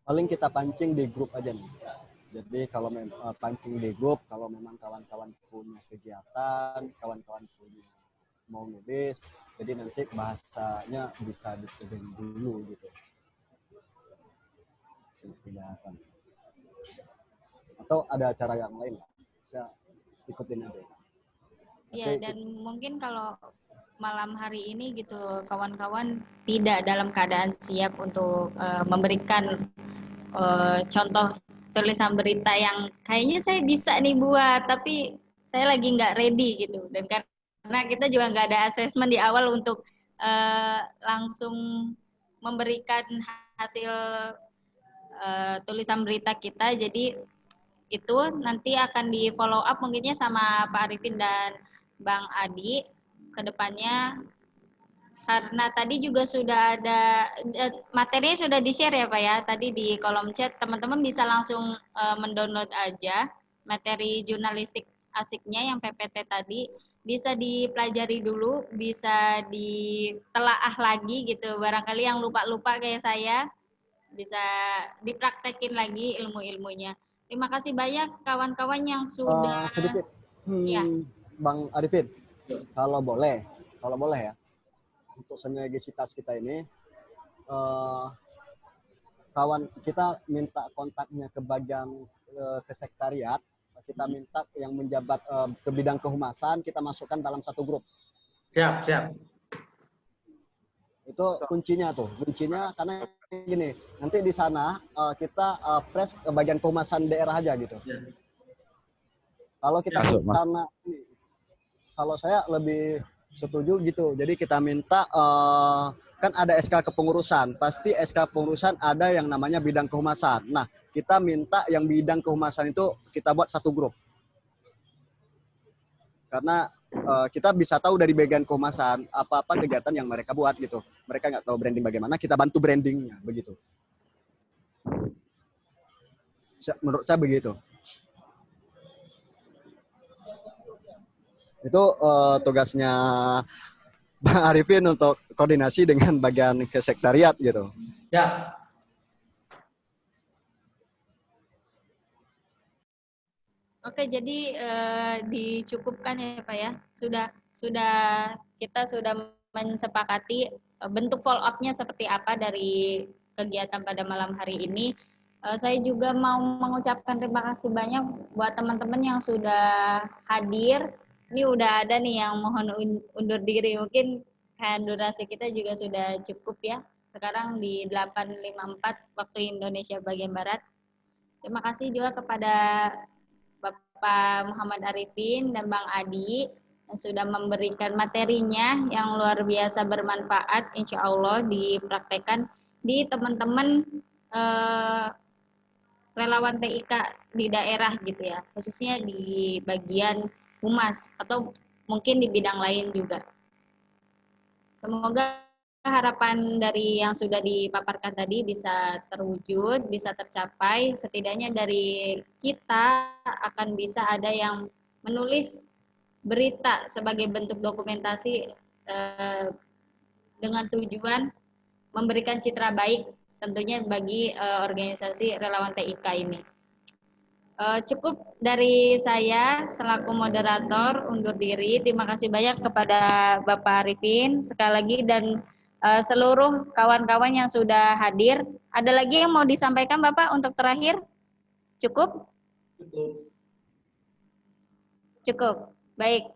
[SPEAKER 5] Paling kita pancing di grup aja nih. Jadi kalau pancing di grup, kalau memang kawan-kawan punya kegiatan, kawan-kawan punya mau nulis, jadi nanti bahasanya bisa dikirim dulu gitu. Atau ada acara yang lain, bisa ikutin aja.
[SPEAKER 2] Ya, dan mungkin kalau malam hari ini gitu kawan-kawan tidak dalam keadaan siap untuk memberikan contoh tulisan berita yang kayaknya saya bisa nih buat, tapi saya lagi nggak ready gitu. Dan karena kita juga nggak ada assessment di awal untuk langsung memberikan hasil tulisan berita kita, jadi itu nanti akan di follow up mungkinnya sama Pak Arifin dan Bang Adi ke depannya, karena tadi juga sudah ada materinya sudah di-share ya Pak ya, tadi di kolom chat, teman-teman bisa langsung mendownload aja materi jurnalistik asiknya yang PPT tadi, bisa dipelajari dulu, bisa ditelaah lagi gitu, barangkali yang lupa-lupa kayak saya, bisa dipraktekin lagi ilmu-ilmunya. Terima kasih banyak kawan-kawan yang sudah
[SPEAKER 5] sedikit
[SPEAKER 2] ya.
[SPEAKER 5] Bang Arifin, kalau boleh ya, untuk sinergisitas kita ini kawan kita minta kontaknya ke bagian ke sekretariat, kita minta yang menjabat ke bidang kehumasan, kita masukkan dalam satu grup.
[SPEAKER 1] Siap.
[SPEAKER 5] Itu kuncinya karena gini, nanti di sana kita press ke bagian kehumasan daerah aja gitu.
[SPEAKER 1] Ya.
[SPEAKER 5] Kalau kita karena ini, kalau saya lebih setuju gitu. Jadi kita minta kan ada SK kepengurusan, pasti SK kepengurusan ada yang namanya bidang kehumasan. Nah, kita minta yang bidang kehumasan itu kita buat satu grup. Karena kita bisa tahu dari bagian kehumasan apa-apa kegiatan yang mereka buat gitu. Mereka nggak tahu branding bagaimana, kita bantu brandingnya begitu. Menurut saya begitu. Itu tugasnya Bang Arifin untuk koordinasi dengan bagian kesekretariat gitu.
[SPEAKER 1] Ya.
[SPEAKER 2] Oke, jadi dicukupkan ya Pak ya. Kita sudah mensepakati bentuk follow up-nya seperti apa dari kegiatan pada malam hari ini. Saya juga mau mengucapkan terima kasih banyak buat teman-teman yang sudah hadir. Ini udah ada nih yang mohon undur diri. Mungkin durasi kita juga sudah cukup ya. Sekarang di 8.54 waktu Indonesia bagian Barat. Terima kasih juga kepada Bapak Muhammad Arifin dan Bang Adi yang sudah memberikan materinya yang luar biasa bermanfaat, insya Allah dipraktekkan di teman-teman relawan TIK di daerah gitu ya, khususnya di bagian humas atau mungkin di bidang lain juga. Semoga harapan dari yang sudah dipaparkan tadi bisa terwujud, bisa tercapai. Setidaknya dari kita akan bisa ada yang menulis berita sebagai bentuk dokumentasi dengan tujuan memberikan citra baik tentunya bagi organisasi relawan TIK ini. Cukup dari saya selaku moderator undur diri. Terima kasih banyak kepada Bapak Arifin sekali lagi dan seluruh kawan-kawan yang sudah hadir. Ada lagi yang mau disampaikan Bapak untuk terakhir? Cukup? Cukup. Baik.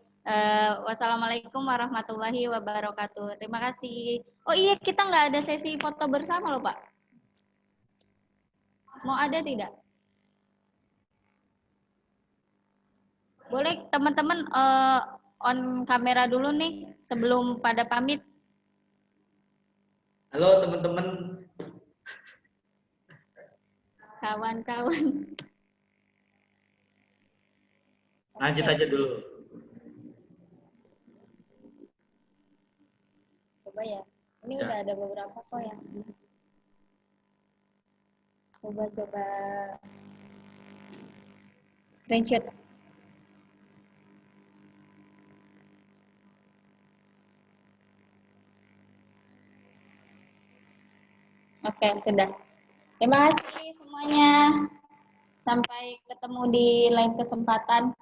[SPEAKER 2] Wassalamualaikum warahmatullahi wabarakatuh. Terima kasih. Oh iya, kita nggak ada sesi foto bersama loh Pak. Mau ada tidak? Boleh teman-teman on kamera dulu nih sebelum pada pamit.
[SPEAKER 1] Halo teman-teman.
[SPEAKER 2] Kawan-kawan.
[SPEAKER 1] Lanjut aja dulu.
[SPEAKER 2] Coba ya. Ini udah ada beberapa kok yang. Coba screenshot. Oke, sudah. Terima kasih semuanya. Sampai ketemu di lain kesempatan.